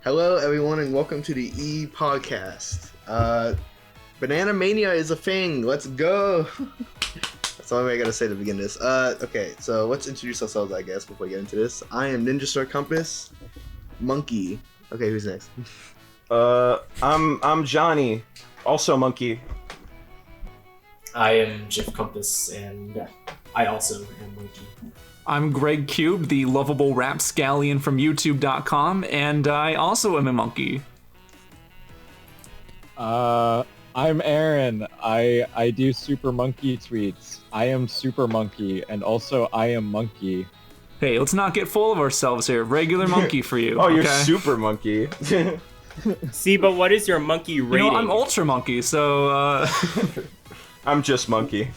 Hello, everyone, and welcome to the EiEi Podcast. Bananamania is a thing. Let's go. That's all I gotta say to begin this. Okay, so let's introduce ourselves, I guess, before we get into this. I am Ninjastar Compass, Monkey. Okay, who's next? I'm Jonii, also Monkey. I am Jeff Compass, and I also am Monkey. I'm GregCubed, the lovable rapscallion from YouTube.com, and I also am a monkey. I'm Aaron. I do Super Monkey tweets. I am Super Monkey, and also I am Monkey. Hey, let's not get full of ourselves here. Regular monkey for you. Oh, you're okay? Super Monkey. See, but what is your monkey rating? You know, I'm Ultra Monkey, so I'm just Monkey.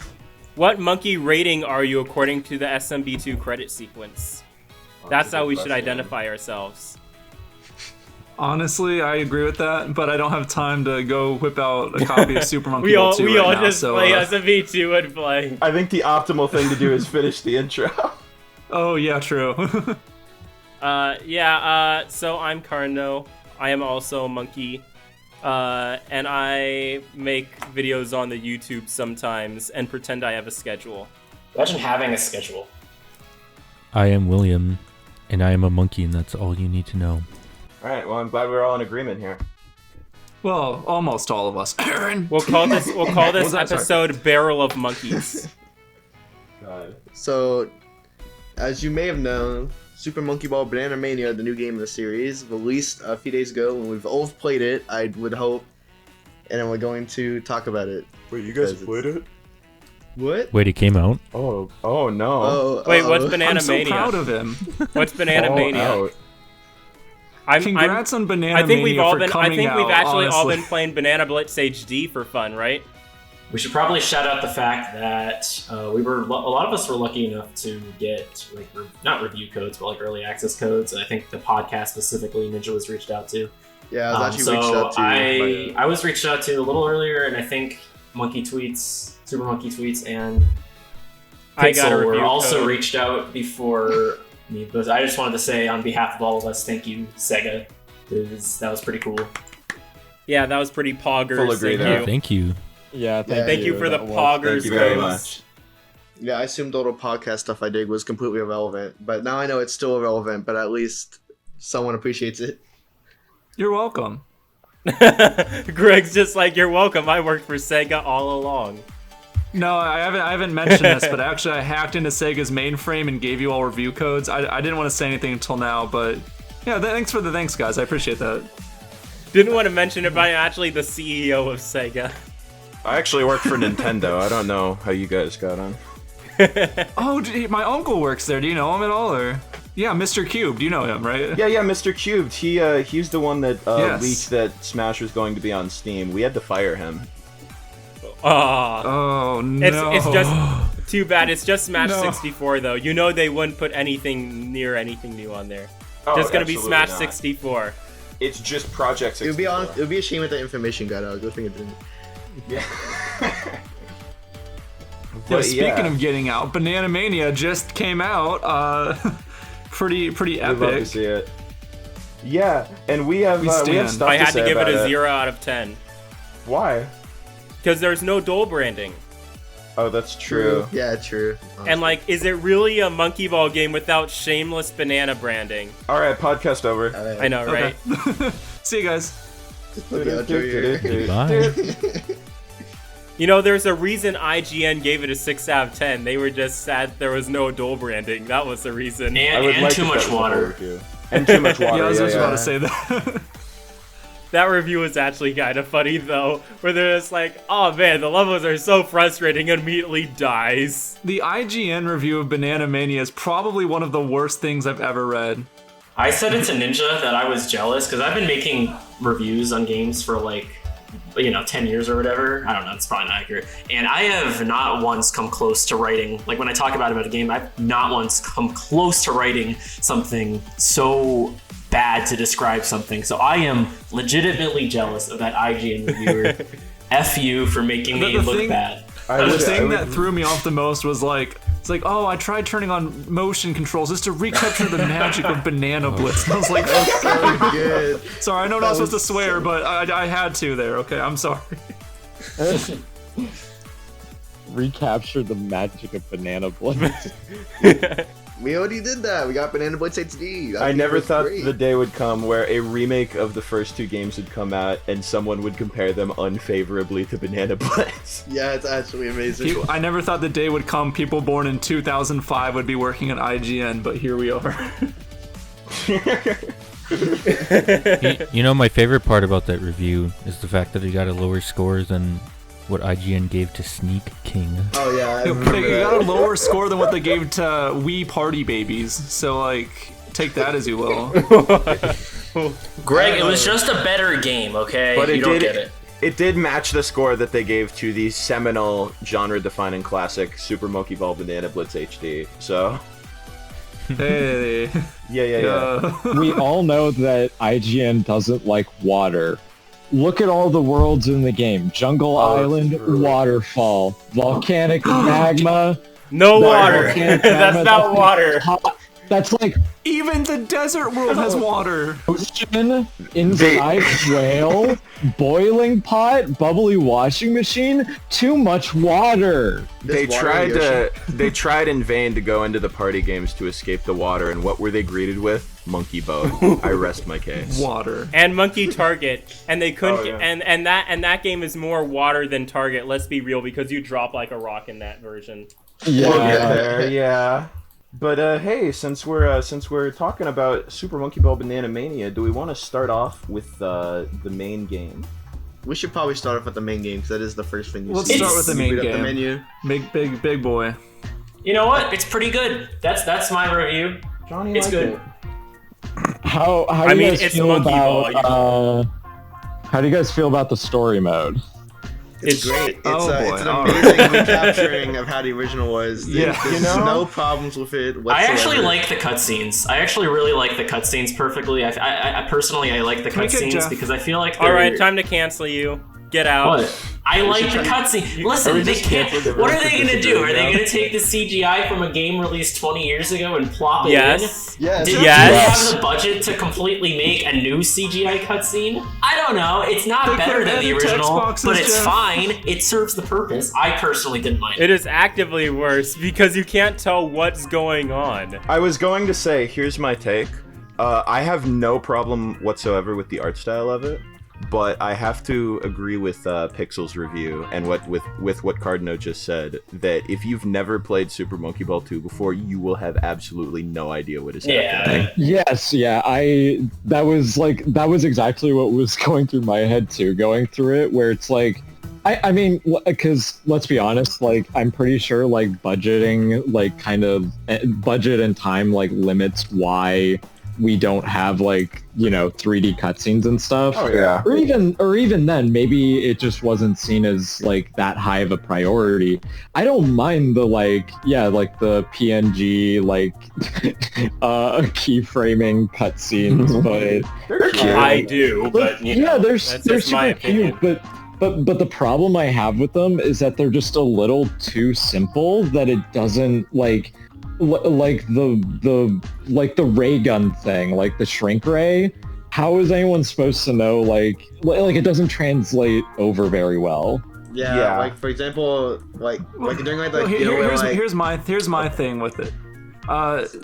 What monkey rating are you according to the SMB2 credit sequence? That's how we should identify ourselves. Honestly, I agree with that, but I don't have time to go whip out a copy of Super Monkey we all 2 right now, just so, play SMB2 and play. I think the optimal thing to do is finish the intro. Oh, yeah, true. So I'm Kardino. I am also a monkey. And I make videos on the YouTube sometimes and pretend I have a schedule. Imagine having a schedule. I am William, and I am a monkey, and that's all you need to know. Alright, well, I'm glad we're all in agreement here. Well, almost all of us. Aaron! We'll call this that? episode Barrel of Monkeys. God. So, as you may have known, Super Monkey Ball Bananamania, the new game in the series, released a few days ago, and we've all played it, I would hope, and then we're going to talk about it. Wait, you guys played it? What? Wait, it came out? Oh no. Oh, Wait, what's I'm Bananamania? so proud of him. What's Bananamania? Congrats on Bananamania I think we've all for been. coming I think we've out, actually all honestly. been playing Banana Blitz HD for fun, right? We should probably shout out the fact that a lot of us were lucky enough to get not review codes, but early access codes. I think the podcast specifically, Ninja was reached out to. Yeah, I was actually reached out to. I was reached out to a little earlier, and I think Super Monkey Tweets, and I got a Pixel were review also code. reached out before me. But I just wanted to say on behalf of all of us, thank you, Sega. That was pretty cool. Yeah, that was pretty poggers. Full agree Thank there. you. Thank you. Yeah, Thank you for the That was- poggers. Thank you very codes. much. Yeah, I assumed all the podcast stuff I did was completely irrelevant, but now I know it's still irrelevant, but at least someone appreciates it. You're welcome. Greg's just like, you're welcome. I worked for Sega all along. No, I haven't mentioned this, but actually I hacked into Sega's mainframe and gave you all review codes. I didn't want to say anything until now, but yeah, thanks for the thanks, guys. I appreciate that. Didn't want to mention it, but I'm actually the CEO of Sega. I actually work for Nintendo. I don't know how you guys got on. Oh, gee, my uncle works there. Do you know him at all, or? Yeah, Mr. Cube. Do you know him, right? Yeah, Mr. Cubed. He's the one that Yes. leaked that Smash was going to be on Steam. We had to fire him. Oh no. It's just too bad. It's just Smash No. 64 though. You know they wouldn't put anything near anything new on there. Oh, Just gonna be absolutely Smash not. 64. It's just Project 64. It would be a shame if that information got out. Good thing it didn't. Yeah. Yeah, But speaking of getting out, Bananamania just came out. Pretty We'd love to epic. see it. Yeah, and we have stand. stuff I to had say to give it about a 0 out of 10 Why? because there's no dual branding. Oh, that's true. Yeah, true. And is it really a monkey ball game without shameless banana branding? All right, podcast over. I know, right? See you guys. Put the outro here. Bye. You know, there's a reason IGN gave it a 6 out of 10. They were just sad there was no dual branding. That was the reason. And too if much that was a water. review. And too much water. Yeah, I was just yeah. about to say that. That review was actually kind of funny, though, where they're just like, oh man, the levels are so frustrating, and immediately dies. The IGN review of Bananamania is probably one of the worst things I've ever read. I said it to Ninja that I was jealous because I've been making reviews on games for 10 years or whatever. I don't know, it's probably not accurate. And I have not once come close to writing, when I talk about a game, I've not once come close to writing something so bad to describe something. So I am legitimately jealous of that IGN reviewer. F you for making me The look thing- bad. The thing that threw me off the most was It's like, oh, I tried turning on motion controls just to recapture the magic of Banana Blitz. And I was like, So good. sorry, I know I'm not supposed to swear, but I had to there. Okay, I'm sorry. Recapture the magic of Banana Blitz. We already did that. We got Banana Blitz HD. I never thought the day would come where a remake of the first two games would come out and someone would compare them unfavorably to Banana Blitz. Yeah, it's actually amazing. I never thought the day would come people born in 2005 would be working at IGN, but here we are. You know, my favorite part about that review is the fact that it got a lower score than what IGN gave to Sneak King. Oh yeah, I remember They that. got a lower score than what they gave to Wii Party Babies, so like, take that as you will. Greg, it was just a better game, okay? But you don't get it. It did match the score that they gave to the seminal genre-defining classic Super Monkey Ball Banana Blitz HD. So, Hey. yeah. We all know that IGN doesn't like water. Look at all the worlds in the game. Jungle Island, true. waterfall, volcanic magma. No That water. volcanic That's magma, not water. hot. That's like Even the desert world has water. ocean, inside whale, boiling pot, bubbly washing machine. Too much water. They There's water in the ocean. they tried in vain to go into the party games to escape the water, and what were they greeted with? Monkey boat. I rest my case. Water. And Monkey Target, and they couldn't. Oh, yeah. And that game is more water than Target. Let's be real, because you drop like a rock in that version. Yeah. We'll get there, yeah. But hey, since we're talking about Super Monkey Ball Bananamania, do we want to start off with the main game? We should probably start off with the main game because that is the first thing you Let's see. start with the main Boot up game. the menu. Big boy. You know what? It's pretty good. That's my review. Jonii It's liked good. it. How I do you mean, guys it's feel Monkey Ball, about how do you guys feel about the story mode? It's great. It's, Oh, boy. it's an All amazing recapturing of how the original was. Yeah. There's no problems with it whatsoever. I actually like the cutscenes. I actually really like the cutscenes perfectly. I personally like the Can we get cutscenes Jeff? because I feel like All they're- right, time to cancel you. Get out. What? I like the cutscene. Listen, they can't. What are they gonna do? Are they gonna take the CGI from a game released 20 years ago and plop it Yes. Yes. in? Did Yes. they have the budget to completely make a new CGI cutscene? I don't know. It's not They better put than the edit text original, boxes, but it's Jeff. fine. It serves the purpose. I personally didn't mind it. It is actively worse because you can't tell what's going on. I was going to say, here's my take. I have no problem whatsoever with the art style of it, but I have to agree with Pixel's review and with what Kardino just said, that if you've never played Super Monkey Ball 2 before, you will have absolutely no idea what is happening. Yes, yeah, that was exactly what was going through my head too, going through it, where it's like, I mean, because let's be honest, like, I'm pretty sure, like, budgeting, like, kind of, budget and time, like, limits why we don't have, like, you know, 3D cutscenes and stuff. Oh, yeah. Or even then, maybe it just wasn't seen as, like, that high of a priority. I don't mind the, like, yeah, like, the PNG, like, keyframing cutscenes, but... They're cute. I do, but you know, yeah, they're that's they're just my super cute, opinion. but the problem I have with them is that they're just a little too simple, that it doesn't, like the ray gun thing, like the shrink ray. How is anyone supposed to know, like it doesn't translate over very well? Yeah, like for example, like during like you know where, like, here's my thing with it.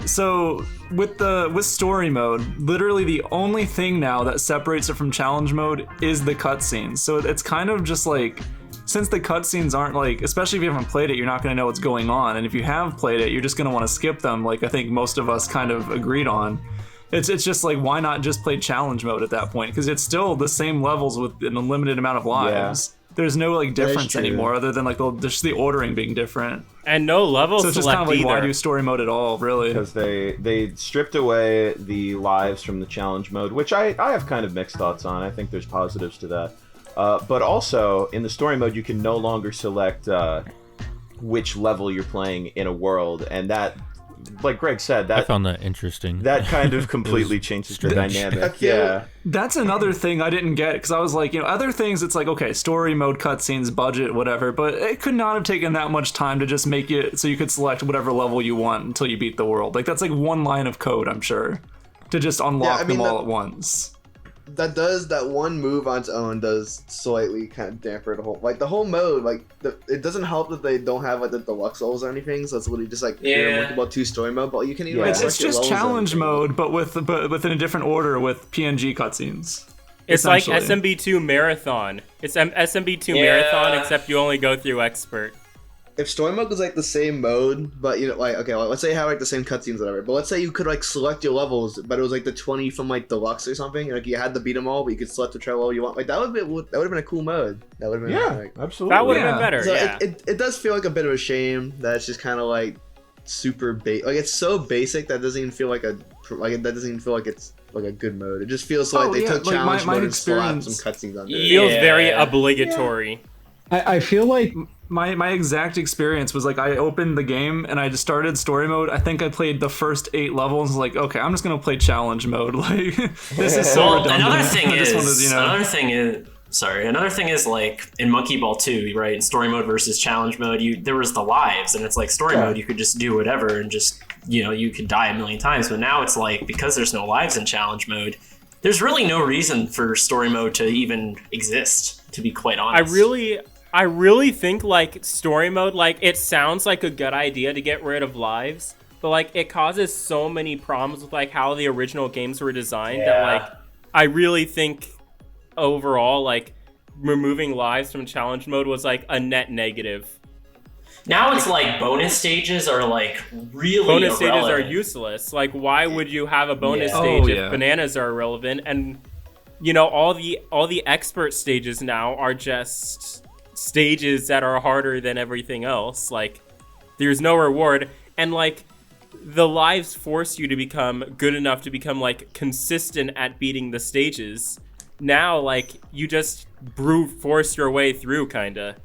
So with story mode, literally the only thing now that separates it from challenge mode is the cutscenes. So it's kind of just like, since the cutscenes aren't, like, especially if you haven't played it, you're not going to know what's going on, and if you have played it, you're just going to want to skip them, like I think most of us kind of agreed on. It's just like, why not just play challenge mode at that point? Because it's still the same levels with an unlimited amount of lives. Yeah. There's no, like, difference anymore, other than, like, just the ordering being different. And no level so it's just select kind of like, either. why do story mode at all, really? Because they stripped away the lives from the challenge mode, which I have kind of mixed thoughts on. I think there's positives to that. But also, in the story mode, you can no longer select which level you're playing in a world, and that like Greg said, I that found that interesting. that kind of completely changes the dynamic. Yeah. That's another thing I didn't get, because I was like, other things, it's like, okay, story mode, cutscenes, budget, whatever, but it could not have taken that much time to just make it so you could select whatever level you want until you beat the world. Like, that's like one line of code, I'm sure, to just unlock them all at once. That one move on its own does slightly kind of damper the whole mode. Like it doesn't help that they don't have like the deluxe levels or anything, so it's literally just like multiple 2 story mode. But you can even it's just challenge mode, but within a different order with PNG cutscenes. It's like SMB2 Marathon. It's SMB2 Marathon, except you only go through expert. If story mode was like the same mode, but let's say you have like the same cutscenes, whatever. But let's say you could like select your levels, but it was like the 20 from like deluxe or something. Like you had to beat them all, but you could select whichever level you want. Like that would have been a cool mode. That would have been absolutely. That would have been better. So yeah. It does feel like a bit of a shame that it's just kind of like super like it's so basic that it doesn't even feel like it's like a good mode. It just feels like they took challenge mode and slapped some cutscenes on it. It feels very obligatory. I feel like my exact experience was like I opened the game and I just started story mode. I think I played the first 8 levels. Like, okay, I'm just gonna play challenge mode. Like this is so redundant. Another thing is like in Monkey Ball 2, right? In story mode versus challenge mode, there was the lives, and it's like story mode, you could just do whatever and just you could die a million times. But now it's like because there's no lives in challenge mode, there's really no reason for story mode to even exist. To be quite honest, I really think like story mode, like it sounds like a good idea to get rid of lives, but like it causes so many problems with like how the original games were designed that like I really think overall like removing lives from challenge mode was like a net negative. Now it's like bonus stages are like really bonus irrelevant. Stages are useless. Like why would you have a bonus stage if bananas are irrelevant? And all the expert stages now are just stages that are harder than everything else. Like there's no reward, and like the lives force you to become good enough to become like consistent at beating the stages. Now like you just brute force your way through kinda,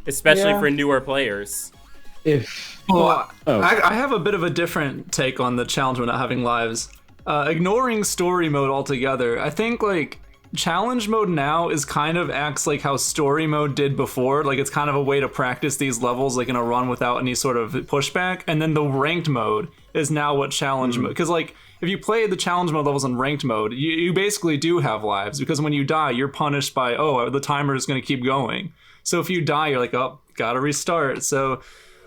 especially for newer players. I have a bit of a different take on the challenge mode not having lives. Ignoring story mode altogether, I think like challenge mode now is kind of acts like how story mode did before. Like it's kind of a way to practice these levels like in a run without any sort of pushback. And then the ranked mode is now what challenge mode, because like if you play the challenge mode levels in ranked mode, you basically do have lives, because when you die you're punished by the timer is going to keep going. So if you die you're like, oh, gotta restart. So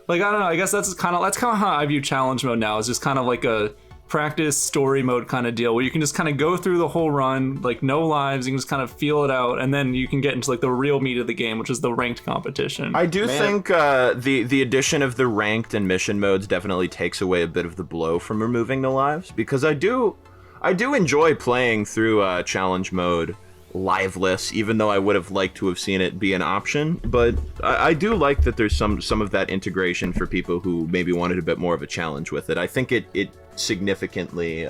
like I don't know, I guess that's kind of how I view challenge mode now, is just kind of like a practice story mode kind of deal where you can just kind of go through the whole run, like no lives, you can just kind of feel it out, and then you can get into like the real meat of the game, which is the ranked competition. I do think the addition of the ranked and mission modes definitely takes away a bit of the blow from removing the lives, because I do enjoy playing through challenge mode liveless, even though I would have liked to have seen it be an option. But I do like that there's some of that integration for people who maybe wanted a bit more of a challenge with it. I think it significantly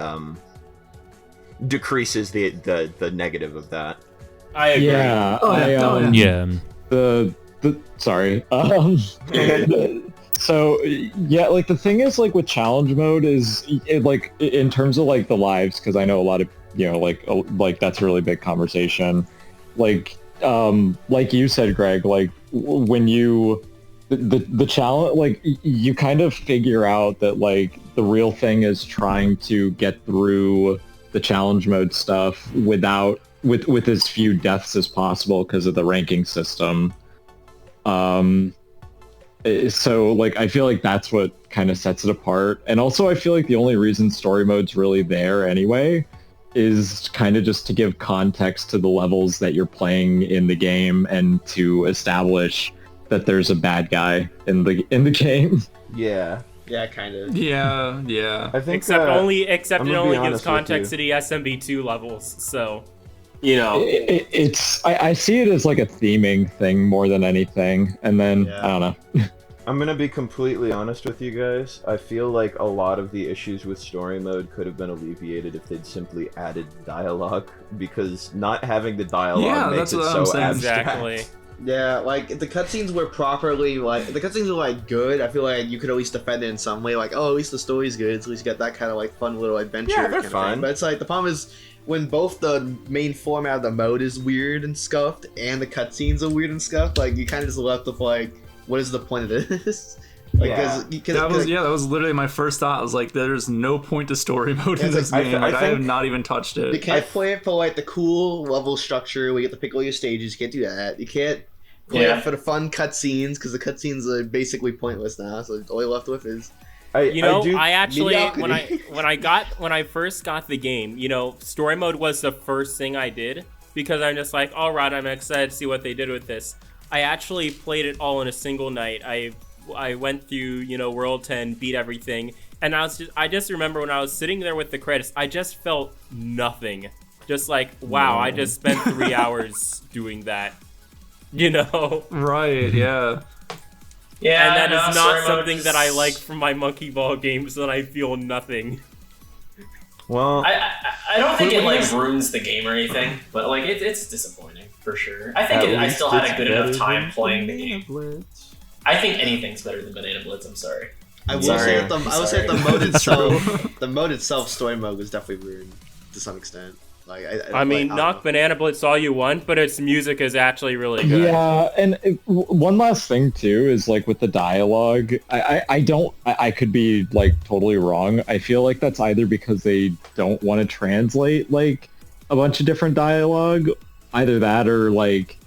decreases the negative of that. I agree. Sorry. So yeah, like the thing is, like with challenge mode is like in terms of like the lives, because I know a lot of like that's a really big conversation. Like you said, Greg, like when you the challenge, like you kind of figure out that like the real thing is trying to get through the challenge mode stuff with as few deaths as possible because of the ranking system. So like I feel like that's what kind of sets it apart, and also I feel like the only reason story mode's really there anyway is kind of just to give context to the levels that you're playing in the game and to establish that there's a bad guy in the game. Yeah, kind of. Yeah. I think except it only gives context to the SMB2 levels. So, it's I see it as like a theming thing more than anything, and then I don't know. I'm gonna be completely honest with you guys. I feel like a lot of the issues with story mode could have been alleviated if they'd simply added dialogue, because not having the dialogue makes it so abstract. Exactly. Yeah, like if the cutscenes were properly if the cutscenes were like good, I feel like you could at least defend it in some way. Like, oh, at least the story's good. At least you got that kind of like fun little adventure. Yeah, they're kind of fun. thing. But it's like the problem is when both the main format of the mode is weird and scuffed, and the cutscenes are weird and scuffed. Like you kind of just left with like, what is the point of this? Like, that was literally my first thought. I was like, there's no point to story mode in this game. I have not even touched it. You can't play it for like the cool level structure where you get to pick all your stages. You can't do that. You can't play it for the fun cutscenes because the cutscenes are basically pointless now. So all you're left with is. I actually when I first got the game, story mode was the first thing I did because I'm just like, all right, I'm excited to see what they did with this. I actually played it all in a single night. I went through, World 10, beat everything, and I just remember when I was sitting there with the credits, I just felt nothing. Just like, wow, I just spent 3 hours doing that. Right, yeah. Yeah, and that is not something that I like from my Monkey Ball games, that I feel nothing. Well, I don't think it like ruins the game or anything, but like it's disappointing for sure. I think I still had a good enough time playing the game. Blitz. I think anything's better than Banana Blitz. I'm sorry. I will say that the mode itself, story mode was definitely ruined to some extent. Like I mean, knock Banana Blitz all you want, but its music is actually really good. Yeah, and one last thing too is like with the dialogue, I could be like totally wrong. I feel like that's either because they don't want to translate like a bunch of different dialogue, either that or like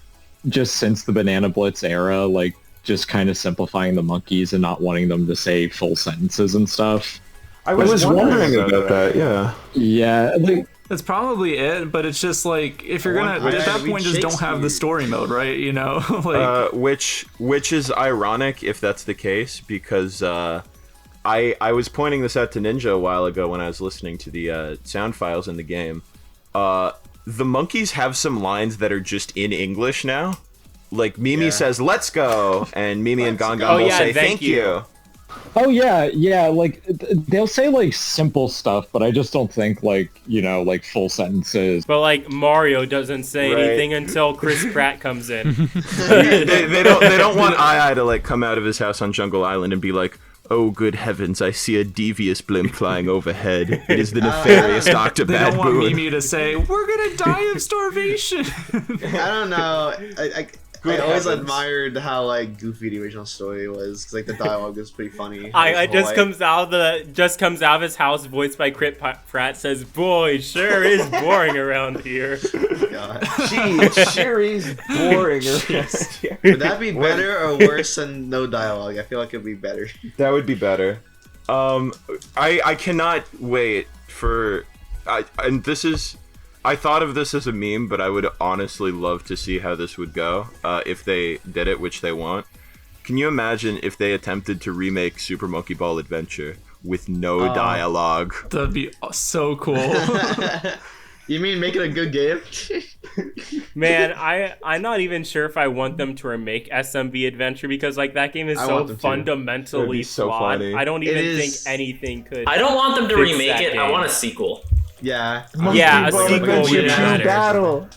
just since the Banana Blitz era, like just kind of simplifying the monkeys and not wanting them to say full sentences and stuff. I was wondering about that. Yeah, like. That's probably it, but it's just like if you're gonna at that point just don't have the story mode, right? Like which is ironic if that's the case because I was pointing this out to Ninja a while ago when I was listening to the sound files in the game. The monkeys have some lines that are just in English now. Like Mimi says "Let's go" and Mimi and Gongon will say "Thank you." Oh yeah, like they'll say like simple stuff, but I just don't think like like full sentences. But like Mario doesn't say anything until Chris Pratt comes in. they don't want EiEi to like come out of his house on Jungle Island and be like, "Oh good heavens, I see a devious blimp flying overhead. It is the nefarious Dr. They Bad don't want Boon." Mimi to say, "We're gonna die of starvation." I don't know. I always admired how like goofy the original story was because like the dialogue was pretty funny. Comes out of his house, voiced by Chris Pratt, says, "Boy, sure is boring around here." God. Gee, it sure is boring around here. Would that be better or worse than no dialogue? I feel like it'd be better. That would be better. I cannot wait for and this is. I thought of this as a meme, but I would honestly love to see how this would go if they did it, which they won't. Can you imagine if they attempted to remake Super Monkey Ball Adventure with no dialogue? That'd be so cool. You mean make it a good game? Man, I'm not even sure if I want them to remake SMB Adventure because like that game is so fundamentally flawed. Funny. I don't even think anything could. I don't want them to remake it. I want a sequel. Yeah. A sequel would matter. Battle.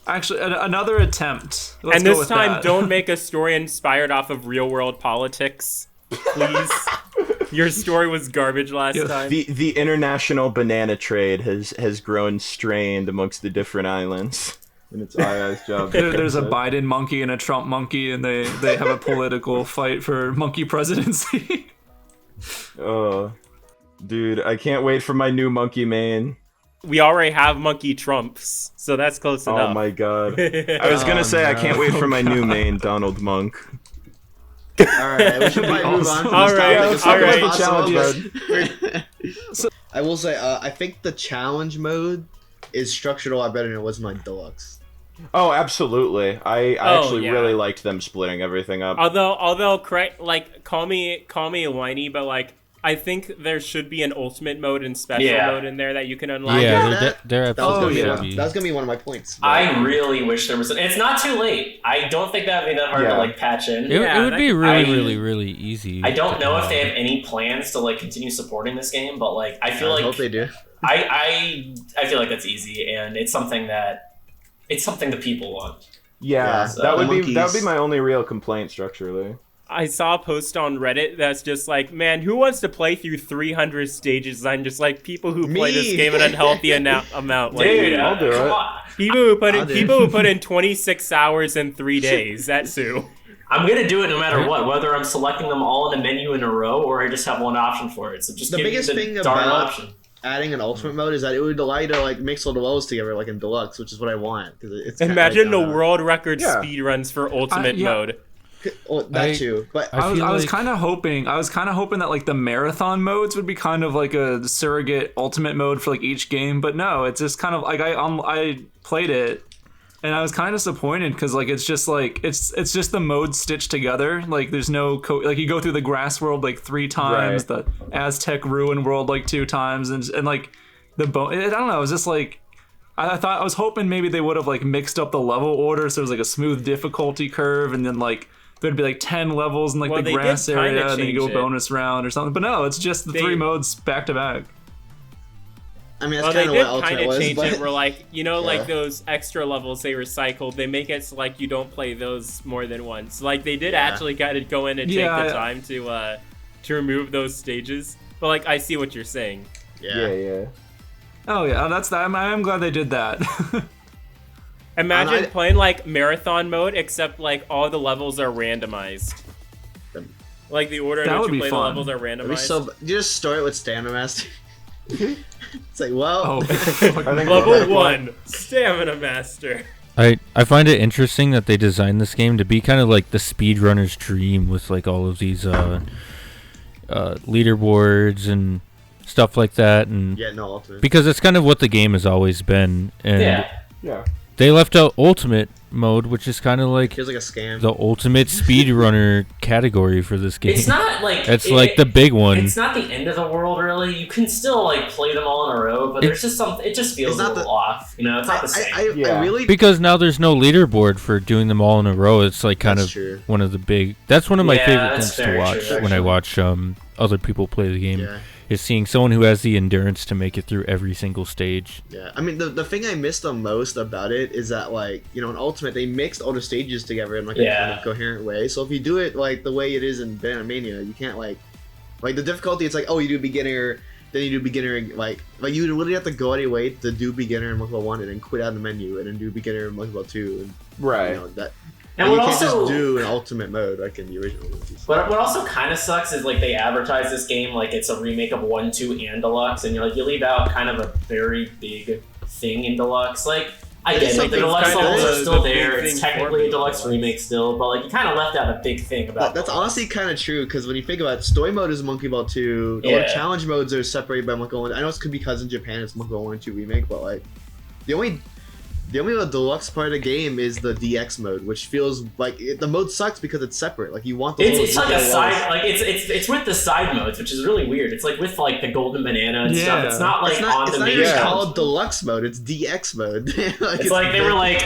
Actually, another attempt. Let's and go this with time, that. don't make a story inspired off of real-world politics, please. Your story was garbage last time. The international banana trade has grown strained amongst the different islands. And it's EiEi's job. There's a Biden monkey and a Trump monkey, and they have a political fight for monkey presidency. Oh. Dude, I can't wait for my new monkey main. We already have monkey trumps, so that's close enough. Oh my god. I was gonna say, I can't wait for my new main, Donald Monk. Alright, we should probably move on from this topic. I will say, I think the challenge mode is structured a lot better than it was in my deluxe. Oh, absolutely. I actually really liked them splitting everything up. Although, call me a whiny, but like, I think there should be an ultimate mode and special mode in there that you can unlock. Yeah, there absolutely should be. That's gonna be one of my points. I really wish there was. It's not too late. I don't think that'd be that hard to like patch in. It would be really easy. I don't know if they have any plans to like continue supporting this game, but like I feel like I hope they do. I feel like that's easy, and it's something that people want. Yeah, so that would monkeys. be my only real complaint structurally. I saw a post on Reddit that's just like, man, who wants to play through 300 stages? I'm just like, people who play this game an unhealthy amount. Like, Dude, I'll do it. People who put in 26 hours in 3 days. That's who. I'm gonna do it no matter what, whether I'm selecting them all in a menu in a row or I just have one option for it. So just The give biggest me the thing darn about option. adding an ultimate mode is that it would allow you to like mix all the levels together like in deluxe, which is what I want. Because it's Imagine the world record speed runs for ultimate yeah. mode. Well, that too, but I was like- kind of hoping that like the marathon modes would be kind of like a surrogate ultimate mode for like each game, but no, it's just kind of like I played it and I was kind of disappointed because like it's just the modes stitched together. Like there's no like you go through the grass world like 3 times, the Aztec ruin world like 2 times, and like I don't know, it was just like I was hoping maybe they would have like mixed up the level order so it was like a smooth difficulty curve and then like there'd be like 10 levels in like the grass area and then you go bonus round or something. But no, it's just the 3 modes back to back. I mean, that's They kind of did what ultimate kind of was. change But it where like, you know, like those extra levels they recycled, they make it so like you don't play those more than once. Like they did actually kind of go in and take the time to remove those stages. But like I see what you're saying. Yeah. Oh yeah, that's that. I'm glad they did that. Imagine playing like marathon mode, except like all the levels are randomized. Like the order in which you play the levels are randomized. So you just store it with Stamina Master. It's like, well, level 1, Stamina Master. I find it interesting that they designed this game to be kind of like the speedrunner's dream with like all of these leaderboards and stuff like that, and ultimate. because it's kind of what the game has always been, and Yeah. they left out ultimate mode, which is kind of like Feels like a scam. the ultimate speedrunner category for this game. It's not like it's like the big one. It's not the end of the world, really. You can still like play them all in a row, but there's just something. It just feels a little off. You know, it's not the same. I really Because now there's no leaderboard for doing them all in a row. It's like kind of one of the big. That's one of my favorite things to watch when I watch other people play the game. Yeah. Is seeing someone who has the endurance to make it through every single stage. Yeah, I mean, the thing I miss the most about it is that, like, you know, in Ultimate, they mixed all the stages together in, like, a kind of coherent way. So if you do it, like, the way it is in Bananamania, you can't, like, the difficulty, it's like, oh, you do beginner, then you do beginner, like you literally have to go out of your way to do beginner in multiple 1 and then quit out of the menu and then do beginner in multiple 2. And, right. You know, that... And you what can't also just do an ultimate mode like in the original movies. What also kind of sucks is like they advertise this game like it's a remake of 1, 2, and Deluxe, and you leave out kind of a very big thing in Deluxe. Like I get it, the Deluxe levels are still there. It's technically a Deluxe remake still, but like you kind of left out a big thing about. That's honestly kind of true because when you think about it, story mode is Monkey Ball 2. All the challenge modes are separated by Monkey Ball 1. I know it's because in Japan it's Monkey Ball 1 and 2 remake, but like the only deluxe part of the game is the DX mode, which feels like the mode sucks because it's separate. Like you want the it's like a side, like it's with the side modes, which is really weird. It's like with like the golden banana and stuff. It's not like on the main. It's not called deluxe mode. It's DX mode. It's like they were like,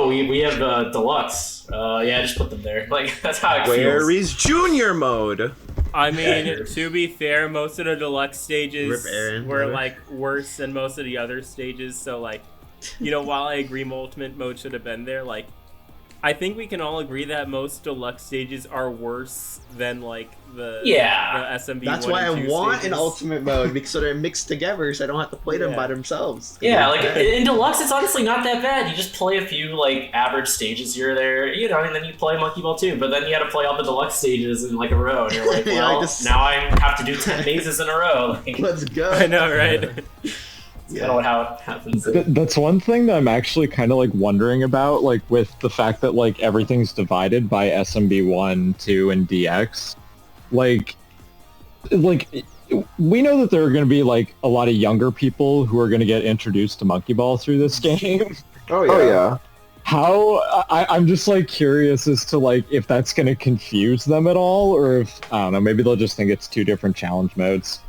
we have deluxe. Just put them there. Like that's how it feels. Where is junior mode? I mean, to be fair, most of the deluxe stages were like worse than most of the other stages. So like. You know, while I agree ultimate mode should have been there, like, I think we can all agree that most deluxe stages are worse than, like, the SMB That's 1 why and 2 I want stages. an ultimate mode, because so they're mixed together, so I don't have to play them by themselves. Yeah, like, in Deluxe, it's honestly not that bad. You just play a few, like, average stages here or there, you know, and then you play Monkey Ball 2, but then you gotta play all the Deluxe stages in, like, a row, and you're like, well, now I have to do 10 mazes in a row. Like, let's go. I know, right? That's kind of how it happens. That's one thing that I'm actually kind of like wondering about, like with the fact that like everything's divided by SMB 1, 2, and DX. Like we know that there are going to be like a lot of younger people who are going to get introduced to Monkey Ball through this game. Oh yeah. How I'm just like curious as to like if that's going to confuse them at all, or if I don't know, maybe they'll just think it's 2 different challenge modes.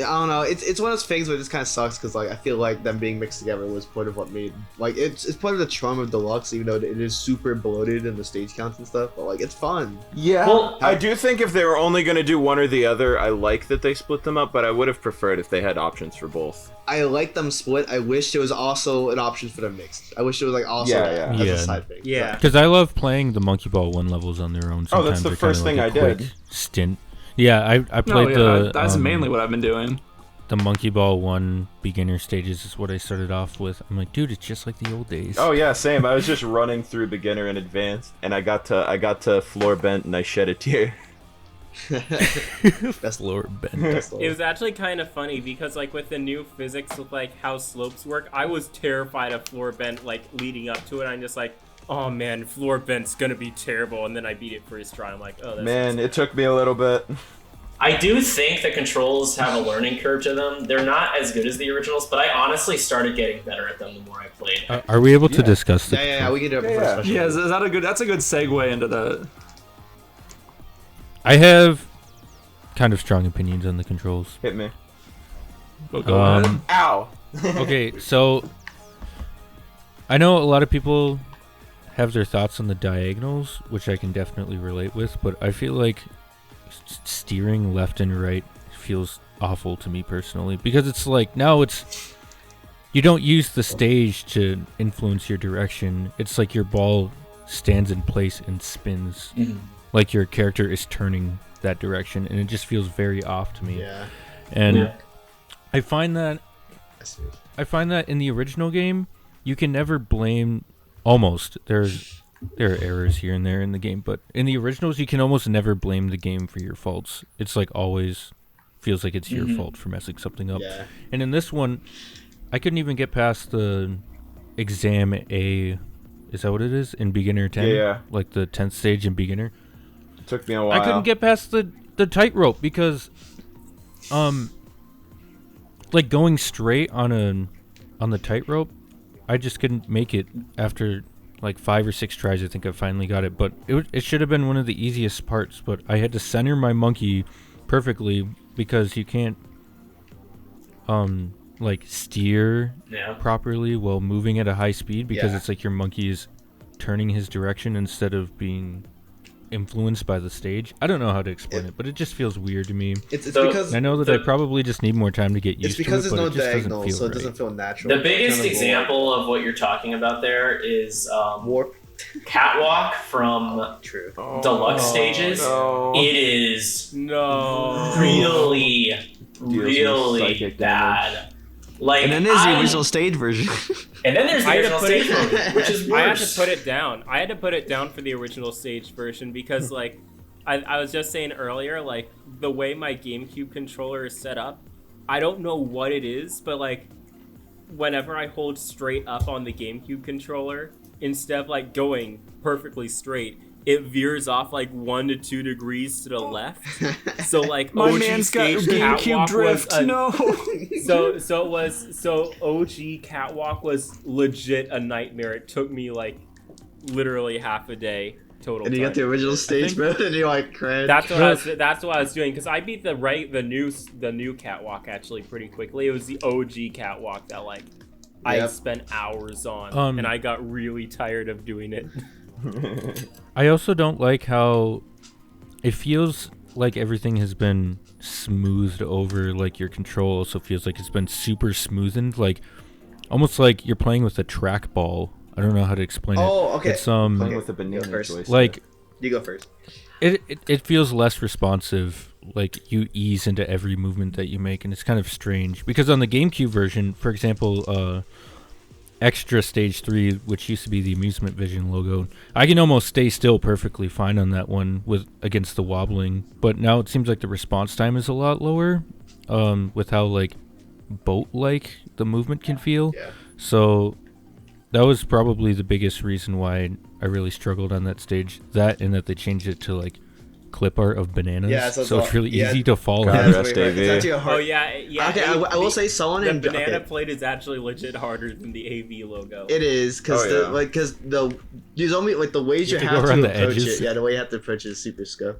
don't know. It's one of those things where it just kind of sucks because like I feel like them being mixed together was part of what made like it's part of the charm of Deluxe, even though it is super bloated in the stage counts and stuff. But like it's fun. Yeah, well, I do think if they were only going to do one or the other, I like that they split them up. But I would have preferred if they had options for both. I like them split. I wish there was also an option for them mixed. I wish there was like also as a side thing. Yeah, because I love playing the Monkey Ball 1 levels on their own. Sometimes that's the first thing I did. Stint. Yeah, I played that's mainly what I've been doing. The Monkey Ball 1 beginner stages is what I started off with. I'm like, dude, it's just like the old days. Oh yeah, same. I was just running through beginner and advanced, and I got to floor bent and I shed a tear. That's floor bent. It was actually kind of funny because like with the new physics of like how slopes work, I was terrified of floor bent like leading up to it. I'm just like, oh man, floor bent's gonna be terrible, and then I beat it first try. I'm like, oh, that's man, it took me a little bit. I do think the controls have a learning curve to them. They're not as good as the originals, but I honestly started getting better at them the more I played. Are we able to discuss this? Yeah, we can do it before special. Yeah, is that a good? That's a good segue into that. I have kind of strong opinions on the controls. Hit me. Well, go ahead. Ow. Okay, so I know a lot of people have their thoughts on the diagonals, which I can definitely relate with, but I feel like steering left and right feels awful to me personally, because it's like now it's you don't use the stage to influence your direction. It's like your ball stands in place and spins like your character is turning that direction, and it just feels very off to me. And I find that in the original game you can never blame there are errors here and there in the game, but in the originals you can almost never blame the game for your faults. It's like always feels like it's your fault for messing something up. And in this one I couldn't even get past the exam A. Is that what it is in beginner 10? Like the 10th stage in beginner. It took me a while. I couldn't get past the tightrope because like going straight on the tightrope, I just couldn't make it after like 5 or 6 tries. I think I finally got it, but it should have been one of the easiest parts, but I had to center my monkey perfectly because you can't like steer properly while moving at a high speed, because it's like your monkey is turning his direction instead of being influenced by the stage. I don't know how to explain it, but it just feels weird to me. It's because I know that I probably just need more time to get used to it. It's because there's no diagonal, so it doesn't feel natural. The biggest example of what you're talking about there is Warp Catwalk from Deluxe stages. No. It is really bad. Like, and then there's the original stage version. And then there's the original stage version, which is worse. I had to put it down. I had to put it down for the original stage version because, like, I was just saying earlier, like, the way my GameCube controller is set up, I don't know what it is, but, like, whenever I hold straight up on the GameCube controller, instead of, like, going perfectly straight, it veers off like 1 to 2 degrees to the left. So like my OG man's got stage GameCube catwalk drift. So OG catwalk was legit a nightmare. It took me like literally half a day total. And you got the original stage mode, and you're like, "Crud." That's what I was doing because I beat the new catwalk actually pretty quickly. It was the OG catwalk that like I spent hours on, and I got really tired of doing it. I also don't like how it feels like everything has been smoothed over. Like your control also feels like it's been super smoothened, like almost like you're playing with a trackball. I don't know how to explain it. Oh, okay. It's playing with a banana joystick. Like you go first. It feels less responsive. Like you ease into every movement that you make, and it's kind of strange because on the GameCube version, for example, Extra Stage 3, which used to be the Amusement Vision logo, I can almost stay still perfectly fine on that one against the wobbling, but now it seems like the response time is a lot lower with how like boat-like the movement can feel. So that was probably the biggest reason why I really struggled on that stage. That and that they changed it to like clip art of bananas, so it's really easy to fall on. Okay, I will say someone the banana plate is actually legit harder than the AV logo. It is because there's only like the ways you have to approach it. Yeah, the way you have to approach it is super scuffed.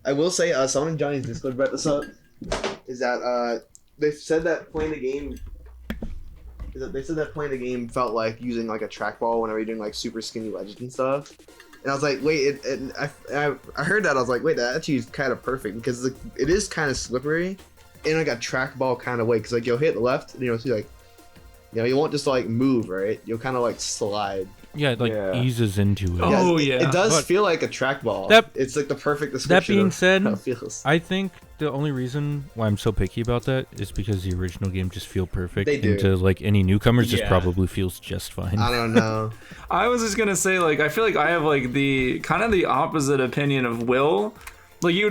I will say someone in Jonnie's Discord brought this up. Is that they said that playing the game. They said that playing the game felt like using like a trackball whenever you're doing like super skinny ledges and stuff. And I was like, wait, I heard that. I was like, wait, that actually is kind of perfect because it is kind of slippery in like a trackball kind of way. Because like you'll hit left, and see like, you won't just like move, right? You'll kind of like slide. Yeah, it eases into it. Oh yeah, it does But feel like a trackball. It's like the perfect description. That being said, how it feels. I think the only reason why I'm so picky about that is because the original game just feel perfect. They do. And to like any newcomers, just probably feels just fine. I don't know. I was just gonna say, like, I feel like I have like the kind of the opposite opinion of Will. Like I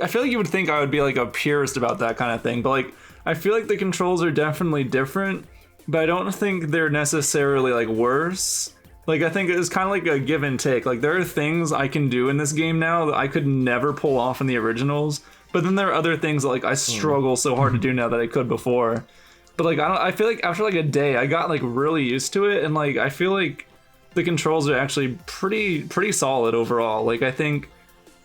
feel like you would think I would be like a purist about that kind of thing, but like I feel like the controls are definitely different, but I don't think they're necessarily like worse. Like, I think it's kind of like a give and take. Like, there are things I can do in this game now that I could never pull off in the originals. But then there are other things that, like, I struggle so hard to do now that I could before. But, like, I feel like after, like, a day, I got, like, really used to it. And, like, I feel like the controls are actually pretty solid overall. Like, I think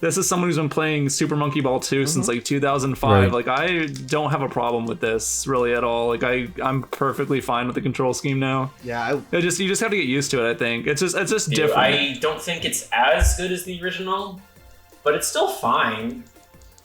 this is someone who's been playing Super Monkey Ball 2 since like 2005. Right. Like, I don't have a problem with this really at all. Like, I'm perfectly fine with the control scheme now. Yeah, You just have to get used to it. I think it's just Dude, different. I don't think it's as good as the original, but it's still fine.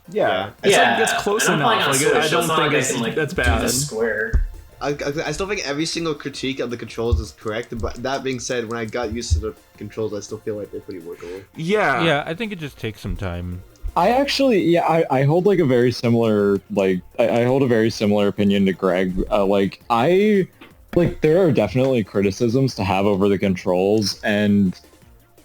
Yeah. It's like it's close And I'm playing enough. on Like, Switch, I so don't it's not think like I can, like, that's do bad. the square. I still think every single critique of the controls is correct, but that being said, when I got used to the controls, I still feel like they're pretty workable. Yeah, I think it just takes some time. I actually, I hold like a very similar, like, I hold a very similar opinion to Greg. There are definitely criticisms to have over the controls, and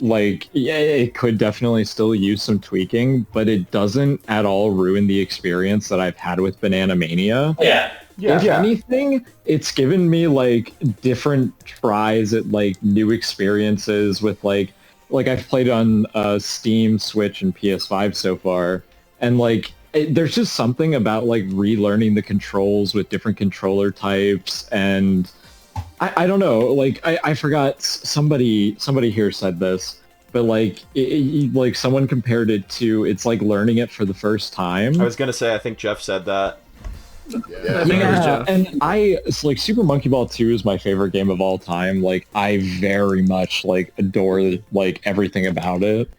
like, yeah, it could definitely still use some tweaking, but it doesn't at all ruin the experience that I've had with Bananamania. Yeah. If anything, it's given me like different tries at like new experiences with like I've played on Steam, Switch, and PS5 so far, and like there's just something about like relearning the controls with different controller types, and I don't know, like I forgot, somebody here said this, but like like someone compared it to, it's like learning it for the first time. I was gonna say, I think Jeff said that. I think it was Jeff. And it's like Super Monkey Ball 2 is my favorite game of all time. Like, I very much like adore like everything about it.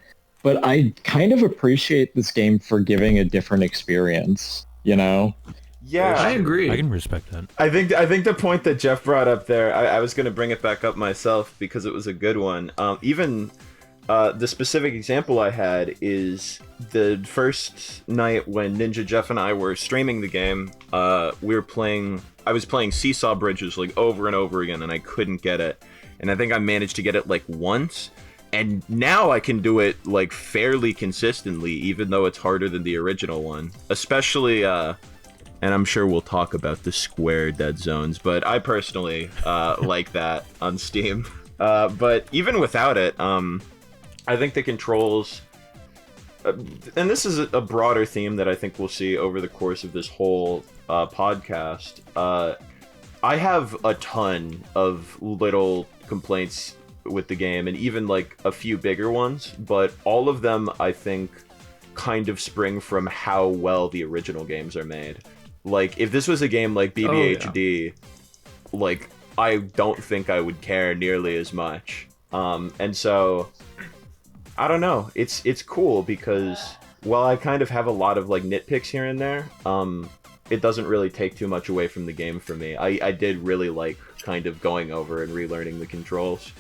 But I kind of appreciate this game for giving a different experience, you know? Yeah, I agree. I can respect that. I think the point that Jeff brought up there, I was gonna bring it back up myself because it was a good one. Even the specific example I had is the first night when Ninja, Jeff, and I were streaming the game. I was playing Seesaw Bridges like over and over again, and I couldn't get it. And I think I managed to get it like once, and now I can do it like fairly consistently, even though it's harder than the original one. Especially, and I'm sure we'll talk about the square dead zones, but I personally like that on Steam. But even without it, I think the controls, and this is a broader theme that I think we'll see over the course of this whole podcast. I have a ton of little complaints with the game, and even like a few bigger ones, but all of them I think kind of spring from how well the original games are made. Like, if this was a game like BBHD, like, I don't think I would care nearly as much. And so, I don't know. It's cool because while I kind of have a lot of like nitpicks here and there, it doesn't really take too much away from the game for me. I did really like kind of going over and relearning the controls.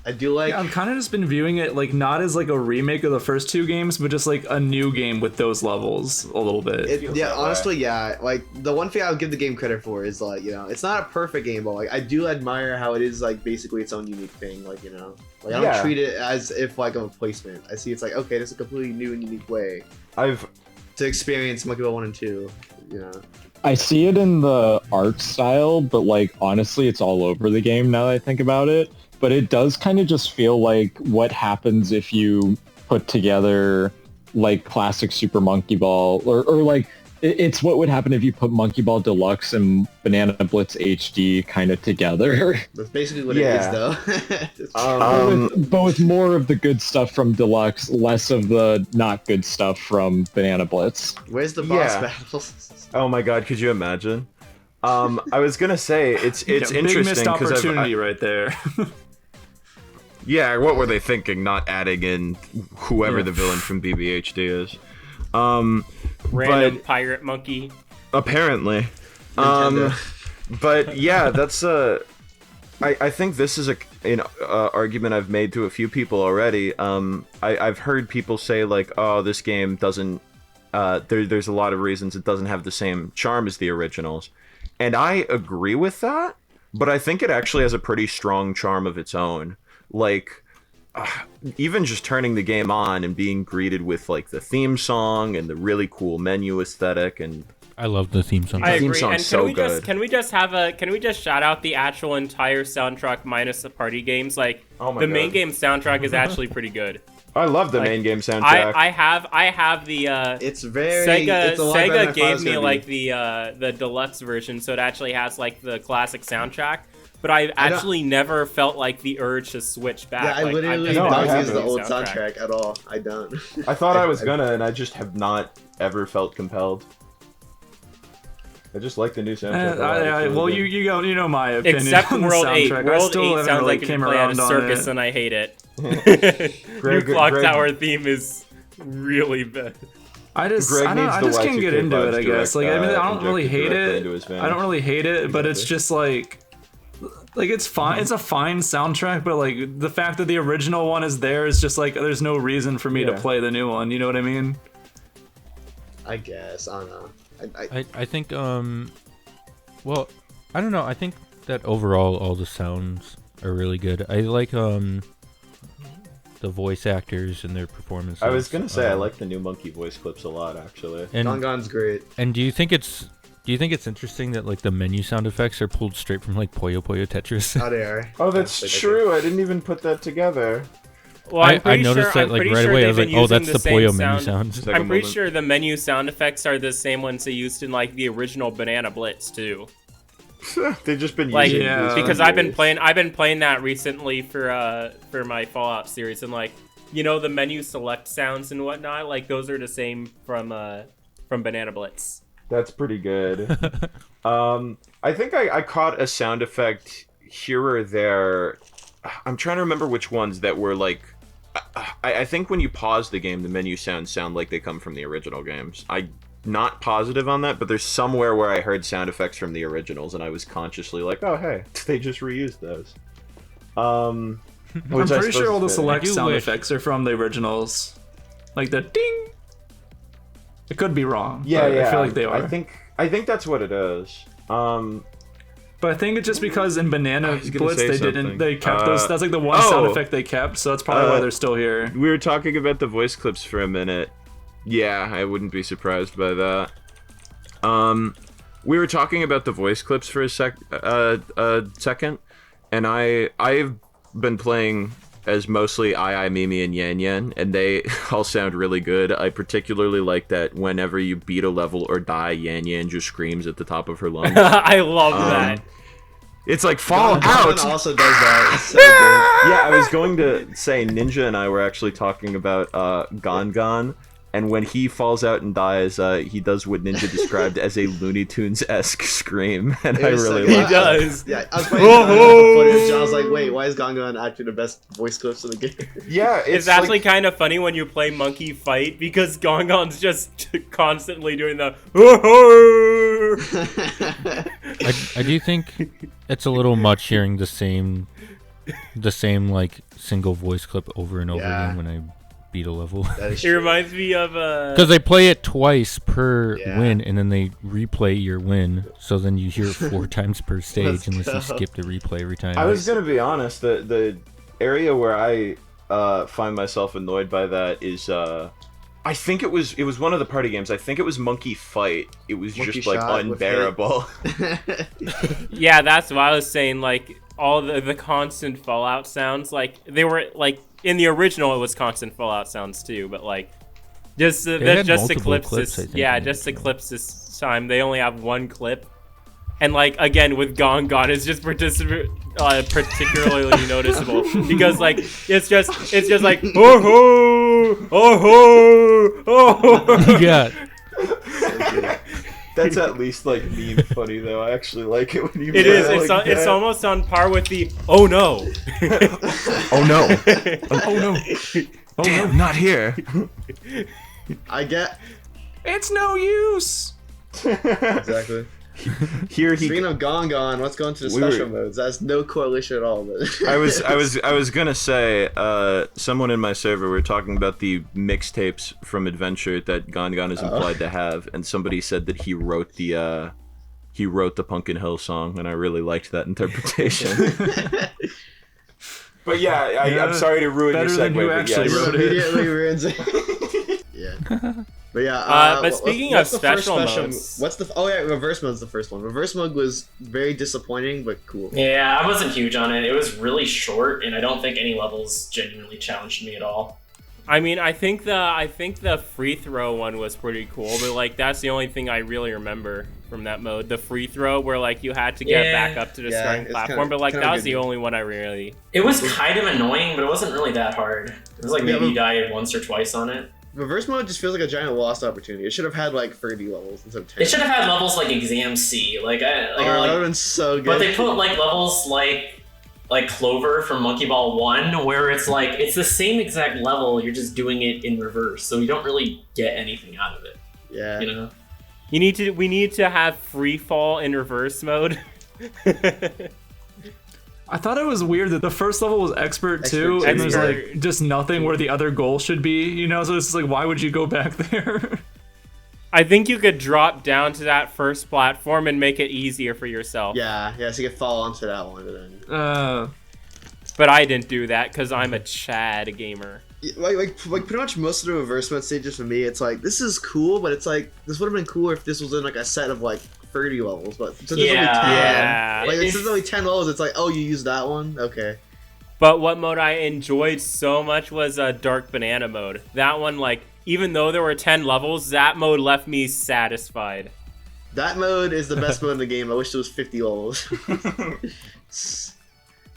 I do like. Yeah, I've kind of just been viewing it like not as like a remake of the first two games, but just like a new game with those levels a little bit. Yeah, honestly, yeah. Like, the one thing I would give the game credit for is like, it's not a perfect game, but like I do admire how it is like basically its own unique thing. Like, like I don't treat it as if like a replacement. I see it's like, okay, this is a completely new and unique way to experience Monkey Ball 1 and 2. I see it in the art style, but like honestly, it's all over the game now that I think about it. But it does kind of just feel like what happens if you put together like classic Super Monkey Ball or like it's what would happen if you put Monkey Ball Deluxe and Banana Blitz HD kind of together. That's basically what it is, though. But with more of the good stuff from Deluxe, less of the not good stuff from Banana Blitz. Where's the boss battles? Oh my god, could you imagine? I was gonna say it's interesting big missed because opportunity right there. Yeah, what were they thinking? Not adding in whoever the villain from BBHD is. Random pirate monkey. Apparently. But yeah, that's I think this is an argument I've made to a few people already. I've heard people say like, oh, this game doesn't. There's a lot of reasons it doesn't have the same charm as the originals, and I agree with that. But I think it actually has a pretty strong charm of its own. Like, even just turning the game on and being greeted with like the theme song and the really cool menu aesthetic, and I love the theme song. I agree. Theme song's And so good. can we just shout out the actual entire soundtrack minus the party games? Like the main game soundtrack is actually pretty good. I love the main game soundtrack. I have the it's very Sega gave me like the deluxe version, so it actually has like the classic soundtrack. But I've actually never felt like the urge to switch back. Yeah, I like, literally don't use the old soundtrack at all. I don't. I thought I was gonna, and I just have not ever felt compelled. I just like the new soundtrack. Well, you know my opinion. Except on the World 8. soundtrack. World 8 really sounds like you play at a circus, and I hate it. New Clock Tower theme is really bad. I just can't get into it, I guess. Like, I mean, I don't really hate it. But it's just like it's fine. It's a fine soundtrack, but like the fact that the original one is there is just like there's no reason for me to play the new one. You know what I mean? I guess I don't know. I think well, I don't know. I think that overall all the sounds are really good. I like the voice actors and their performances. I was gonna say I like the new monkey voice clips a lot, actually. And Gongon's great. And do you think it's interesting that like the menu sound effects are pulled straight from like Puyo Puyo Tetris? Oh, they are. Oh, that's true. I didn't even put that together. Well, I noticed that like right away. I was like, oh, that's the Puyo menu sounds. I'm pretty sure the menu sound effects are the same ones they used in like the original Banana Blitz too. They've just been like using because I've been playing that recently for my Fallout series, and like the menu select sounds and whatnot, like those are the same from Banana Blitz. That's pretty good. I think I caught a sound effect here or there. I'm trying to remember which ones that were like. I think when you pause the game, the menu sounds sound like they come from the original games. I'm not positive on that, but there's somewhere where I heard sound effects from the originals, and I was consciously like, "Oh, hey, they just reused those." I'm pretty sure all the select sound effects are from the originals, like the ding. It could be wrong. Yeah. I feel like they are. I think that's what it is. But I think it's just because in Banana Blitz they kept those. That's like the one sound effect they kept, so that's probably why they're still here. We were talking about the voice clips for a minute. Yeah, I wouldn't be surprised by that. We were talking about the voice clips for a second, and I've been playing as mostly EiEi, Mimi, and Yan Yan, and they all sound really good. I particularly like that whenever you beat a level or die, Yan Yan just screams at the top of her lungs. I love that. It's like, fall out! Also does that. It's so good. Yeah, I was going to say, Ninja and I were actually talking about Gon, and when he falls out and dies, he does what Ninja described as a Looney Tunes-esque scream, and I really like He does. Yeah, I was playing the footage, and I was like, wait, why is Gon actually the best voice clips in the game? Yeah, it's actually like, kind of funny when you play Monkey Fight, because Gon's just constantly doing the I do think it's a little much hearing the same like single voice clip over and over again when I beat a level. It reminds me of because they play it twice per win, and then they replay your win, so then you hear it 4 times per stage unless you skip the replay every time. I was gonna be honest, the area where I find myself annoyed by that is I think it was one of the party games. I think it was Monkey Fight. It was Monkey just like unbearable. Yeah, that's what I was saying. Like all the constant Fallout sounds, like they were like in the original. It was constant Fallout sounds too, but like Just had just multiple Eclipse clips, this. I think, Yeah, in just it. Eclipse this time. They only have one clip, and like again with Gone Gone, it's just particularly noticeable because like it's just like oh ho oh ho oh. Yeah. That's at least like meme funny though. I actually like it when you. It is. It's like it's that. almost on par with the oh no. Oh no! Oh no. Oh Damn, not here. I get It's no use. exactly. Here he. Speaking of Gone Gone, let's go into the We were- special modes. That's no correlation at all. But I was gonna say, someone in my server were talking about the mixtapes from Adventure that Gone Gone is implied to have, and somebody said that he wrote the Pumpkin Hill song, and I really liked that interpretation. But yeah, I'm sorry to ruin your better segue. than you but actually yes. wrote it. immediately ruins it. Yeah. But yeah. But speaking of the first special modes- what's the? Oh yeah, reverse mode's the first one. Reverse mode was very disappointing, but cool. Yeah, I wasn't huge on it. It was really short, and I don't think any levels genuinely challenged me at all. I mean, I think the free throw one was pretty cool, but like that's the only thing I really remember from that mode. The free throw where like you had to get Yeah. back up to the Yeah, starting it's platform, kinda- but like kinda that was good. the only one I really. It was kind of annoying, but it wasn't really that hard. It was like maybe Yeah, you died once or twice on it. Reverse mode just feels like a giant lost opportunity. It should have had like 30 levels instead of 10. It should have had levels like Exam C, or that would have been so good. but they put like levels like Clover from Monkey Ball 1, where it's like it's the same exact level, you're just doing it in reverse, so you don't really get anything out of it. yeah. You know? We need to have free fall in reverse mode. I thought it was weird that the first level was expert too, Expert and there's Expert. like just nothing where the other goal should be, you know? So it's just like, why would you go back there? I think you could drop down to that first platform and make it easier for yourself. Yeah, so you could fall onto that one and then. But I didn't do that because I'm a Chad gamer. Like pretty much most of the reverse mode stages for me, it's like this is cool, but it's like this would have been cooler if this was in like a set of like 30 levels. But since there's only 10, Yeah. like since there's only 10 levels, it's like, oh, you use that one, okay. But what mode I enjoyed so much was Dark Banana mode. That one, like, even though there were 10 levels, that mode left me satisfied. That mode is the best mode in the game. I wish there was 50 levels.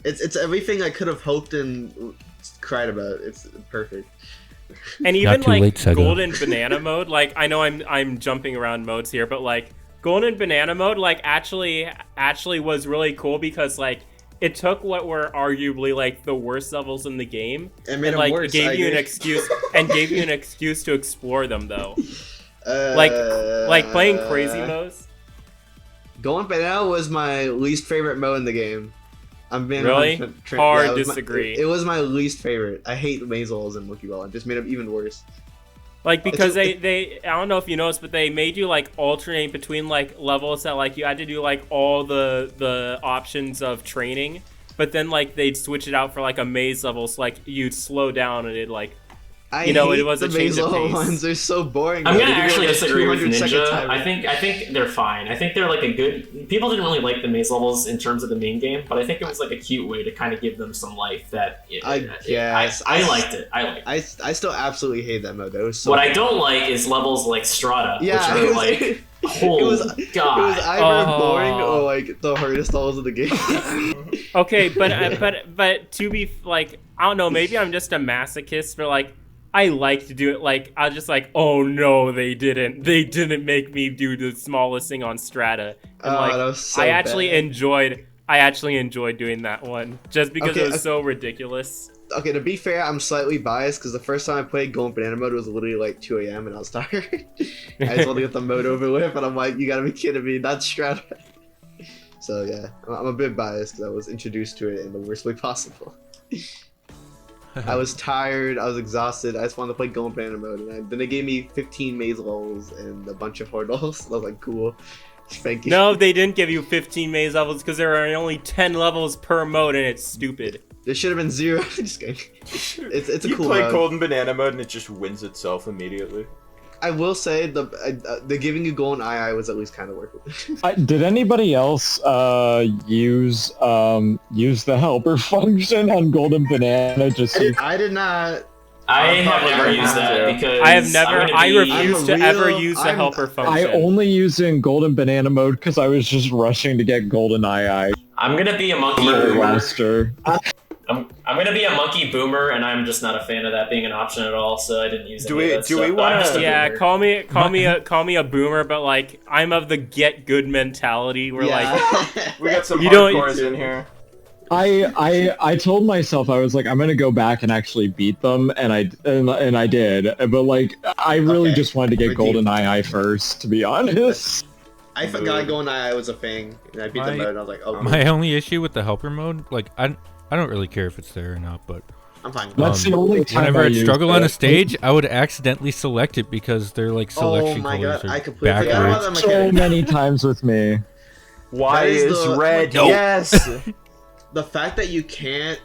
it's everything I could have hoped and cried about. It's perfect. And even too like late, Sega. Golden Banana mode, like I know I'm jumping around modes here, but like Golden Banana mode, like actually was really cool because like it took what were arguably like the worst levels in the game It made and them like worse, gave I you an agree. excuse to explore them though. Like playing crazy modes. Going Banana was my least favorite mode in the game. I'm being Really? 100% Hard it was disagree. it was my least favorite. I hate the maze levels in Monkey Ball. It just made them even worse. Like because It's- they I don't know if you noticed, but they made you like alternate between like levels that like you had to do like all the options of training, but then like they'd switch it out for like a maze level, so like you'd slow down and it like I You know, hate it was the a change maze of level pace. ones. They're so boring. I'm though. gonna They do, actually like, a disagree with 200-second Ninja. timer. I think they're fine. I think they're like a good. People didn't really like the maze levels in terms of the main game, but I think it was like a cute way to kind of give them some life. I guess. I liked it. I liked it. I still absolutely hate that mode. That was so. What I don't like is levels like Strata, Yeah, which it are was- like, it oh was god. It was either Oh. boring or like the hardest levels of the game. okay, but to be like I don't know, maybe I'm just a masochist, but like I like to do it like I was just like, oh no, they didn't make me do the smallest thing on Strata. And Oh, like that was so I actually bad. enjoyed doing that one just because Okay, it was so ridiculous. Okay, to be fair, I'm slightly biased because the first time I played Golden Banana mode was literally like 2 a.m. and I was tired. I just wanted to get the mode over with, and I'm like, you gotta be kidding me, that's Strata. So yeah, I'm a bit biased because I was introduced to it in the worst way possible. I was tired, I was exhausted, I just wanted to play Golden Banana mode, and then they gave me 15 maze levels and a bunch of hard levels, and I was like, cool. Thank you. No, they didn't give you 15 maze levels because there are only 10 levels per mode and it's stupid. There should have been 0. Just kidding. It's a You cool play mode. Golden Banana mode and it just wins itself immediately. I will say the giving you Golden EiEi was at least kind of worth it. Did anybody else use the helper function on Golden Banana? Just so I did not. I have never used that because I refuse to ever use the helper function. I only use it in Golden Banana mode because I was just rushing to get Golden EiEi. I'm gonna be a monkey boomer. I'm gonna be a monkey boomer, and I'm just not a fan of that being an option at all. So I didn't use it. Do we want to? Yeah, call me a boomer, but like I'm of the get good mentality. Where like we got some hardcores in here. I told myself I was like I'm gonna go back and actually beat them, and I did, but like I really just wanted to get Golden EiEi first, to be honest. I forgot Golden EiEi was a thing, and I beat the mode, and I was like, oh. My only issue with the helper mode, like I don't really care if it's there or not, but I'm fine. That's the only time whenever I'd struggle on a stage, I would accidentally select it because they're like selection colors are I completely forgot about that so mechanic. many times with me. Why is red? Nope. Yes. The fact that you can't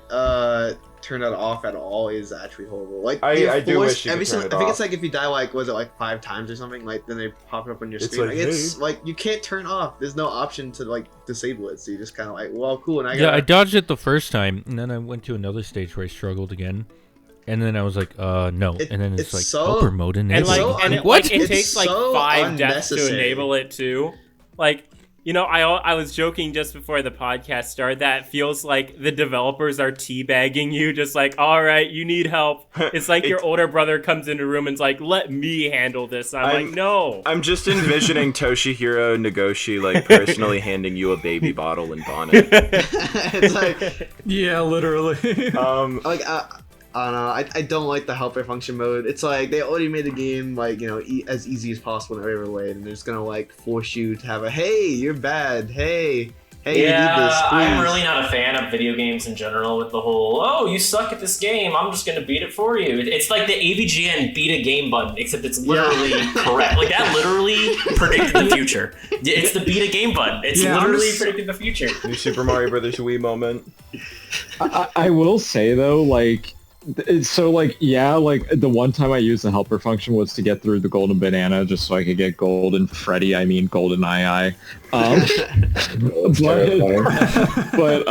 turn that off at all is actually horrible. Like I do wish you could turn it I think off. it's like if you die like 5 times or something, like then they pop it up on your screen. like, It's like you can't turn off. There's no option to like disable it. So you just kind of like, well, cool. And I dodged it the first time, and then I went to another stage where I struggled again, and then I was like, no, and then it's like helper mode enabled. It takes like 5 deaths to enable it too. Like. You know, I was joking just before the podcast started that it feels like the developers are teabagging you, just like, all right, you need help. It's like your older brother comes into a room and's like, let me handle this. I'm like, no. I'm just envisioning Toshihiro Nagoshi like personally handing you a baby bottle and bonnet. It's like, yeah, literally. like I don't know. I don't like the helper function mode. It's like they already made the game like as easy as possible in every way, and they're just gonna like force you to have a hey, you're bad. Hey, you need this. Please. I'm really not a fan of video games in general with the whole you suck at this game. I'm just gonna beat it for you. It's like the AVGN beat a game button, except it's literally correct. Like that literally predicted the future. It's the beat a game button. It's literally predicted the future. New Super Mario Brothers Wii moment. I will say though, like. So like the one time I used the helper function was to get through the Golden Banana just so I could get Golden Freddy. I mean Golden EiEi. But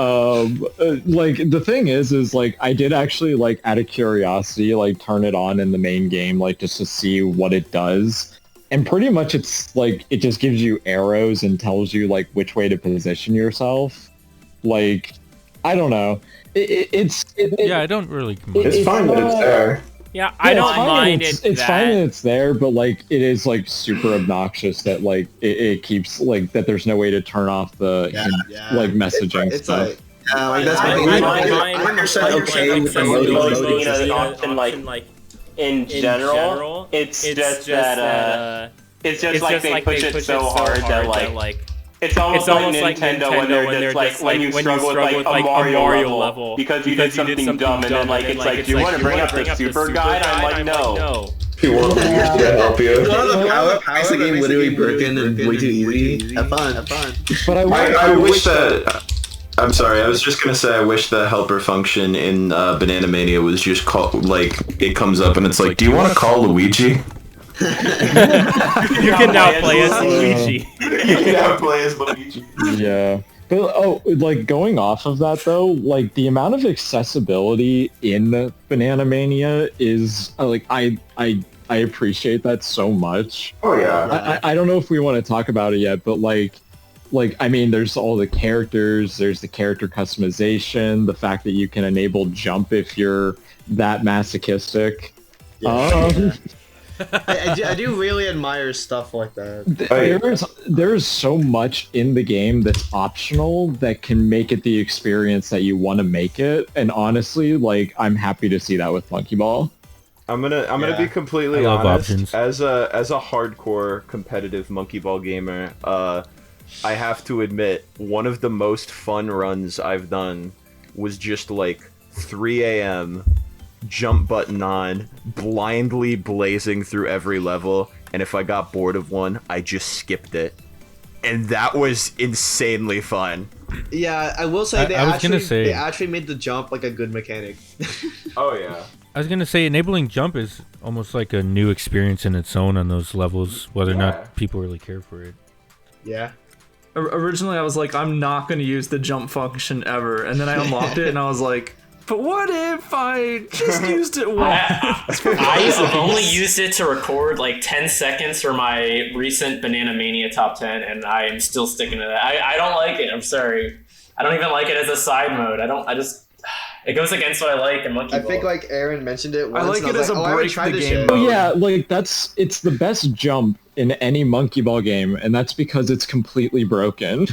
like the thing is like I did actually like out of curiosity like turn it on in the main game like just to see what it does. And pretty much it's like it just gives you arrows and tells you like which way to position yourself. Like I don't know. I don't really. It's fine that it's there. Yeah, I don't mind it. It's fine that it's there, but like it is like super obnoxious that like it keeps like that. There's no way to turn off the like messaging stuff. Like that's I'm okay with the mode option. Like in general, it's just that it's just like they push it so hard that like. It's almost like Nintendo when they're just like when you struggle with like a Mario level because you did something dumb and then like it's like, do you want to bring up the super guide? I'm like, no. You want to help you? One of the power the game literally broken and way too easy. Have fun. But I wish that. I'm sorry. I was just gonna say I wish the helper function in Bananamania was just called like it comes up and it's like, do you want to call Luigi? You can now play as Luigi. Yeah. But like going off of that though, like the amount of accessibility in Bananamania is like I appreciate that so much. Oh yeah. I don't know if we want to talk about it yet, but like I mean there's all the characters, there's the character customization, the fact that you can enable jump if you're that masochistic. Yeah. I do really admire stuff like that. There's so much in the game that's optional that can make it the experience that you want to make it. And honestly, like I'm happy to see that with Monkey Ball. I'm gonna be completely honest. As a hardcore competitive Monkey Ball gamer, I have to admit one of the most fun runs I've done was just like 3 a.m. jump button on, blindly blazing through every level, and if I got bored of one, I just skipped it. And that was insanely fun. Yeah, I will say they actually made the jump like a good mechanic. Oh yeah. I was gonna say enabling jump is almost like a new experience in its own on those levels, whether or not people really care for it. Yeah. Originally I was like, I'm not gonna use the jump function ever, and then I unlocked it and I was like, But what if I just used it once? I've only used it to record like 10 seconds for my recent Bananamania top 10, and I am still sticking to that. I don't like it. I'm sorry. I don't even like it as a side mode. It goes against what I like in Monkey Ball. I think like Aaron mentioned it once. I like it as a break the game. Oh yeah, like it's the best jump in any Monkey Ball game, and that's because it's completely broken.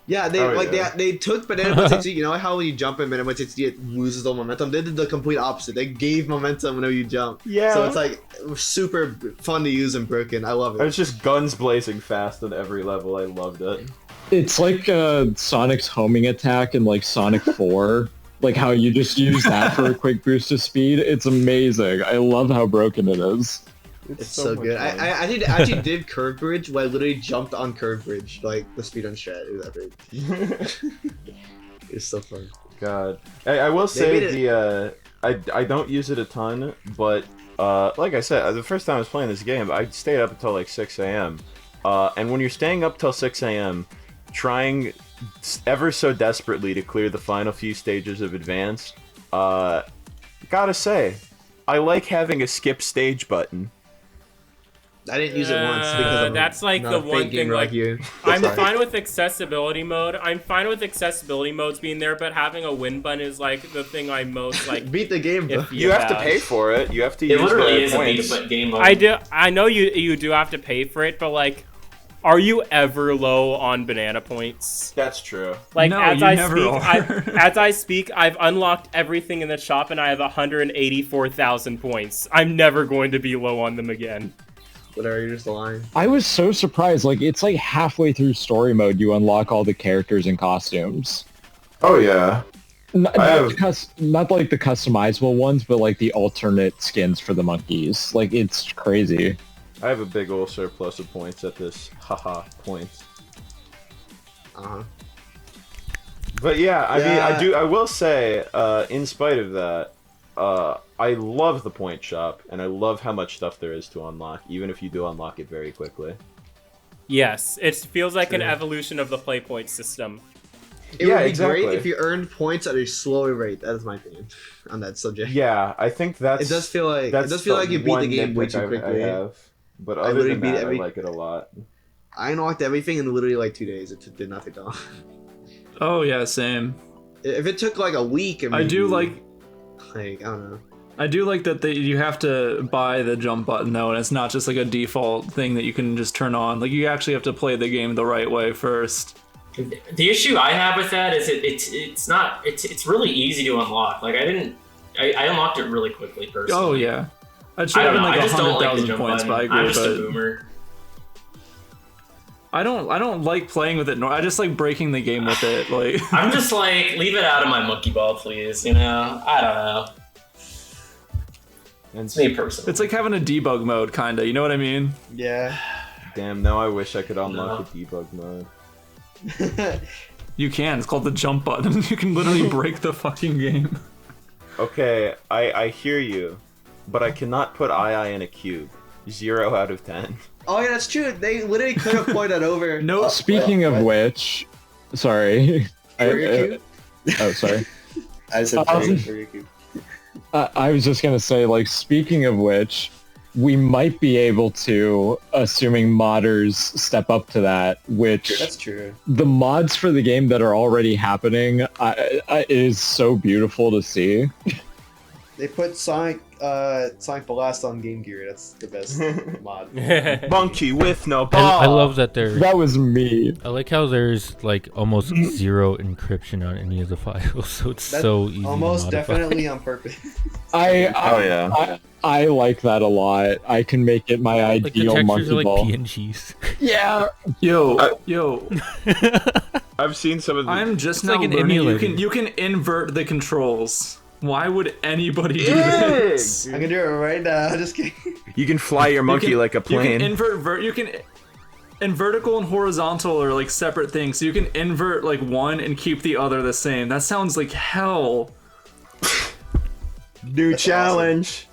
Yeah, they took Banana Blitz HD. You know how when you jump in Banana Blitz HD, it loses all momentum. They did the complete opposite. They gave momentum whenever you jump. Yeah. So it's like super fun to use and broken. I love it. It's just guns blazing fast on every level. I loved it. It's like Sonic's homing attack in like Sonic 4. Like how you just use that for a quick boost of speed. It's amazing. I love how broken it is. It's so good. I actually did Curve Bridge where I literally jumped on Curve Bridge, like the speedrun strat. It was epic. It's so fun. God. I will say I don't use it a ton, but like I said, the first time I was playing this game, I stayed up until like 6 a.m. And when you're staying up till 6 a.m., trying ever so desperately to clear the final few stages of Advance, gotta say, I like having a skip stage button. I didn't use it once because that's like the one thing. Like, I'm fine with accessibility mode. I'm fine with accessibility modes being there, but having a win button is like the thing I most like. Beat the game, bro. You have to pay for it. You have to use literally is points. a beat game mode. I know you do have to pay for it, but like, are you ever low on banana points? That's true. Like No, as you I never speak, are. as I speak, I've unlocked everything in the shop, and I have 184,000 points. I'm never going to be low on them again. Whatever, you're just lying. I was so surprised. Like it's like halfway through story mode, you unlock all the characters and costumes. Oh yeah. Not like the customizable ones, but like the alternate skins for the monkeys. Like it's crazy. I have a big old surplus of points at this point. But yeah, I will say, in spite of that, I love the point shop, and I love how much stuff there is to unlock, even if you do unlock it very quickly. Yes, it feels like an evolution of the play point system. It would be great if you earned points at a slower rate. That is my opinion on that subject. Yeah, I think that's. It does feel like you beat the game way too quickly. I have, but other than that, I like it a lot. I unlocked everything in literally like 2 days. It did not take long. Oh yeah, same. If it took like a week, I do like I don't know. I do like that you have to buy the jump button though, and it's not just like a default thing that you can just turn on. Like you actually have to play the game the right way first. The issue I have with that is it's really easy to unlock. Like I unlocked it really quickly personally. Oh yeah, it should have been like 100,000 points, but I agree. I'm just a boomer. I don't like playing with it. I just like breaking the game with it. Like I'm just like, leave it out of my monkey ball, please. You know, I don't know. It's me personally. It's like having a debug mode, kinda. You know what I mean? Yeah. Damn. Now I wish I could unlock the debug mode. You can. It's called the jump button. You can literally break the fucking game. Okay, I hear you, but I cannot put EiEi in a cube. 0 out of 10. Oh yeah, that's true. They literally could have pointed that over. No. Speaking of which, sorry. Oh, sorry. I said I was just gonna say, like, speaking of which, we might be able to, assuming modders step up to that, which that's true. The mods for the game that are already happening is so beautiful to see. They put Sonic Blast on Game Gear. That's the best mod. Monkey with no ball. I love that That was me. I like how there's like almost zero encryption on any of the files, so it's so easy. Almost to modify. definitely on purpose. I like that a lot. I can make it my Like the ideal textures monkey are like ball. PNGs. Yeah. Yo. I've seen some of the. I'm just It's now like an learning emulator. you can invert the controls. Why would anybody do this? I can do it right now. Just kidding. You can fly your monkey like a plane. You can and vertical and horizontal are like separate things. So you can invert like one and keep the other the same. That sounds like hell. New challenge.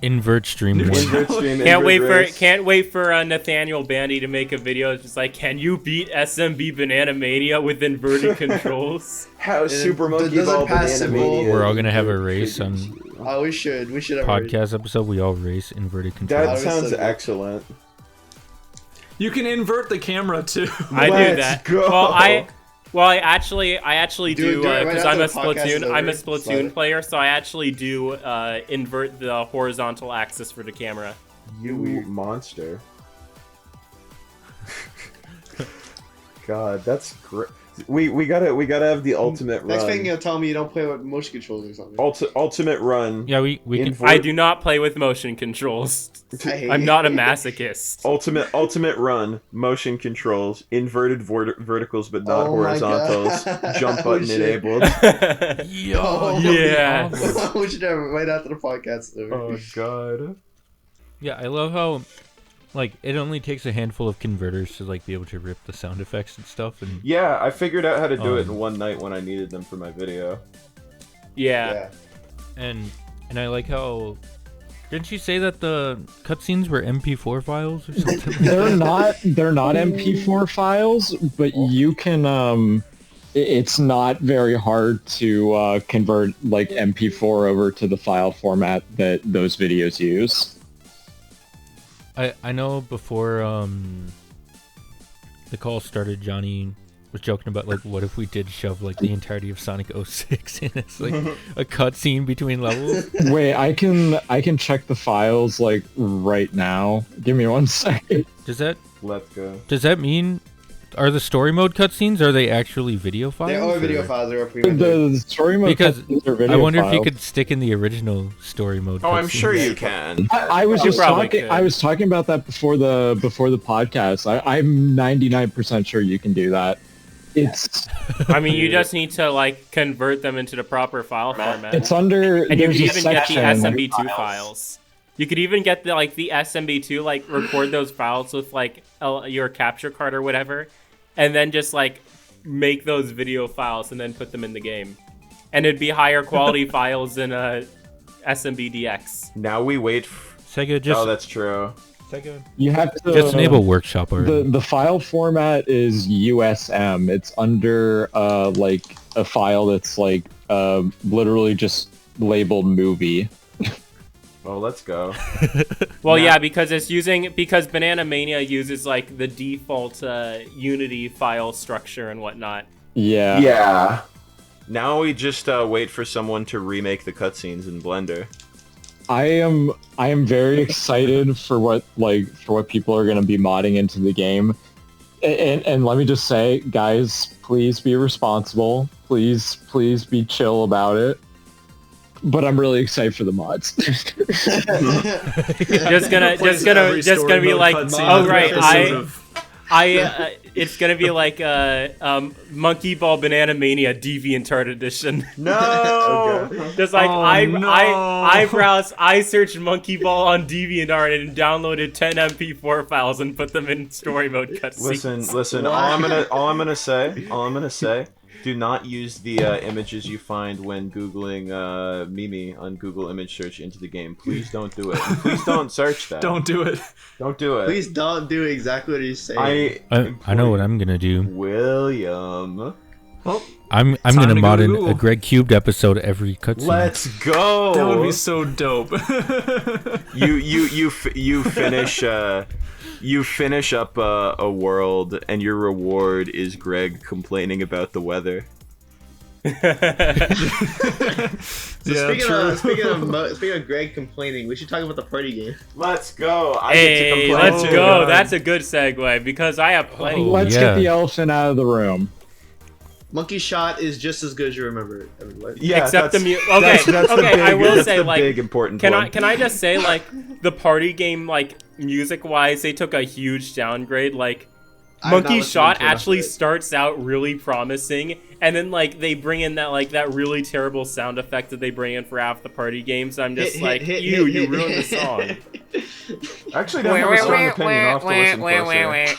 Invert stream. Invert stream. Can't invert wait for Nathaniel Bandy to make a video that's just like, can you beat SMB Bananamania with inverted controls? How Super Monkey Ball Bananamania. We're all gonna have a race on. Oh, we should have podcast episode. We all race inverted controls. That sounds excellent. You can invert the camera too. I do that. Go. Well, I actually do because I'm a Splatoon player, so I actually do invert the horizontal axis for the camera. You monster. God, that's great. We gotta have the ultimate run. Next thing you'll tell me you don't play with motion controls or something. Ultimate run. Yeah, we can. I do not play with motion controls. I'm not a masochist. Ultimate run. Motion controls. Inverted verticals, but not horizontals. Jump button enabled. Yo, yeah. We should have it right after the podcast. Oh God. Yeah, I love how. Like, it only takes a handful of converters to, like, be able to rip the sound effects and stuff. And yeah, I figured out how to do it in one night when I needed them for my video. Yeah. And I like how... Didn't you say that the cutscenes were MP4 files or something? They're not MP4 files, but you can... It's not very hard to convert, like, MP4 over to the file format that those videos use. I know before the call started, Jonii was joking about, like, what if we did shove, like, the entirety of Sonic 06 in as, like, a cutscene between levels? Wait, I can check the files, like, right now. Give me 1 second. Let's go. Does that mean... Are the story mode cutscenes, are they actually video files? They are video files. They're the story mode cutscenes are video I wonder files. if you could stick in the original story mode. Oh, I'm sure you can. I was just talking. I was talking about that before the podcast. I'm 99% sure you can do that. It's. I mean, you just need to like convert them into the proper file format. It's under. And you can even get the section. SMB2 files. You could even get the SMB2, like record those files with like your capture card or whatever, and then just like make those video files and then put them in the game. And it'd be higher quality files than SMBDX. Now we wait. Sega just. Oh, that's true. Sega. You have to just enable workshop already. The file format is USM. It's under like a file that's like literally just labeled movie. Oh, let's go. Well, yeah, because Bananamania uses like the default Unity file structure and whatnot. Yeah. Yeah. Now we just wait for someone to remake the cutscenes in Blender. I am very excited for what people are going to be modding into the game. And let me just say, guys, please be responsible. Please be chill about it. But I'm really excited for the mods. just gonna be like, oh right, it's gonna be like Monkey Ball Bananamania DeviantArt edition. No, just like I searched Monkey Ball on DeviantArt and downloaded 10 MP4 files and put them in story mode cutscenes. Listen. All I'm gonna say. Do not use the images you find when Googling Mimi on Google image search into the game. Please don't do it. And please don't search that. Don't do it. Don't do it. Please don't do exactly what he's saying. I know what I'm gonna do. William. Well, I'm gonna mod in a GregCubed episode every cutscene. Let's go. That would be so dope. You finish. You finish up a world, and your reward is Greg complaining about the weather. Speaking of Greg complaining, we should talk about the party game. Let's go. Let's go. That's a good segue because I have plenty. Let's get the elephant out of the room. Monkey Shot is just as good as you remember it. Everybody. Yeah, except the music. Okay, I will say, like, big important. Can I just say, like, the party game, like, music-wise, they took a huge downgrade. Like, Monkey Shot actually starts out really promising, and then like they bring in that really terrible sound effect that they bring in for half the party games. I'm just you ruined the song. I actually don't have a strong opinion. I'll have to listen closer.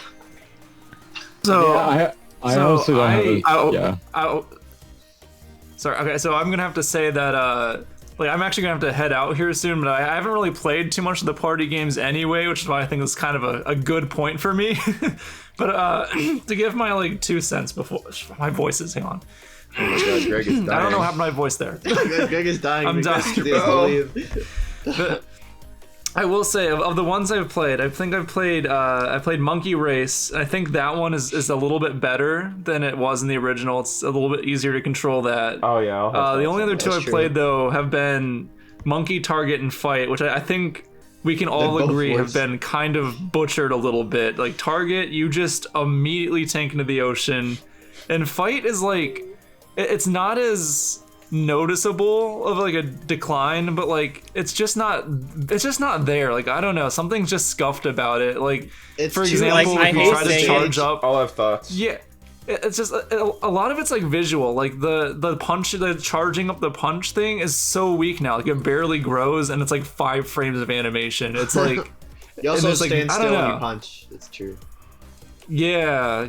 So yeah, I honestly don't have sorry, okay, so I'm gonna have to say that like I'm actually gonna have to head out here soon, but I haven't really played too much of the party games anyway, which is why I think it's kind of a good point for me. But to give my like 2 cents before my voice is, hang on. Oh my god, Greg is dying. I don't know what happened to my voice there. Greg is dying. I'm dying. But I will say, of the ones I've played, I think I played Monkey Race. I think that one is a little bit better than it was in the original. It's a little bit easier to control that. Oh yeah. The only other two I've played though have been Monkey, Target, and Fight, which I think we can all agree have been kind of butchered a little bit. Like Target, you just immediately tank into the ocean, and Fight is like, it's not as noticeable of like a decline, but like it's just not there. Like I don't know, something's just scuffed about it. Like it's for example, like, if you try to charge up, I'll have thoughts. Yeah, it's just a lot of it's like visual. Like the punch, the charging up the punch thing is so weak now. Like it barely grows, and it's like 5 frames of animation. It's like you also stand like, still when you punch. It's true. Yeah,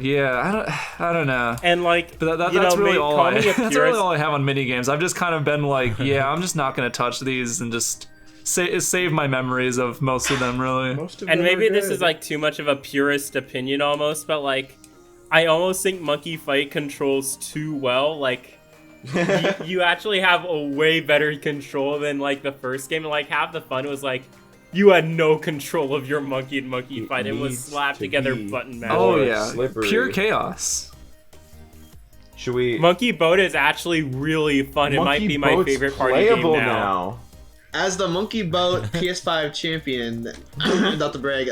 I don't know. And like, but that's really all that's really all I have on mini games. I've just kind of been like, yeah, I'm just not gonna touch these and just save my memories of most of them, really. And maybe this is like too much of a purist opinion almost, but like, I almost think Monkey Fight controls too well. Like, you actually have a way better control than like the first game. And like half the fun was like, you had no control of your monkey and Monkey Fight. It was slapped together button mash. Oh yeah, slippery. Pure chaos. Should we? Monkey Boat is actually really fun. It might be my favorite party game now. As the Monkey Boat PS5 champion, not to brag,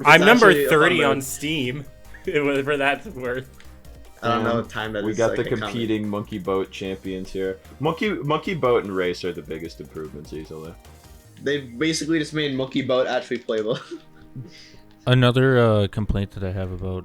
I'm number 30 on Steam. For that's worth. I don't know what time that we is. got the competing Monkey Boat champions here. Monkey Boat and Race are the biggest improvements easily. They basically just made Monkey Boat actually playable. Another complaint that I have about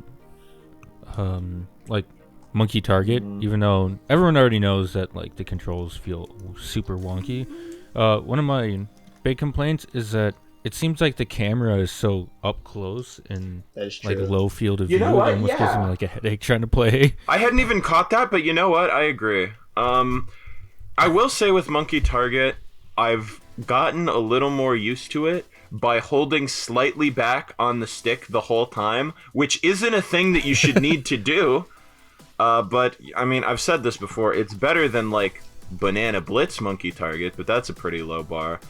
like Monkey Target, even though everyone already knows that like the controls feel super wonky, one of my big complaints is that it seems like the camera is so up close and like low field of view. It almost gives me like a headache trying to play. I hadn't even caught that, but you know what? I agree. I will say with Monkey Target, I've gotten a little more used to it by holding slightly back on the stick the whole time, which isn't a thing that you should need to do. But I mean, I've said this before, it's better than like Banana Blitz Monkey Target, but that's a pretty low bar.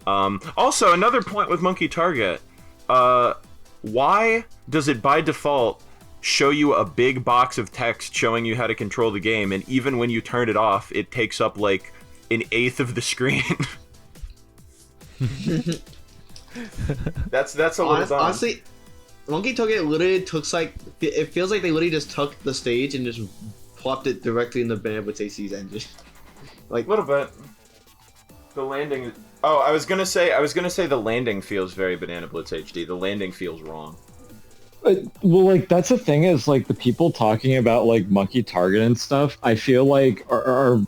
Also, another point with Monkey Target, why does it by default show you a big box of text showing you how to control the game, and even when you turn it off, it takes up like 1/8 of the screen? That's a little dumb. Honestly, Monkey Target literally took like, it feels like they literally just took the stage and just plopped it directly in the Banana Blitz AC's engine. Like a little bit. The landing. Oh, I was gonna say the landing feels very Banana Blitz HD. The landing feels wrong. Well, like that's the thing is like the people talking about like Monkey Target and stuff. I feel like are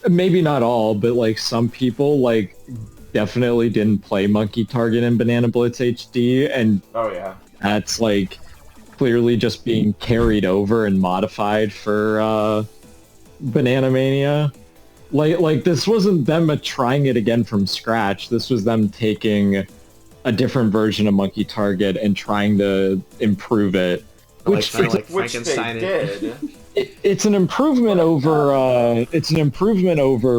maybe not all, but like some people like definitely didn't play Monkey Target and Banana Blitz HD, and that's like clearly just being carried over and modified for Bananamania. Like this wasn't them trying it again from scratch. This was them taking a different version of Monkey Target and trying to improve it. Which they did. It's an improvement over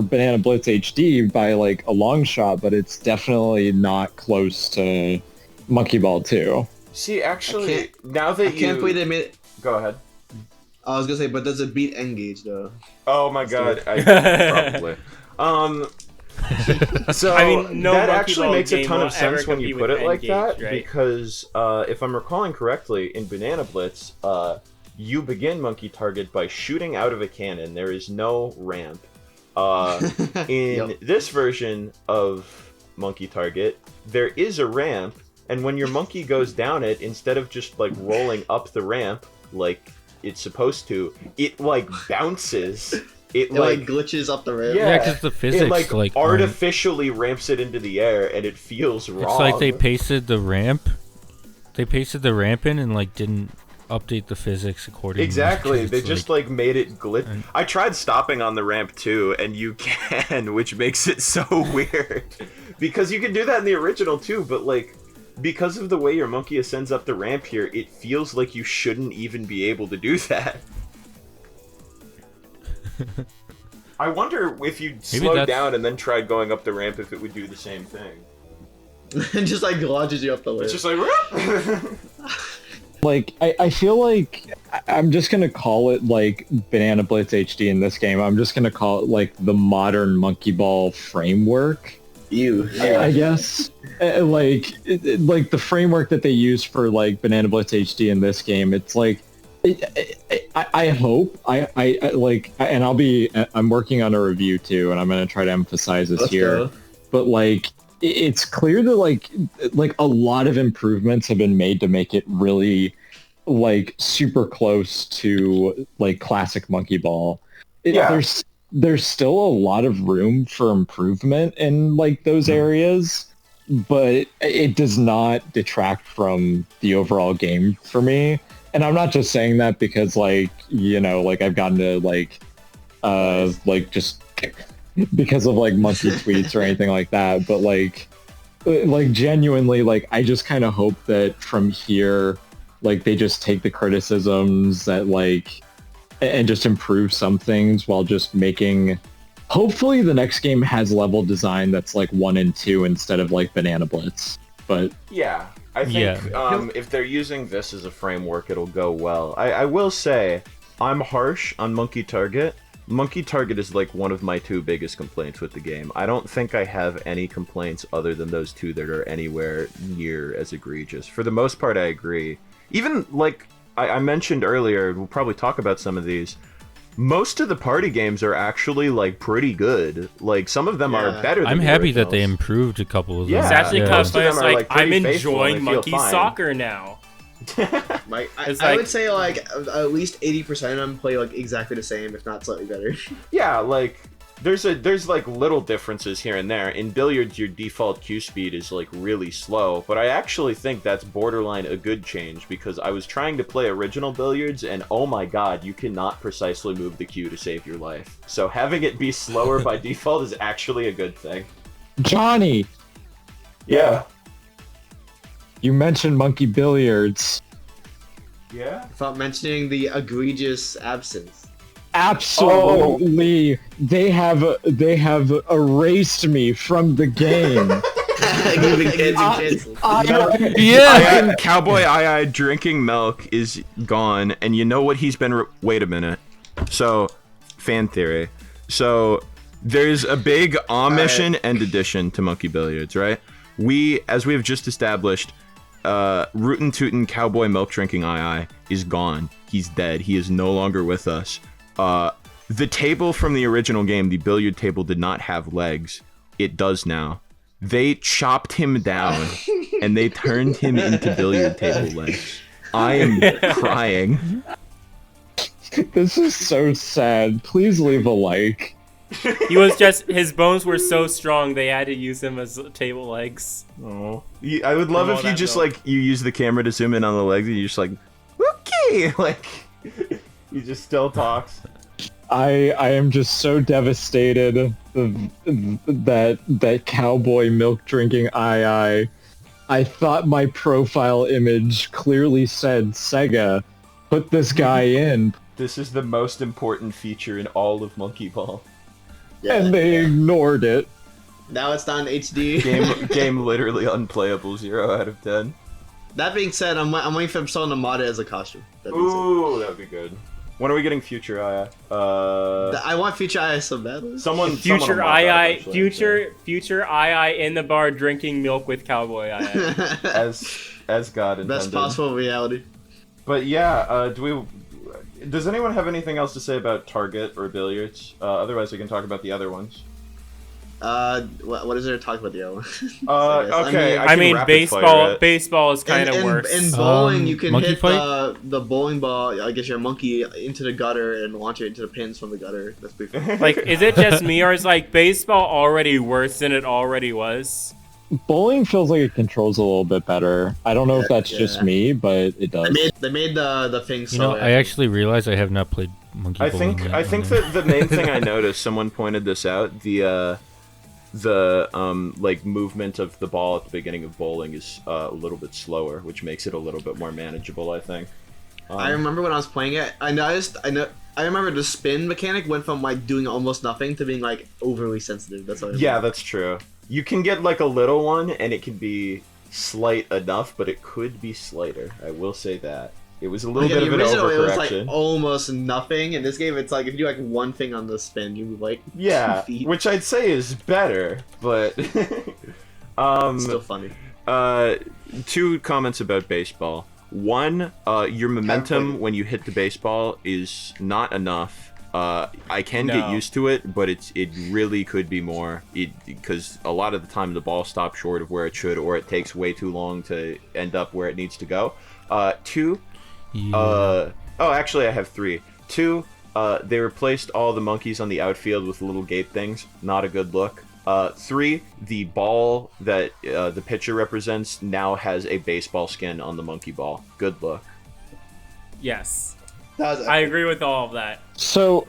Banana Blitz HD by like a long shot, but it's definitely not close to Monkey Ball 2. See, actually, now that I can't believe they made it. Go ahead. I was gonna say, but does it beat N-Gage though? Oh my god, probably. So I mean, that actually makes a ton of sense when you put it like that, right? Because if I'm recalling correctly, in Banana Blitz, you begin Monkey Target by shooting out of a cannon. There is no ramp. In this version of Monkey Target, there is a ramp, and when your monkey goes down it, instead of just like rolling up the ramp like it's supposed to, it like bounces. It like glitches up the ramp. Yeah, because the physics it, like artificially ramps it into the air, and it feels wrong. It's like they pasted the ramp. They pasted the ramp in and like didn't update the physics accordingly. Exactly, they just like made it glitch. I tried stopping on the ramp too, and you can, which makes it so weird. Because you can do that in the original too, but like, because of the way your monkey ascends up the ramp here, it feels like you shouldn't even be able to do that. I wonder if you slowed down and then tried going up the ramp if it would do the same thing. And just like launches you up the It's lift. just like... Like, I feel like I'm just going to call it, like, Banana Blitz HD in this game. I'm just going to call it, like, the modern Monkey Ball framework. I guess. Like the framework that they use for, like, Banana Blitz HD in this game, it's like, I hope, and I'm working on a review, too, and I'm going to try to emphasize this here. But, like, it's clear that like a lot of improvements have been made to make it really like super close to like classic Monkey Ball. There's still a lot of room for improvement in like those areas, but it does not detract from the overall game for me. And I'm not just saying that because like, you know, like I've gotten to like just because of like monkey tweets or anything like that, but like genuinely, like I just kind of hope that from here, like they just take the criticisms that like and just improve some things while just making. Hopefully, the next game has level design that's like 1 and 2 instead of like Banana Blitz. But yeah, I think if they're using this as a framework, it'll go well. I will say I'm harsh on Monkey Target. Monkey Target is like one of my 2 biggest complaints with the game. I don't think I have any complaints other than those 2 that are anywhere near as egregious. For the most part, I agree. Even like I mentioned earlier, we'll probably talk about some of these. Most of the party games are actually like pretty good. Like some of them are better than I'm the happy originals. that they improved a couple of them. It's actually kind of fun. It's like I'm pretty enjoying faithful and they monkey feel fine. soccer now. Like I would say like at least 80% of them play like exactly the same, if not slightly better. Yeah, like there's like little differences here and there. In billiards, your default cue speed is like really slow, but I actually think that's borderline a good change because I was trying to play original billiards and oh my god, you cannot precisely move the cue to save your life. So having it be slower by default is actually a good thing. Jonii, Yeah. you mentioned monkey billiards. Yeah? Without mentioning the egregious absence. Absolutely, they have erased me from the game. Cowboy EiEi drinking milk is gone, and you know what he's been. Wait a minute. So, fan theory. So, there's a big omission and addition to Monkey Billiards, right? As we have just established, Rootin' Tootin' Cowboy Milk Drinking EiEi is gone. He's dead. He is no longer with us. The table from the original game, the billiard table, did not have legs. It does now. They chopped him down and they turned him into billiard table legs. I am crying. This is so sad. Please leave a like. His bones were so strong they had to use him as table legs. Oh, I would love if you just like you use the camera to zoom in on the legs and you just like, okay, like he just still talks. I am just so devastated that cowboy milk drinking EiEi. I thought my profile image clearly said Sega. Put this guy in. This is the most important feature in all of Monkey Ball. Yeah. And they ignored it. Now it's not in HD. Game literally unplayable, 0 out of 10. That being said, I'm waiting for someone to mod it as a costume. Ooh, that'd be good. When are we getting future EiEi? I want future EiEi so badly. Future EiEi in the bar drinking milk with cowboy EiEi. as God intended. Best possible reality. But yeah, does anyone have anything else to say about Target or billiards? Otherwise, we can talk about the other ones. What is there to talk about the other one? Okay. I mean baseball is kind of worse. In bowling, you can hit fight? the bowling ball, I guess your monkey, into the gutter and launch it into the pins from the gutter. That's pretty fun. Like, is it just me or is like baseball already worse than it already was? bowling feels like it controls a little bit better. I don't know if that's just me, but it does. They made the thing. You know, I actually realized I have not played monkey bowling yet. I think that the main thing I noticed, someone pointed this out, the like movement of the ball at the beginning of bowling is a little bit slower, which makes it a little bit more manageable, I think. I remember when I was playing it, I remember the spin mechanic went from like doing almost nothing to being like overly sensitive. That's what Yeah, that's true. You can get like a little one, and it can be slight enough, but it could be slighter. I will say that. It was a little bit of an overcorrection. It was like almost nothing. In this game, it's like if you do like one thing on the spin, you move like 2 feet. Which I'd say is better, but it's still funny. 2 comments about baseball. 1, your momentum when you hit the baseball is not enough. I can get used to it, but it really could be more. Because a lot of the time the ball stops short of where it should, or it takes way too long to end up where it needs to go. 2. Actually, I have 3. 2, they replaced all the monkeys on the outfield with little gape things. Not a good look. 3, the ball that the pitcher represents now has a baseball skin on the monkey ball. Good look. Yes. I agree with all of that. So,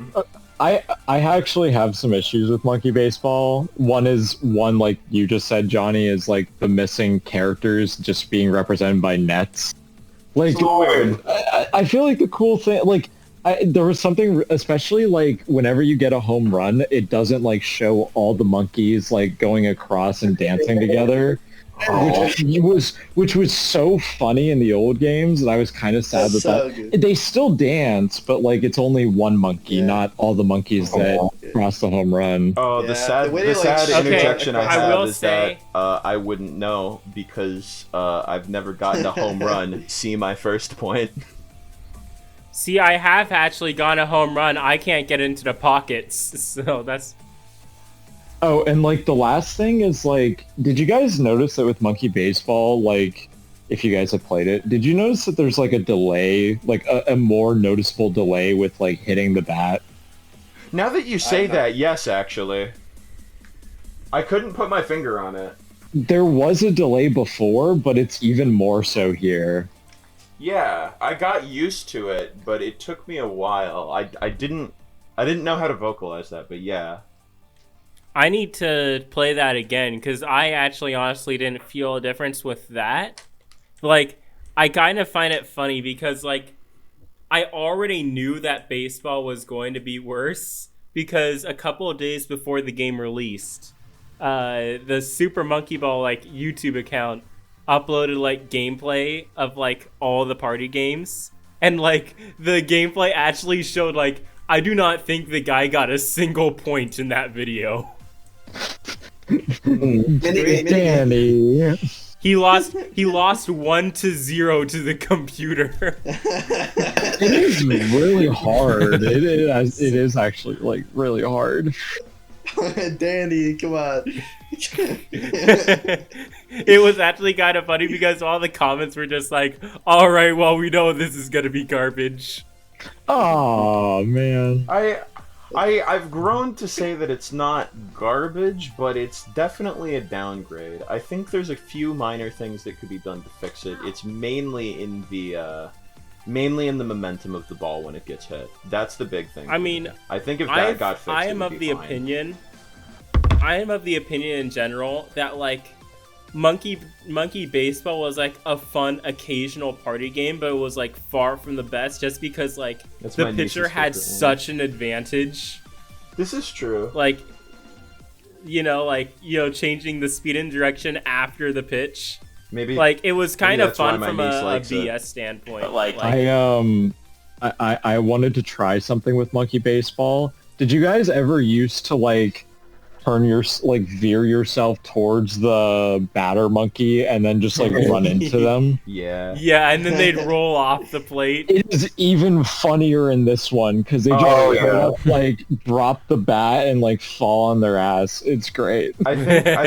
I actually have some issues with monkey baseball. One, like you just said, Jonii, is like the missing characters just being represented by nets. Like, I feel like the cool thing, like, there was something, especially like whenever you get a home run, it doesn't like show all the monkeys like going across and dancing together, which was so funny in the old games, and I was kind of sad that they still dance, but like it's only one monkey, not all the monkeys that cross the home run. Oh, the sad interjection I have is that I wouldn't know because I've never gotten a home run. See my first point. See, I have actually gone a home run. I can't get into the pockets, so that's... Oh, and like the last thing is like, did you guys notice that with Monkey Baseball, like, if you guys have played it, did you notice that there's like a delay, like a more noticeable delay with like hitting the bat? Now that you say that, yes, actually. I couldn't put my finger on it. There was a delay before, but it's even more so here. Yeah, I got used to it, but it took me a while. I didn't know how to vocalize that, but yeah. I need to play that again, because I actually honestly didn't feel a difference with that. Like, I kind of find it funny because, like, I already knew that baseball was going to be worse, because a couple of days before the game released, the Super Monkey Ball, like, YouTube account uploaded like gameplay of like all the party games, and like the gameplay actually showed like I do not think the guy got a single point in that video. Danny. He lost 1-0 to the computer. It is really hard. It is actually like really hard. Danny, come on. It was actually kind of funny because all the comments were just like, all right, well, we know this is going to be garbage. Oh, man. I've grown to say that it's not garbage, but it's definitely a downgrade. I think there's a few minor things that could be done to fix it. It's mainly in the momentum of the ball when it gets hit. That's the big thing. I mean, I think if that got fixed, I am of the opinion in general that like Monkey Baseball was like a fun occasional party game, but it was like far from the best just because like the pitcher had such an advantage. This is true. Like, changing the speed and direction after the pitch. Maybe like it was kind of fun from a BS standpoint. But, like I wanted to try something with Monkey Baseball. Did you guys ever used to like veer yourself towards the batter monkey and then just like run into them? Yeah, and then they'd roll off the plate. It is even funnier in this one because they just like drop the bat and like fall on their ass. It's great. I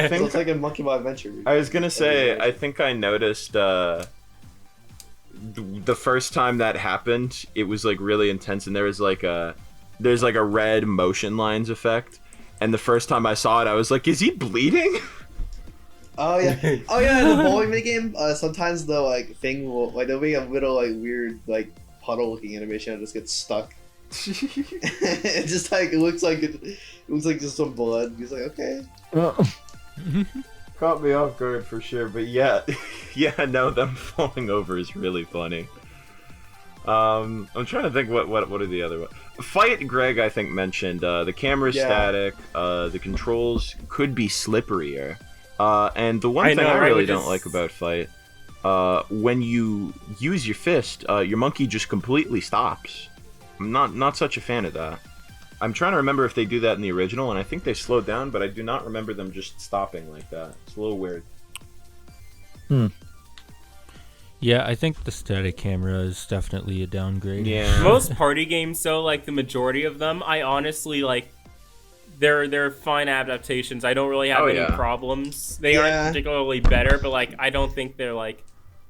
think it's like a Monkey Ball Adventure. I was gonna say I think I noticed the first time that happened, it was like really intense, and there's like a red motion lines effect. And the first time I saw it, I was like, is he bleeding? Oh yeah, the bowling minigame. Sometimes the thing will there'll be a little weird puddle looking animation that just gets stuck. It just it looks like just some blood. He's like, okay. Caught me off guard for sure, but yeah, no, them falling over is really funny. I'm trying to think what are the other ones. Fight, Greg, I think, mentioned the camera's static, the controls could be slipperier, and the one thing I really don't like about Fight, when you use your fist, your monkey just completely stops. I'm not such a fan of that. I'm trying to remember if they do that in the original, and I think they slowed down, but I do not remember them just stopping like that. It's a little weird. Yeah, I think the static camera is definitely a downgrade. Yeah. Most party games, though, the majority of them, I honestly they're fine adaptations. I don't really have any problems. They aren't particularly better, but I don't think they're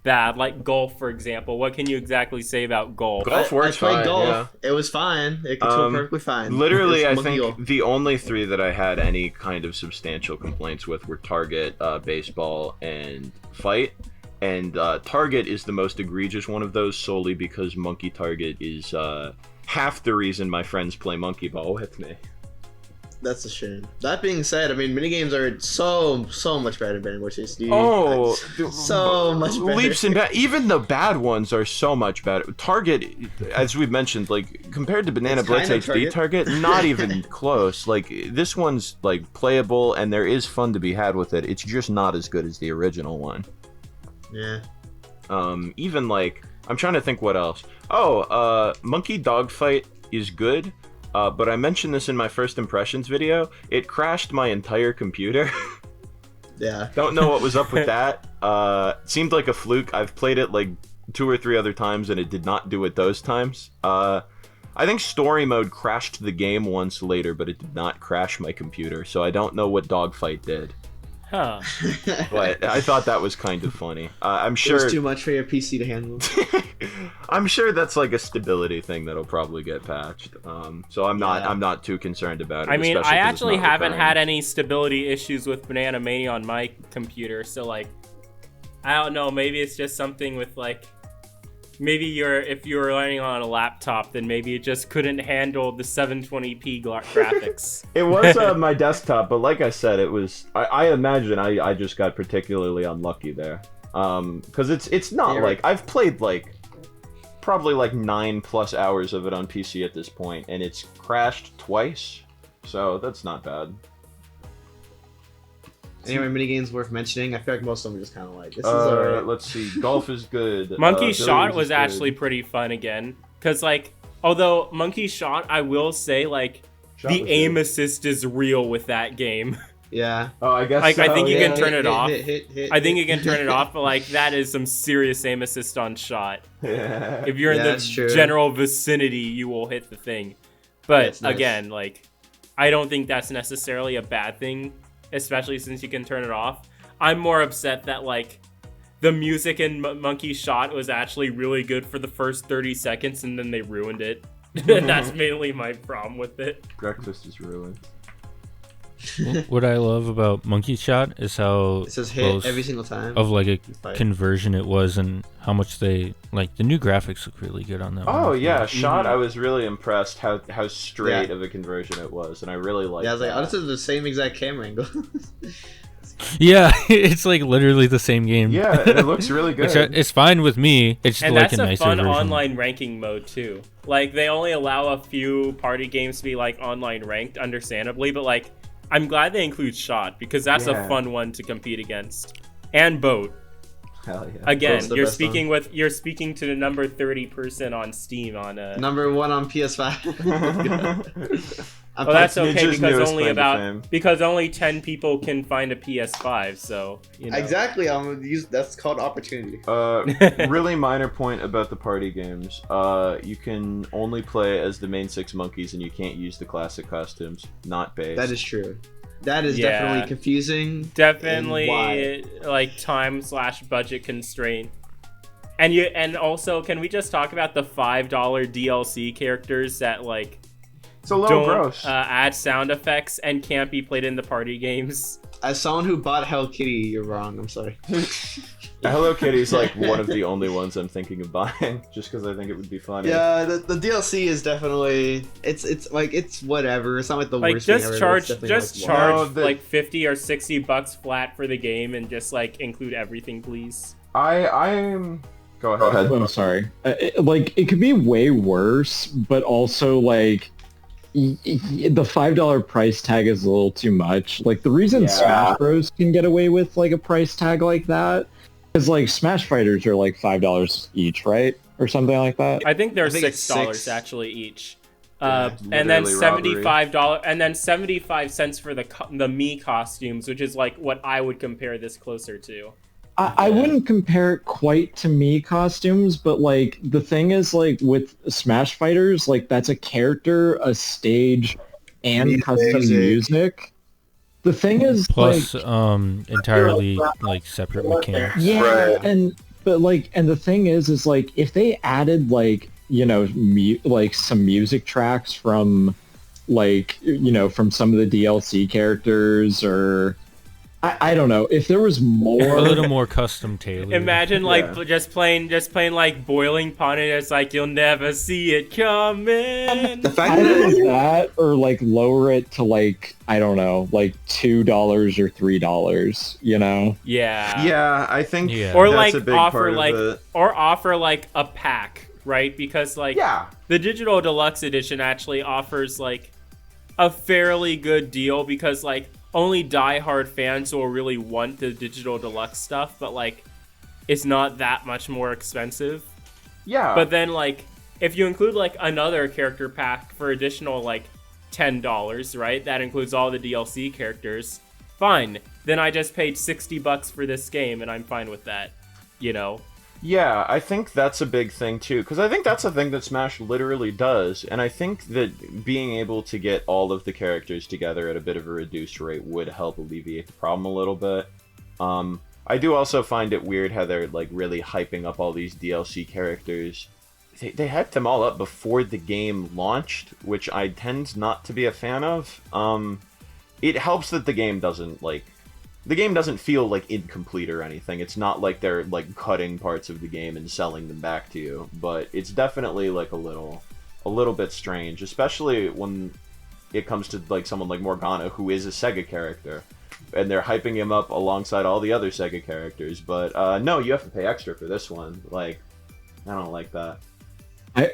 bad. Like golf, for example. What can you exactly say about golf? Golf works fine. Golf. Yeah. It was fine. It controlled perfectly fine. Literally, I think the only three that I had any kind of substantial complaints with were Target, baseball, and Fight. And Target is the most egregious one of those solely because Monkey Target is half the reason my friends play Monkey Ball with me. That's a shame. That being said, I mean, minigames are so much better than Banana Blitz. Oh, so much better. Leaps and bounds. Even the bad ones are so much better. Target, as we've mentioned, compared to Banana Blitz HD Target, not even close. This one's playable and there is fun to be had with it. It's just not as good as the original one. Yeah. Even I'm trying to think what else. Oh, Monkey Dogfight is good. But I mentioned this in my first impressions video. It crashed my entire computer. Yeah. Don't know what was up with that. Seemed like a fluke. I've played it 2 or 3 other times and it did not do it those times. I think story mode crashed the game once later, but it did not crash my computer. So I don't know what Dogfight did. Huh. But I thought that was kind of funny. I'm sure it was too much for your PC to handle. I'm sure that's a stability thing that'll probably get patched. So I'm not too concerned about it. I mean, I actually haven't had any stability issues with Bananamania on my computer, so I don't know, maybe it's just something with maybe if you were running on a laptop, then maybe it just couldn't handle the 720p graphics. It was my desktop, but like I said, it was. I imagine I just got particularly unlucky there, because it's not I've played probably 9+ hours of it on PC at this point, and it's crashed twice, so that's not bad. Anyway, minigames worth mentioning. I feel like most of them are just kind of this is alright. Let's see. Golf is good. Monkey Shot was actually pretty fun again. Because, although Monkey Shot, I will say, the aim assist is real with that game. Yeah. Oh, I guess I think you can turn it off. I think hit. you can turn it off, but, that is some serious aim assist on Shot. Yeah. If you're in the general vicinity, you will hit the thing. But, again, I don't think that's necessarily a bad thing. Especially since you can turn it off. I'm more upset that the music in Monkey Shot was actually really good for the first 30 seconds and then they ruined it. And that's mainly my problem with it. Breakfast is ruined. What I love about Monkey Shot is how it says hit every single time of a conversion it was, and how much they the new graphics look really good on that. Oh yeah, Shot. I was really impressed how straight of a conversion it was, and I really liked. Yeah, I was oh, this is the same exact camera angle. Yeah, it's literally the same game. Yeah, and it looks really good. It's fine with me. It's just and that's a nicer fun version. online ranking mode too. They only allow a few party games to be online ranked, understandably, but I'm glad they include Shot because that's a fun one to compete against. And Boat. Hell yeah. Again, you're speaking to the number 30 person on Steam on number 1 on PS5. Well, that's okay because only 10 people can find a PS5, so Exactly, that's called opportunity. Really minor point about the party games. You can only play as the main 6 monkeys, and you can't use the classic costumes. Not based. That is true. That is definitely confusing. Definitely time/budget constraint. And also, can we just talk about the $5 DLC characters that it's a little gross. Add sound effects and can't be played in the party games? As someone who bought Hello Kitty, you're wrong. I'm sorry. Hello Kitty is like one of the only ones I'm thinking of buying, just because I think it would be funny. Yeah, the DLC is definitely it's like it's whatever. It's not like the like worst just thing ever. charge It's just like, charge No, like $50 or $60 flat for the game and just like include everything, please. I'm. Go ahead. I'm sorry. Like it could be way worse, but also like the $5 price tag is a little too much. Like the reason Smash Bros can get away with like a price tag like that is like Smash Fighters are like $5 each, right, or something like that. I think they're I think it's $6 actually each. Yeah, And then literally $75 and then 75 cents for the Mii costumes, which is like what I would compare this closer to. I wouldn't compare it quite to Mii costumes, but like the thing is like with Smash Fighters, like that's a character, a stage, and custom music. The thing is Plus, like, entirely like separate mechanics. yeah, and the thing is like if they added like like some music tracks from like from some of the DLC characters or. I don't know if there was more A little more custom tailored. Imagine like just playing like Boiling Pond and it's like you'll never see it coming. the fact either that or like lower it to like I don't know like $2 or $3. Yeah. Yeah, I think. Yeah. Or that's like a big offer part like of it. or offer like a pack, right? Because like the digital deluxe edition actually offers like a fairly good deal because like only diehard fans will really want the digital deluxe stuff, but like it's not that much more expensive. Yeah. But then like if you include like another character pack for additional like $10, right? That includes all the DLC characters. Fine. Then I just paid $60 for this game and I'm fine with that. Yeah, I think that's a big thing too, because I think that's a thing that Smash literally does, and I think that being able to get all of the characters together at a bit of a reduced rate would help alleviate the problem a little bit. I do also find it weird how they're like really hyping up all these DLC characters. They hyped them all up before the game launched, which I tend not to be a fan of. It helps that the game doesn't feel like incomplete or anything. It's not like they're like cutting parts of the game and selling them back to you, but it's definitely like a little bit strange, especially when it comes to like someone like Morgana, who is a Sega character, and they're hyping him up alongside all the other Sega characters. But no, you have to pay extra for this one. Like, I don't like that.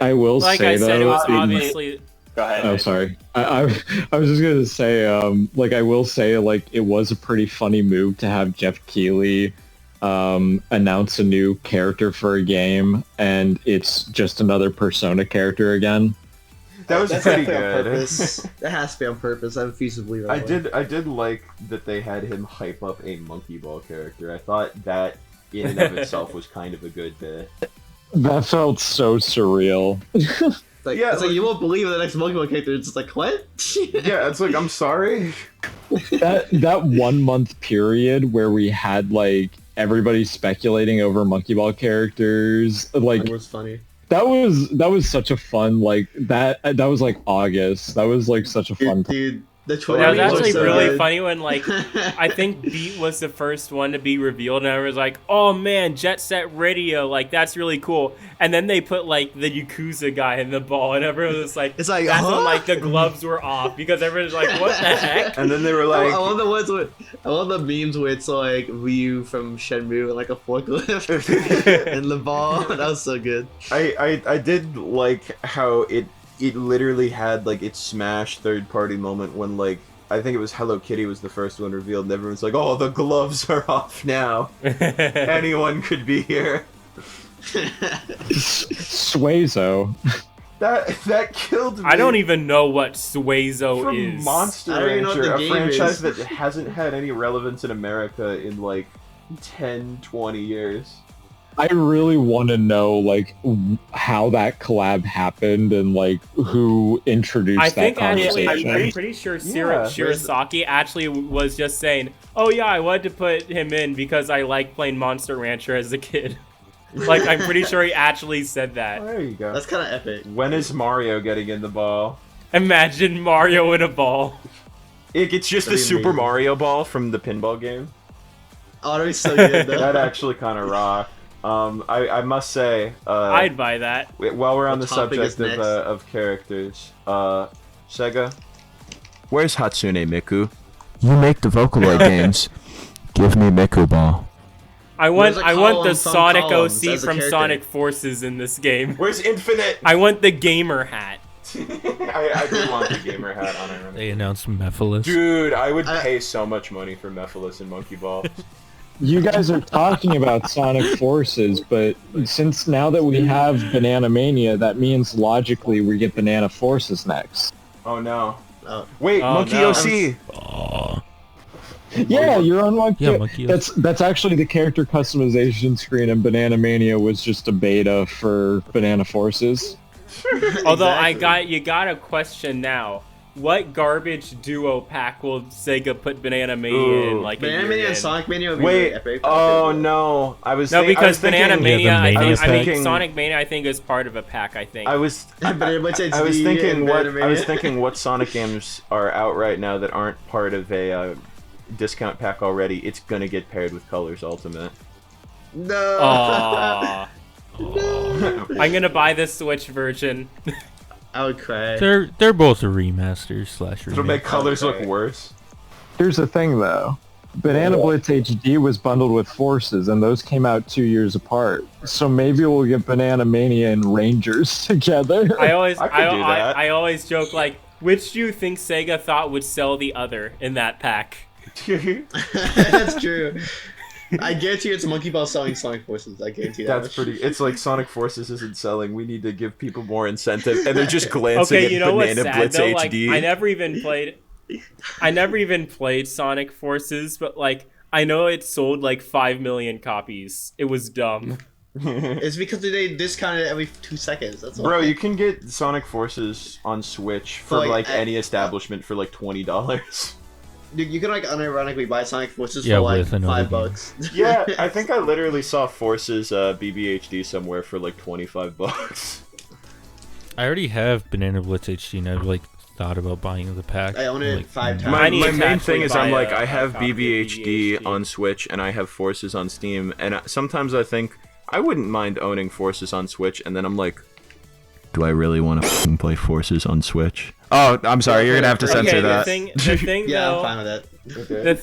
I will like say I said, though, it was obviously. Go ahead. Oh, sorry. I was just gonna say, like I will say, like it was a pretty funny move to have Jeff Keighley announce a new character for a game, and it's just another Persona character again. That was That's pretty definitely on good. purpose. That has to be on purpose. I refuse to believe it. I did like that they had him hype up a Monkey Ball character. I thought that in and of itself was kind of a good bit. That felt so surreal. Like, Yeah, it's like you won't believe the next Pokemon character. It's just like what? Yeah, it's like I'm sorry. that 1 month period where we had like everybody speculating over Monkey Ball characters, like That was funny. that was such a fun that was like August. That was like such a fun time. Dude, the Twitter That was memes were actually so really good. funny when, like, I think Beat was the first one to be revealed, and I was like, oh man, Jet Set Radio, like, that's really cool. And then they put, like, the Yakuza guy in the ball, and everyone was like, It's like, that's huh? when, like, the gloves were off, because everyone was like, what the heck? And then they were like, I love the ones with, I love the memes where it's like Ryu from Shenmue and like a forklift and the ball. That was so good. I did like how it literally had like its Smash third party moment when like I think it was Hello Kitty was the first one revealed and everyone's like, oh, the gloves are off now. Anyone could be here. Suezo. That killed me. I don't even know what Suezo From is. Monster I don't even know what Rancher, the a game franchise is. that hasn't had any relevance in America in like 10, 20 years. I really want to know like how that collab happened and like who introduced I that think actually, conversation. I'm pretty sure Yeah, Shirasaki actually was just saying, oh yeah, I wanted to put him in because I liked playing Monster Rancher as a kid. Like, I'm pretty sure he actually said that. There you go. That's kind of epic. When is Mario getting in the ball? Imagine Mario in a ball. It's just the Super Mario ball from the pinball game. Oh, that'd be so good, though. That actually kind of rock. I must say, I'd buy that. While we're on the subject of characters, Sega, where's Hatsune Miku? You make the Vocaloid games. Give me Miku Ball. I want the Sonic OC from Sonic Forces in this game. Where's Infinite? I want the gamer hat. I do want the gamer hat on it. They announced Mephiles. Dude, I would pay so much money for Mephiles and Monkey Ball. You guys are talking about Sonic Forces, but since now that we have Bananamania, that means logically we get Banana Forces next. Oh no. Wait, Monkey OC! Yeah, you're on Monkey. Yeah, Monkey OC. That's actually the character customization screen, and Bananamania was just a beta for Banana Forces. Although you got a question now. What garbage duo pack will Sega put Bananamania in? Like Bananamania and Sonic Mania would be Wait, epic. oh no. Because Bananamania, I pack. think Sonic Mania, I think, is part of a pack, I think. I was thinking what Sonic games are out right now that aren't part of a discount pack already. It's gonna get paired with Colors Ultimate. No. Aww. I'm gonna buy the Switch version. I would cry. They're both a remaster / remake. It'll make Colors look worse. Here's the thing, though. Banana Blitz HD was bundled with Forces, and those came out 2 years apart. So maybe we'll get Bananamania and Rangers together. I always joke, like, which do you think Sega thought would sell the other in that pack? That's true. I guarantee it's Monkey Ball selling Sonic Forces. I guarantee that. That's pretty. It's like Sonic Forces isn't selling. We need to give people more incentive, and they're just glancing at Banana Blitz though? HD. Like, I never even played Sonic Forces, but like I know it sold like 5 million copies. It was dumb. It's because they discounted it every 2 seconds. That's all. Bro, you can get Sonic Forces on Switch for like any establishment for like $20. You can like unironically buy Sonic Forces for like $5. Yeah, I think I literally saw Forces BBHD somewhere for like $25. I already have Banana Blitz HD, and I've like thought about buying the pack. I own it like, 5 times. My main thing is I have BBHD on Switch and I have Forces on Steam, and sometimes I think I wouldn't mind owning Forces on Switch, and then I'm like, do I really want to play Forces on Switch? Oh, I'm sorry, you're gonna have to censor that. The thing yeah, though, I'm fine with that. Okay. The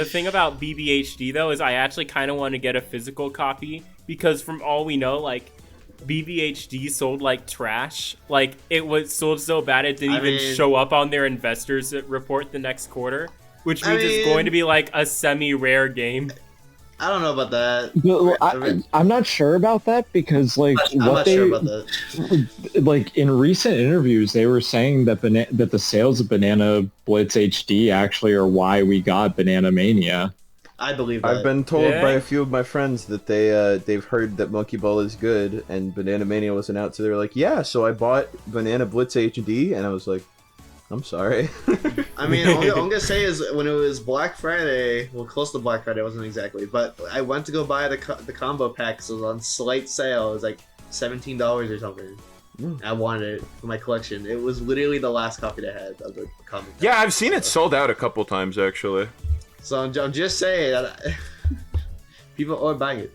thing about BBHD though is I actually kind of want to get a physical copy, because from all we know, like BBHD sold like trash. Like it was sold so bad it didn't even show up on their investors report the next quarter, which means it's going to be like a semi-rare game. I don't know about that. Well, I'm not sure about that, because like like in recent interviews they were saying that that the sales of Banana Blitz HD actually are why we got Bananamania. I believe that. I've been told by a few of my friends that they've heard that Monkey Ball is good and Bananamania wasn't out, so they were like, yeah, so I bought Banana Blitz HD, and I was like, I'm sorry. I mean, all I'm gonna say is when it was Black Friday, well, close to Black Friday, it wasn't exactly, but I went to go buy the combo packs. It was on slight sale. It was like $17 or something. I wanted it for my collection. It was literally the last copy they had of the combo pack. Yeah, I've seen it sold out a couple times, actually. So I'm just saying that people are buying it.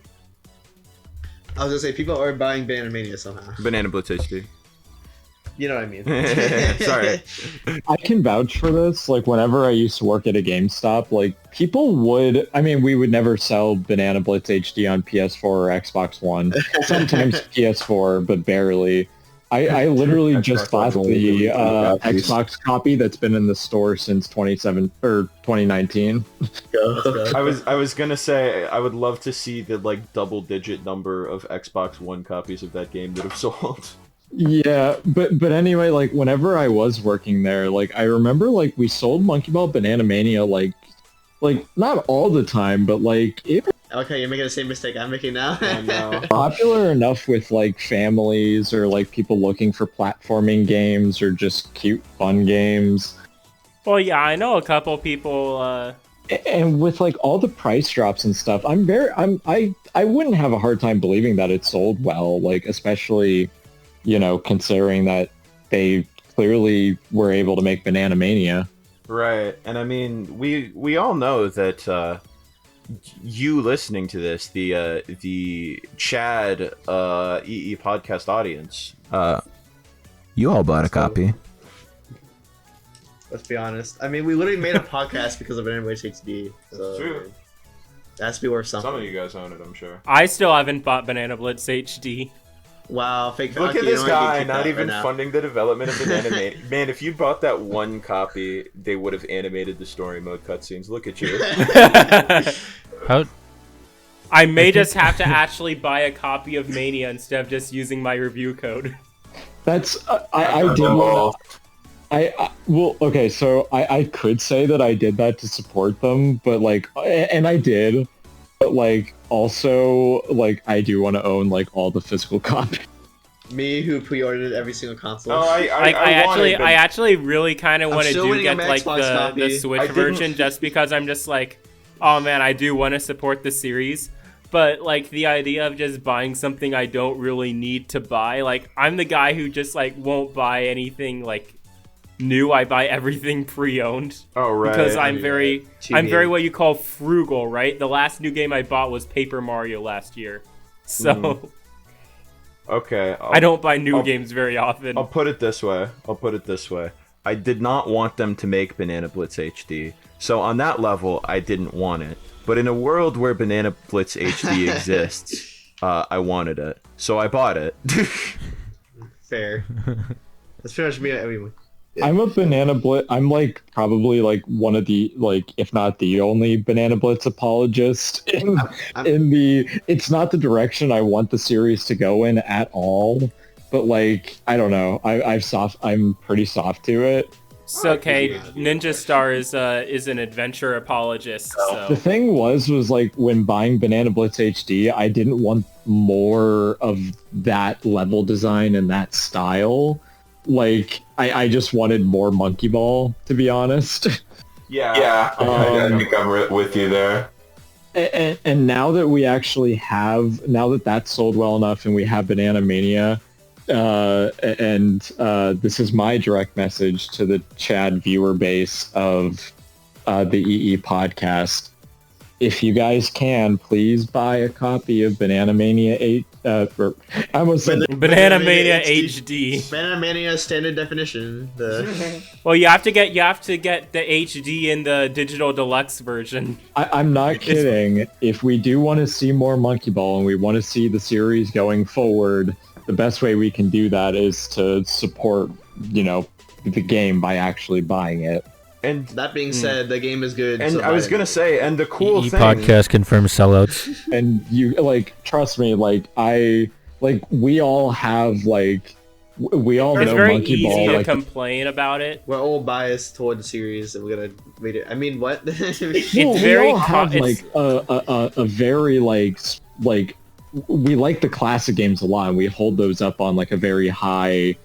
I was gonna say people are buying Bananamania somehow. Banana Blitz HD. You know what I mean. Sorry. I can vouch for this. Like, whenever I used to work at a GameStop, like, people would... I mean, we would never sell Banana Blitz HD on PS4 or Xbox One. Sometimes PS4, but barely. I literally just bought the Xbox copy that's been in the store since 2019. I was gonna say, I would love to see the, like, double-digit number of Xbox One copies of that game that have sold. Yeah, but anyway, like, whenever I was working there, like, I remember, like, we sold Monkey Ball Bananamania, like, not all the time, but, like, it was okay, you're making the same mistake I'm making now. popular enough with, like, families or, like, people looking for platforming games or just cute, fun games. Well, yeah, I know a couple people, And with, like, all the price drops and stuff, I wouldn't have a hard time believing that it sold well, like, especially... You know, considering that they clearly were able to make Bananamania. Right, and I mean, we all know that you listening to this, the Chad EE podcast audience, you all bought a copy. Let's be honest. I mean, we literally made a podcast because of Banana Blitz HD. So True. That has to be worth something. Some of you guys own it, I'm sure. I still haven't bought Banana Blitz HD. Wow, fake. Look okay, at this you know what, I guy, can keep not that even right now. funding the development of Banana Man, if you bought that one copy, they would have animated the story mode cutscenes. Look at you. How? I may just have to actually buy a copy of Mania instead of just using my review code. That's I did want well, okay, so I could say that I did that to support them, but like, and I did, but like, also, like, I do want to own like all the physical copies. Me, who pre-ordered every single console. Oh, I actually really kind of want to get like the Switch version, just because I'm just like, oh man, I do want to support the series. But like the idea of just buying something I don't really need to buy, like I'm the guy who just like won't buy anything like new. I buy everything pre-owned. Oh right. Because I'm very what you call frugal, right? The last new game I bought was Paper Mario last year, so okay. I don't buy new games very often. I'll put it this way. I did not want them to make Banana Blitz HD, so on that level, I didn't want it. But in a world where Banana Blitz HD exists, I wanted it, so I bought it. Fair. That's pretty much me. Everyone. Yeah. I'm a Banana Blitz. I'm like probably like one of the like, if not the only Banana Blitz apologist in the. It's not the direction I want the series to go in at all. But like, I don't know. I'm pretty soft to it. So okay, Ninjastar is an adventure apologist. So. The thing was like when buying Banana Blitz HD, I didn't want more of that level design and that style. Like I just wanted more Monkey Ball, to be honest. Yeah. I think I'm with you there. And now that we actually have, now that that's sold well enough, and we have Bananamania. And this is my direct message to the Chad viewer base of the EE podcast. If you guys can, please buy a copy of Bananamania 8. I almost said Bananamania HD. Bananamania standard definition. Well, you have to get the HD in the digital deluxe version. I'm not kidding. If we do want to see more Monkey Ball and we want to see the series going forward, the best way we can do that is to support, the game by actually buying it. And that being said, the game is good. And so I was gonna say, and the cool EE thing, Podcast confirms sellouts. And you trust me, we all have we all it's know very Monkey easy Ball. to complain about it. We're all biased toward the series, and we're gonna read it. I mean, what? It's we very all have a very we like the classic games a lot, and we hold those up on a very high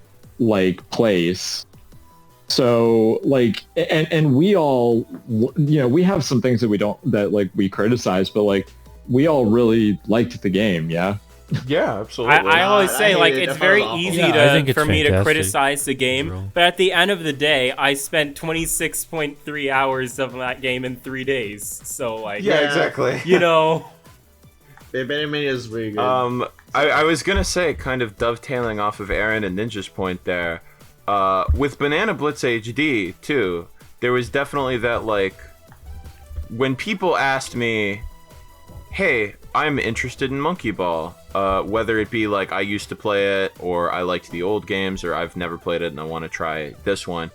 place. So and we all we have some things that we criticize, but we all really liked the game. Yeah absolutely. I always say it's very easy for me to criticize the game, Real. but at the end of the day, I spent 26.3 hours of that game in 3 days. So exactly. Bananamania is really good. I was gonna say, kind of dovetailing off of Aaron and Ninja's point there, with Banana Blitz HD too, there was definitely that when people asked me, hey, I'm interested in Monkey Ball, whether it be I used to play it, or I liked the old games, or I've never played it and I want to try this one,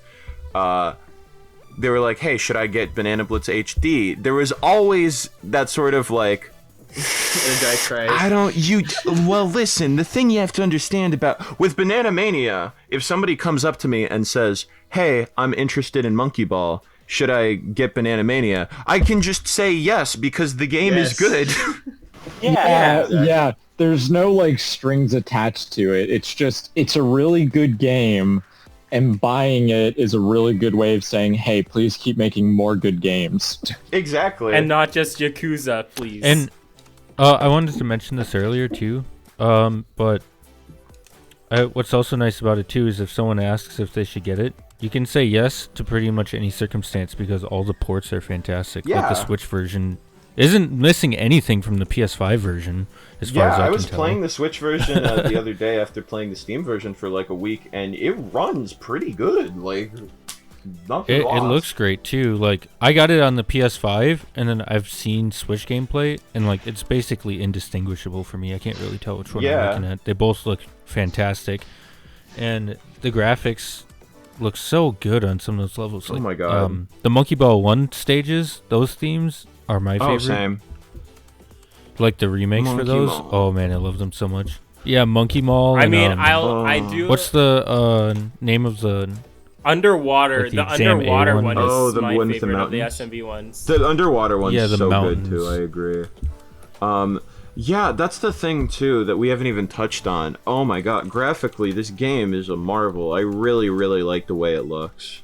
they were like, hey, should I get Banana Blitz HD? There was always that sort of well, listen, the thing you have to understand with Bananamania, if somebody comes up to me and says, hey, I'm interested in Monkey Ball, should I get Bananamania? I can just say yes, because the game is good. Yeah. There's no strings attached to it. It's a really good game, and buying it is a really good way of saying, hey, please keep making more good games. Exactly. And not just Yakuza, please. And I wanted to mention this earlier too, but what's also nice about it too is if someone asks if they should get it, You can say yes to pretty much any circumstance because all the ports are fantastic. Yeah. Like the Switch version isn't missing anything from the PS5 version, as far as I was can tell. playing the Switch version the other day after playing the Steam version for like a week, and it runs pretty good. Like, nothing It looks great too. Like, I got it on the PS5, and then I've seen Switch gameplay, and like it's basically indistinguishable for me. I can't really tell which one I'm looking at. They both look fantastic, and the graphics look so good on some of those levels. Like, oh my god! The Monkey Ball 1 stages, those themes are my favorite. Oh, same. Like the remakes for those. Mall. Oh man, I love them so much. Yeah, Monkey Mall. I and, mean, I do. What's the name of the Underwater? Like the the exam underwater A one? one Oh, is the my one with the favorite of the mountains? SMB ones. The underwater one's Yeah, the so mountains. good too. I agree. Yeah, that's the thing too that we haven't even touched on. Oh my god, graphically, this game is a marvel. I really, really like the way it looks.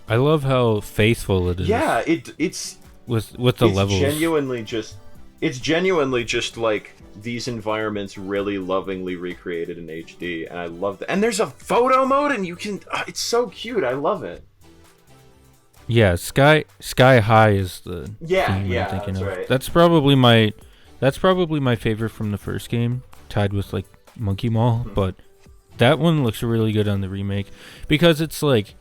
I love how faithful it is. Yeah, it's with the levels. It's genuinely just like these environments really lovingly recreated in HD, and I love that. And there's a photo mode, and you can. It's so cute. I love it. Yeah, Sky High is the Yeah, theme yeah, I'm thinking that's of. right. That's probably my favorite from the first game, tied with like Monkey Mall. But that one looks really good on the remake because it's like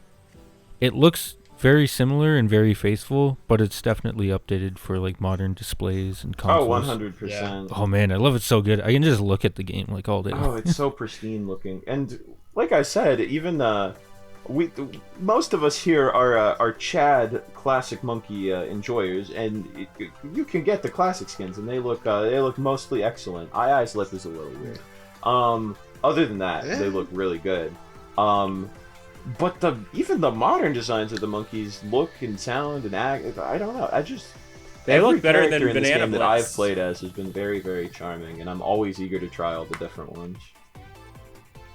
it looks very similar and very faithful, but it's definitely updated for like modern displays and consoles. Oh, 100%. Oh man, I love it so good. I can just look at the game like all day. Oh, it's so pristine looking, and like I said, even most of us here are Chad classic monkey enjoyers, and you can get the classic skins, and they look mostly excellent. EiEi's lip is a little weird. Other than that, they look really good. But even the modern designs of the monkeys look and sound and act. I don't know. They look better than every character in this Banana game that Blitz. I've played as has been very, very charming, and I'm always eager to try all the different ones.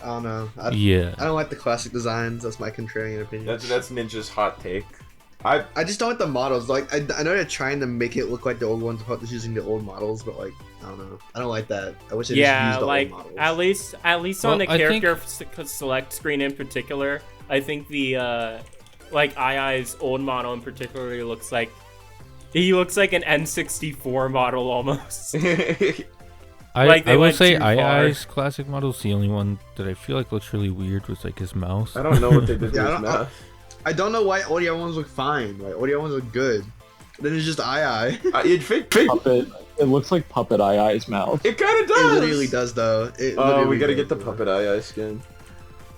I don't know. I don't like the classic designs. That's my contrarian opinion. That's Ninja's hot take. I just don't like the models. Like I know they're trying to make it look like the old ones, just using the old models, but like I don't know. I don't like that. I wish they just used the like old models. at least on the character select screen in particular, I think the like EiEi's old model in particular looks like he looks like an N64 model almost. I will say EiEi's classic model is the only one that I feel like looks really weird with like his mouse. I don't know what they did to his mouth. I don't know why all the other ones look fine. Like all the other ones look good. Then it's just EiEi. Puppet. It looks like Puppet EiEi's mouth. It kind of It does. literally does though. We gotta get the Puppet EiEi skin.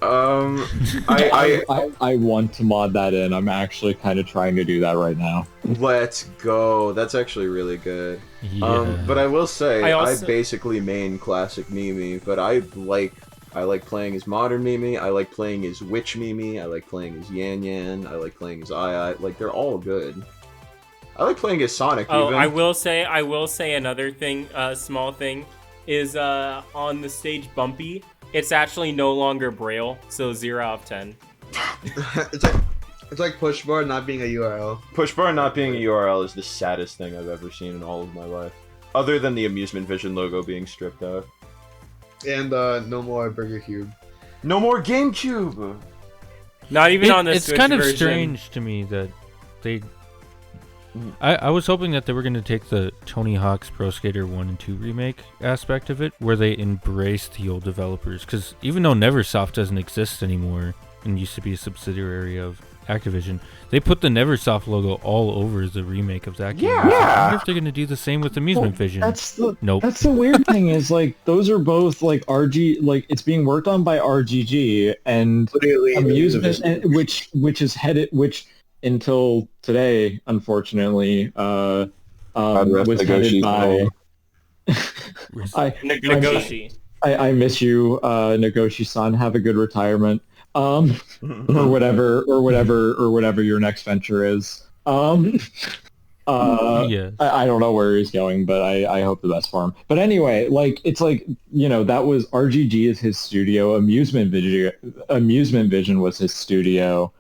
I want to mod that in. I'm actually kind of trying to do that right now. Let's go. That's actually really good. Yeah. But I will say, I also- basically main classic Mimi, but I like playing as modern Mimi. I like playing as Witch Mimi. I like playing as Yan Yan. I like playing as EiEi. Like they're all good. I like playing as Sonic. Oh, even. I will say another thing, small thing, is on the stage Bumpy. It's actually no longer Braille, so 0 out of 10. it's like push bar not being a URL. Push bar not being a URL is the saddest thing I've ever seen in all of my life. Other than the Amusement Vision logo being stripped out. And no more Burger Cube. No more GameCube! Not even on the It's Switch kind of version. strange to me that they... I was hoping that they were going to take the Tony Hawk's Pro Skater 1 and 2 remake aspect of it, where they embraced the old developers. Because even though Neversoft doesn't exist anymore, and used to be a subsidiary of Activision, they put the Neversoft logo all over the remake of that game. Yeah. I wonder if they're going to do the same with Amusement Vision. Nope. That's the weird thing is like those are both like it's being worked on by RGG and Amusement, which is headed until today, unfortunately, was headed by Nagoshi. I miss you, Nagoshi-san. Have a good retirement, or whatever your next venture is. Yes. I don't know where he's going, but I hope the best for him. But anyway, like it's like that was RGG is his studio. Amusement Vision was his studio.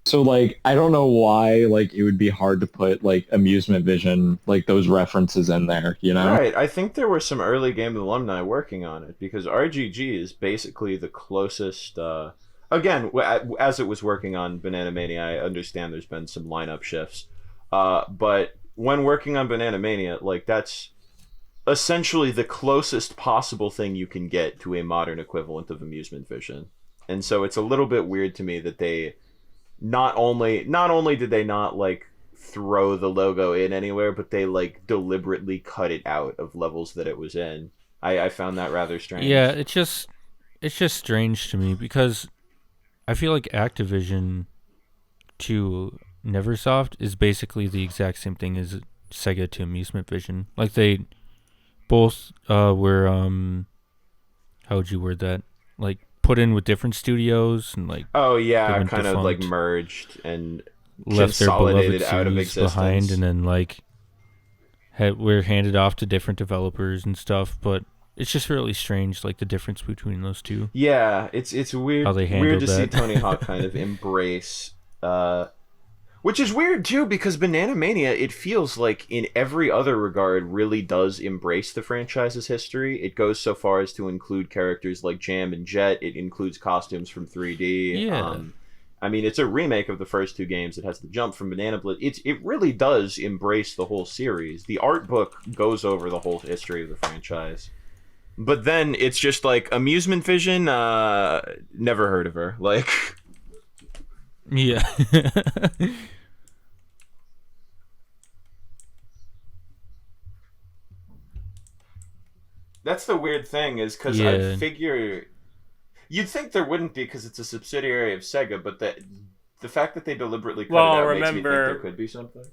So like I don't know why like it would be hard to put like Amusement Vision like those references in there, Right, I think there were some early game alumni working on it because RGG is basically the closest again, as it was working on Bananamania, I understand there's been some lineup shifts. But when working on Bananamania, like, that's essentially the closest possible thing you can get to a modern equivalent of amusement vision. And so it's a little bit weird to me that they not only did they not like throw the logo in anywhere, but they like deliberately cut it out of levels that it was in. I found that rather strange. Yeah, it's just strange to me because I feel like Activision to Neversoft is basically the exact same thing as Sega to Amusement Vision. Like they both were how would you word that? Like put in with different studios and like kind of like merged and left their beloved out of series existence behind, and then like were handed off to different developers and stuff. But it's just really strange, like the difference between those two. Yeah, it's weird. How they weird to handled see that. Tony Hawk kind of embrace, which is weird too, because Bananamania, it feels like in every other regard, really does embrace the franchise's history. It goes so far as to include characters like Jam and Jet. It includes costumes from 3D. Yeah. I mean, it's a remake of the first two games. It has the jump from Banana Blitz. It really does embrace the whole series. The art book goes over the whole history of the franchise. But then it's just like Amusement Vision, never heard of her. Like, Yeah. that's the weird thing, is because Yeah. I figure you'd think there wouldn't be because it's a subsidiary of Sega, but the fact that they deliberately cut it out makes me think there could be something.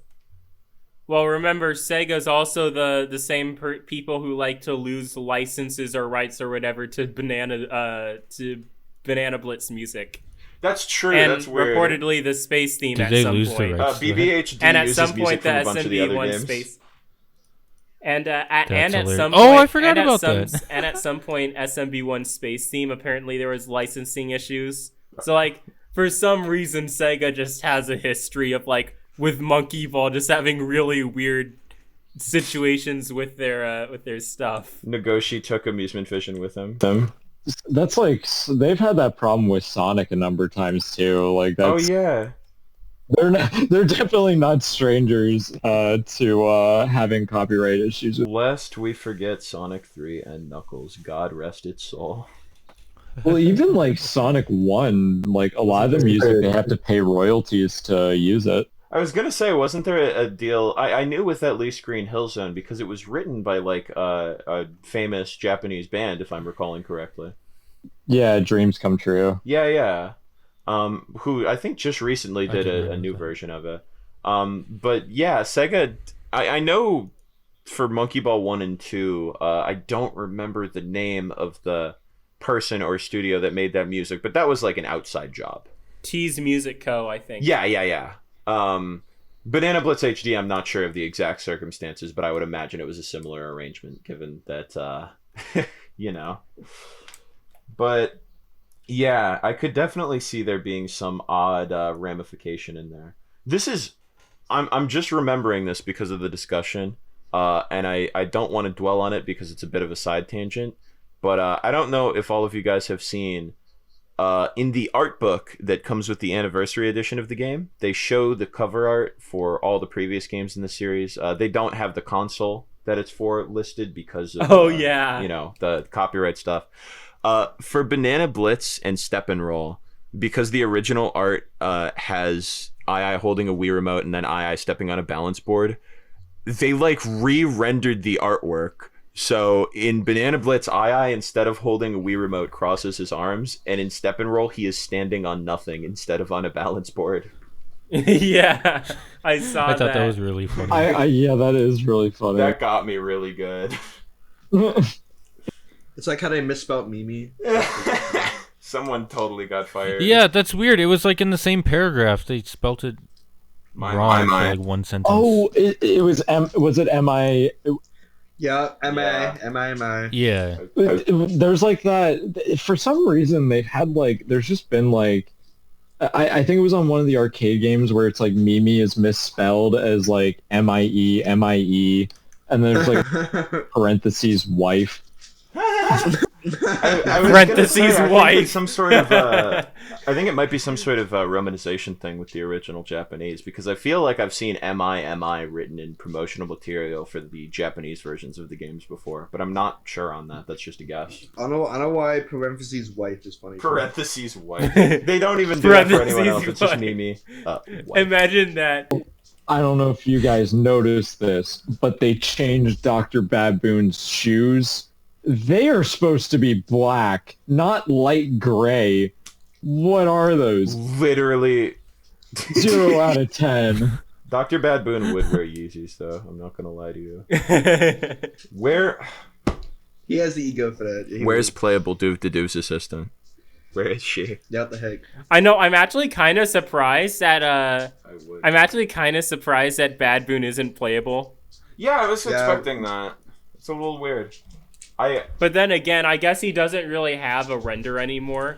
Well, remember, Sega's also the same people who like to lose licenses or rights or whatever to Banana Blitz music. That's true. And that's weird. reportedly the space theme Did at they some lose the point. rights to that? BBHD And at uses some music point the from a bunch of the other SMB1 games. space. And at hilarious. some Oh, point, I forgot about that. And at some point, SMB1 space theme, apparently there was licensing issues. So like, for some reason, Sega just has a history of like with Monkey Ball just having really weird situations with their stuff. Nagoshi took Amusement Vision with him. That's like they've had that problem with Sonic a number of times too. Like that's yeah. they're definitely not strangers to having copyright issues. Lest we forget Sonic 3 and Knuckles, God rest its soul. Well, even like Sonic 1, like a lot of the music they have to pay royalties to use it. I was gonna say, wasn't there a deal? I knew with at least Green Hill Zone because it was written by like a famous Japanese band, if I'm recalling correctly. Yeah, Dreams Come True. Yeah. Who I think just recently did a new that. version of it. But yeah, Sega. I know for Monkey Ball 1 and 2, I don't remember the name of the person or studio that made that music, but that was like an outside job. Tease Music Co., I think. Yeah. Banana Blitz HD, I'm not sure of the exact circumstances, but I would imagine it was a similar arrangement, given that, you know. But yeah, I could definitely see there being some odd ramification in there. I'm just remembering this because of the discussion, and I don't want to dwell on it because it's a bit of a side tangent, but I don't know if all of you guys have seen in the art book that comes with the anniversary edition of the game, they show the cover art for all the previous games in the series. They don't have the console that it's for listed because of the copyright stuff. For Banana Blitz and Steppenroll, because the original art has EiEi holding a Wii remote and then EiEi stepping on a balance board, they like re-rendered the artwork. So in Banana Blitz, EiEi, instead of holding a Wii remote, crosses his arms, and in Steppenroll, he is standing on nothing instead of on a balance board. Yeah, I saw that. I thought that was really funny. Yeah, that is really funny. That got me really good. It's like how they misspelled Mimi. Someone totally got fired. Yeah, that's weird. It was like in the same paragraph. They spelt it wrong for like one sentence. Oh, it was was it M-I... Yeah, M-I. Yeah. There's like that... For some reason, they've had like... There's just been like... I think it was on one of the arcade games where it's like Mimi is misspelled as like M-I-E, and there's like parentheses wife. I was Parentheses gonna say, I think wife. it's some sort of I think it might be some sort of romanization thing with the original Japanese, because I feel like I've seen MI written in promotional material for the Japanese versions of the games before, but I'm not sure on that. That's just a guess. I know why parentheses wife is funny. Parentheses wife. They don't even do that for anyone else. It's just Mimi. Imagine that. I don't know if you guys noticed this, but they changed Dr. Baboon's shoes. They are supposed to be black, not light gray. What are those? Literally 0 out of 10. Dr. Baboon would wear Yeezys, though. I'm not gonna lie to you. Where? He has the ego for that. Where's playable Doo's assistant? Where is she? Yeah, what the heck? I know. I'm actually kind of surprised that. I'm actually kind of surprised that Bad Boon isn't playable. Yeah, I was expecting that. It's a little weird. But then again, I guess he doesn't really have a render anymore.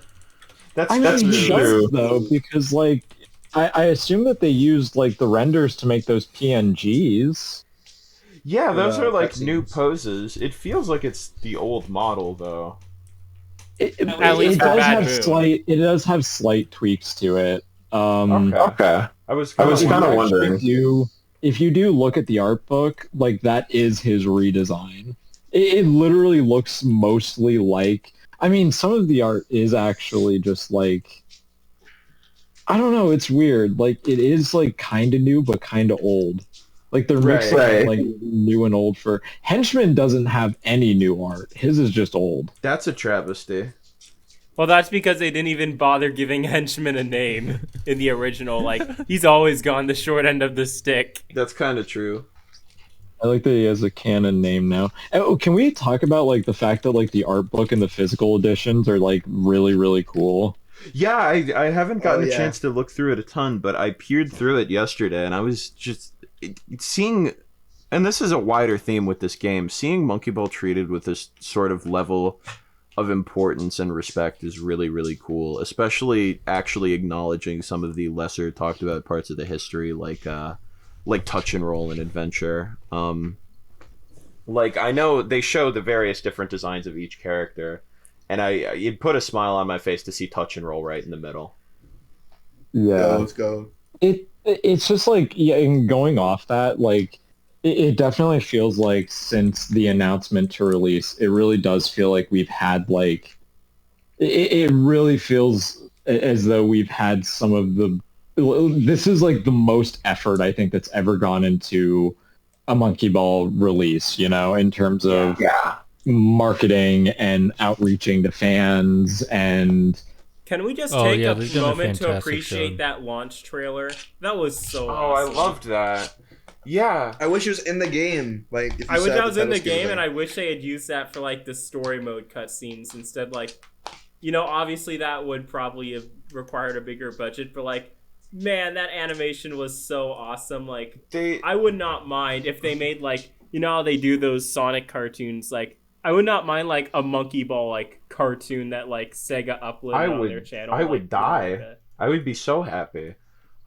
That's true though, because like I assume that they used like the renders to make those PNGs. Yeah, those are like new poses. It feels like it's the old model though. It does have slight tweaks to it. Okay. I was kind of wondering. If you do look at the art book, like that is his redesign. It literally looks mostly like. I mean, some of the art is actually just like. I don't know. It's weird. Like it is like kind of new, but kind of old. Like they're mixing like new and old. For Henchman doesn't have any new art. His is just old. That's a travesty. Well, that's because they didn't even bother giving Henchman a name in the original. Like, he's always gone the short end of the stick. That's kind of true. I like that he has a canon name now. Oh, can we talk about, like, the fact that, like, the art book and the physical editions are, like, really, really cool? Yeah, I haven't gotten a chance to look through it a ton, but I peered through it yesterday, and I was just seeing... And this is a wider theme with this game. Seeing Monkey Ball treated with this sort of level of importance and respect is really, really cool, especially actually acknowledging some of the lesser talked about parts of the history, like touch and roll and adventure. Like, I know they show the various different designs of each character, and it put a smile on my face to see touch and roll right in the middle. Yeah, let's go. It's just like, yeah, and going off that, like, it definitely feels like since the announcement to release, it really does feel like we've had, like, it really feels as though we've had some of the, this is like the most effort I think that's ever gone into a Monkey Ball release, you know, in terms of marketing and outreaching to fans. And can we just take a moment to appreciate that launch trailer? That was so awesome. I loved that. Yeah, I wish it was in the game. Like, if I wish I was in the game, and I wish they had used that for like the story mode cutscenes instead. Like, you know, obviously that would probably have required a bigger budget, but like, man, that animation was so awesome. Like, I would not mind if they made, like, you know how they do those Sonic cartoons. Like, I would not mind like a Monkey Ball like cartoon that like Sega uploaded on their channel. I would die. I would be so happy.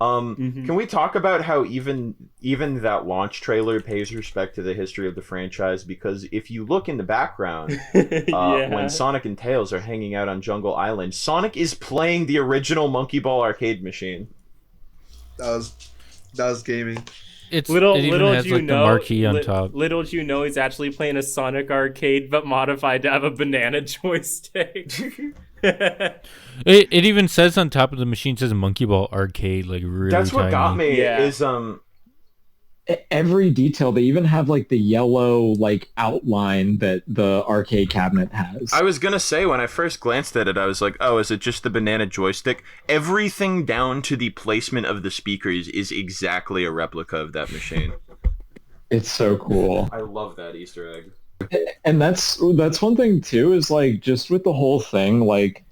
Can we talk about how even that launch trailer pays respect to the history of the franchise? Because if you look in the background, when Sonic and Tails are hanging out on Jungle Island, Sonic is playing the original Monkey Ball arcade machine. That was gaming. Little do you know, marquee on top. Little do you know, he's actually playing a Sonic arcade, but modified to have a banana joystick. It even says on top of the machine, it says Monkey Ball Arcade, like really. That's what tiny. got me. Is every detail. They even have like the yellow like outline that the arcade cabinet has. I was gonna say, when I first glanced at it, I was like, oh, is it just the banana joystick? Everything down to the placement of the speakers is exactly a replica of that machine. It's so cool. I love that Easter egg. And that's one thing too, is like just with the whole thing, like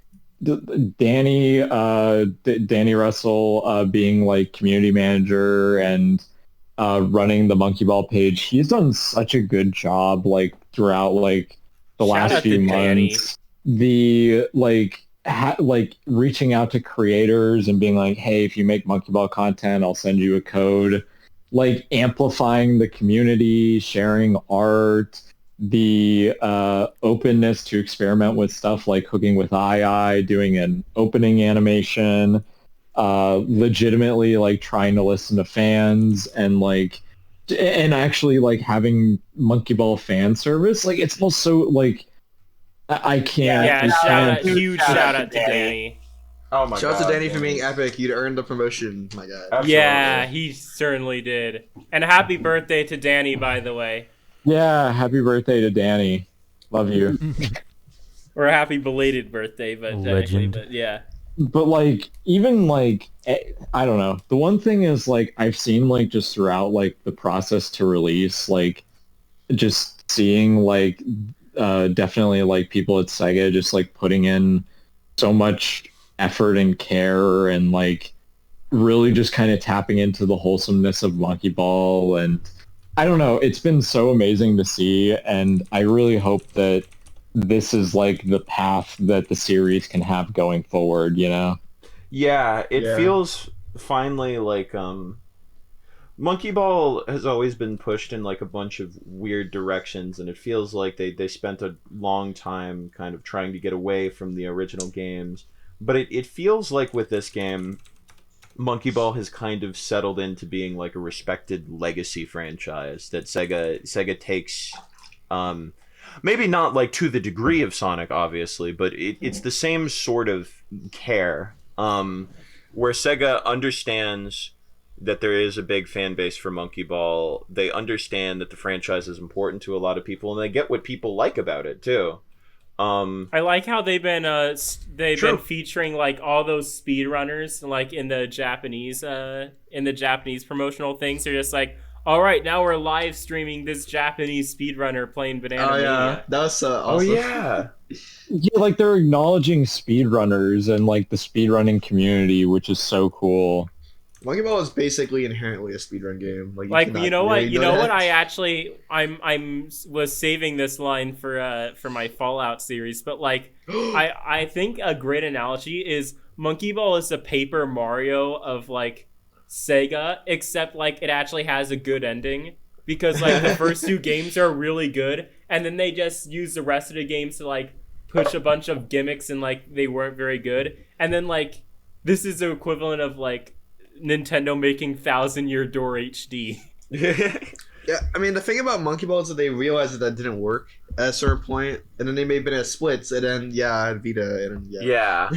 Danny Russell being like community manager and running the Monkey Ball page, he's done such a good job like throughout like the last few months. The like reaching out to creators and being like, hey, if you make Monkey Ball content, I'll send you a code. Like amplifying the community, sharing art. the openness to experiment with stuff like hooking with EiEi, doing an opening animation, legitimately like trying to listen to fans and actually like having Monkey Ball fan service. Like it's also like I can't. Yeah, huge shout out to Danny. Oh my god. Shout out to Danny for being epic. You'd earned the promotion, my guy. Absolutely. Yeah, he certainly did. And happy birthday to Danny, by the way. Yeah, happy birthday to Danny. Love you. Or happy belated birthday, but Legend. but yeah. But like even like I don't know. The one thing is like I've seen like just throughout like the process to release, like just seeing like definitely like people at Sega just like putting in so much effort and care and like really just kind of tapping into the wholesomeness of Monkey Ball. And I don't know, it's been so amazing to see, and I really hope that this is like the path that the series can have going forward, you know? Yeah, it feels finally like Monkey Ball has always been pushed in like a bunch of weird directions, and it feels like they spent a long time kind of trying to get away from the original games. But it feels like with this game, Monkey Ball has kind of settled into being like a respected legacy franchise that Sega takes, maybe not like to the degree of Sonic, obviously, but it's the same sort of care, where Sega understands that there is a big fan base for Monkey Ball. They understand that the franchise is important to a lot of people, and they get what people like about it too. I like how they've been featuring like all those speedrunners like in the Japanese promotional things. They're just like, all right, now we're live streaming this Japanese speedrunner playing Bananamania. Oh yeah, that was awesome. Oh yeah. Yeah, like they're acknowledging speedrunners and like the speedrunning community, which is so cool. Monkey Ball is basically inherently a speedrun game. You know what? I actually I'm was saving this line for my Fallout series, but like I think a great analogy is Monkey Ball is a Paper Mario of like Sega, except like it actually has a good ending, because like the first two games are really good, and then they just use the rest of the games to like push a bunch of gimmicks and like they weren't very good, and then like this is the equivalent of like Nintendo making 1000-Year Door HD. Yeah, I mean the thing about Monkey Ball is that they realized that didn't work at a certain point, and then they made Banana Splits, and then Vita, and then Yeah.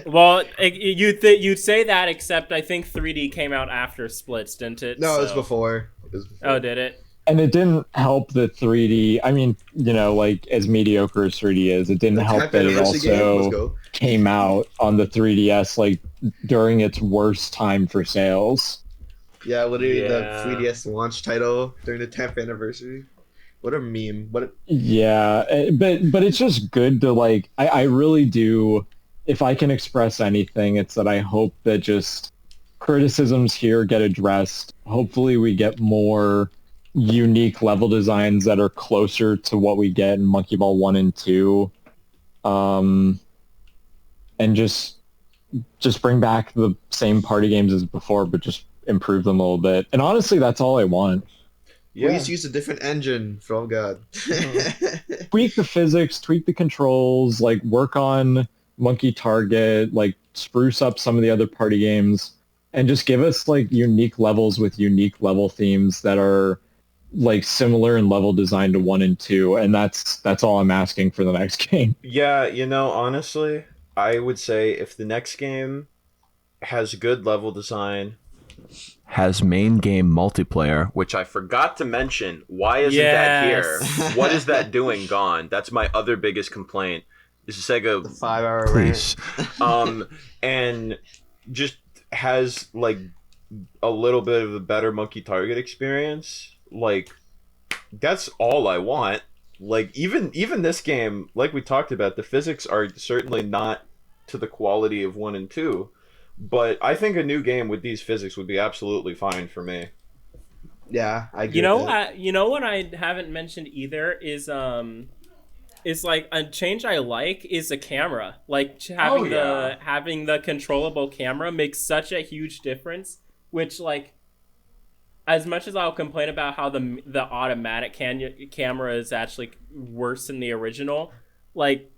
Well, you'd say that, except I think 3D came out after Splits, didn't it? No, it was before. Oh, did it? And it didn't help that 3D, I mean, you know, like as mediocre as 3D is, it didn't help that it also came out on the 3DS like during its worst time for sales. Yeah, literally the 3DS launch title during the 10th anniversary. What a meme. Yeah, but it's just good to like, I really do, if I can express anything, it's that I hope that just criticisms here get addressed. Hopefully we get more unique level designs that are closer to what we get in Monkey Ball 1 and 2. And just bring back the same party games as before, but just improve them a little bit. And honestly, that's all I want. Yeah. Please use a different engine, for all God. Tweak the physics, tweak the controls, like work on Monkey Target, like spruce up some of the other party games, and just give us like unique levels with unique level themes that are like similar in level design to 1 and 2, and that's all I'm asking for the next game. Yeah, you know, honestly, I would say if the next game has good level design, has main game multiplayer, which I forgot to mention, why isn't that here? What is that doing gone? That's my other biggest complaint. This is Sega, the 5-hour please. And just has like a little bit of a better Monkey Target experience. Like, that's all I want. Like, even this game, like we talked about, the physics are certainly not to the quality of 1 and 2, but I think a new game with these physics would be absolutely fine for me. Yeah, I get you know what I haven't mentioned either is like a change I like is the camera. Like having the controllable camera makes such a huge difference, which like as much as I'll complain about how the automatic camera is actually worse than the original, like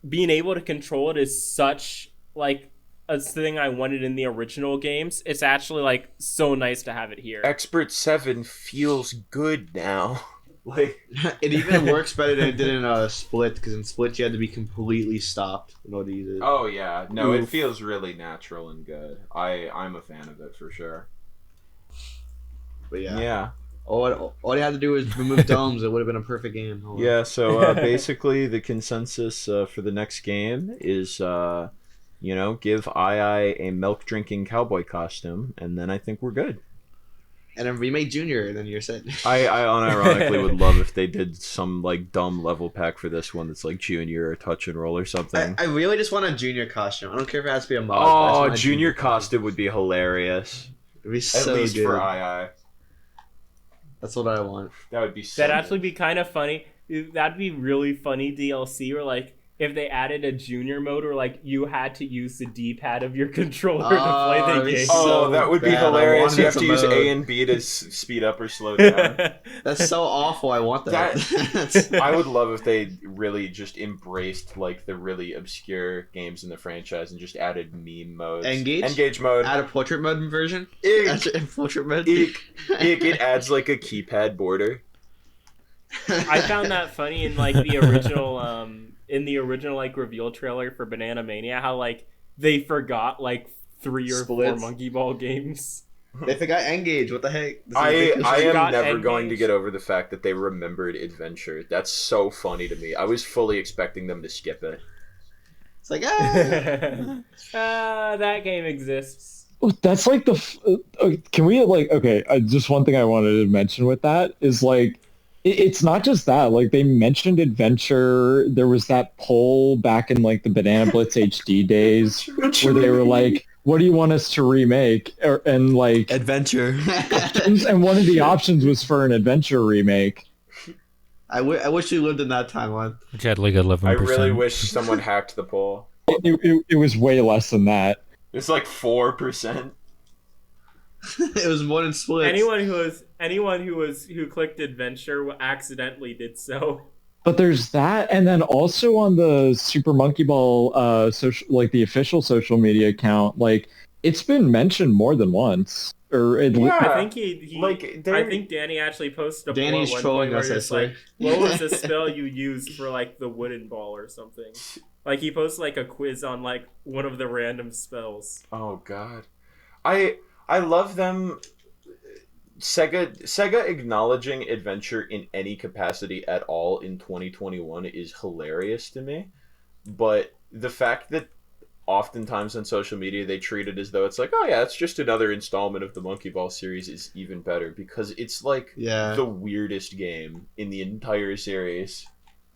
being able to control it is such like a thing I wanted in the original games. It's actually like so nice to have it here. Expert 7 feels good now. Like it even works better than it did in Split, because in Split you had to be completely stopped in order to use it. Oh yeah, no, it feels really natural and good. I'm a fan of it for sure. But yeah. Yeah. All you had to do was remove domes. It would have been a perfect game. Yeah, so basically the consensus for the next game is, give EiEi a milk-drinking cowboy costume, and then I think we're good. And then remake Junior, and then you're set. I unironically would love if they did some like dumb level pack for this one that's like Junior or Touch and Roll or something. I really just want a Junior costume. I don't care if it has to be a mod. Oh, Junior costume would be hilarious. It'd be so At least good. for EiEi. That's what I want. That would be so That'd actually be kind of funny. That'd be really funny DLC, or like if they added a Junior mode where like you had to use the D-pad of your controller to play the game. Oh, that would be hilarious. You have to use A and B to speed up or slow down. That's so awful. I want that. I would love if they really just embraced like the really obscure games in the franchise and just added meme modes. Engage mode. Add a portrait mode version. Portrait mode. It adds like a keypad border. I found that funny in like the original like reveal trailer for Bananamania, how like they forgot like 3 or 4 Monkey Ball games. They forgot Engage. What the heck? I am never going to get over the fact that they remembered Adventure. That's so funny to me. I was fully expecting them to skip it. It's like that game exists. That's like can we like just one thing I wanted to mention with that is like it's not just that. Like they mentioned Adventure. There was that poll back in like the Banana Blitz HD days where they were like, "What do you want us to remake?" And like Adventure. And one of the options was for an Adventure remake. I wish we lived in that timeline. Which had like 11%. I really wish someone hacked the poll. It was way less than that. It's like 4%. It was more than Split. Anyone who clicked Adventure accidentally did so. But there's that, and then also on the Super Monkey Ball social, like the official social media account, like it's been mentioned more than once. I think I think Danny actually posted a Danny's poll trolling us. Where it's like, what was the spell you used for like the wooden ball or something? Like he posted like a quiz on like one of the random spells. Oh god, I love them. Sega acknowledging Adventure in any capacity at all in 2021 is hilarious to me. But the fact that oftentimes on social media they treat it as though it's like, oh yeah, it's just another installment of the Monkey Ball series is even better, because it's like the weirdest game in the entire series.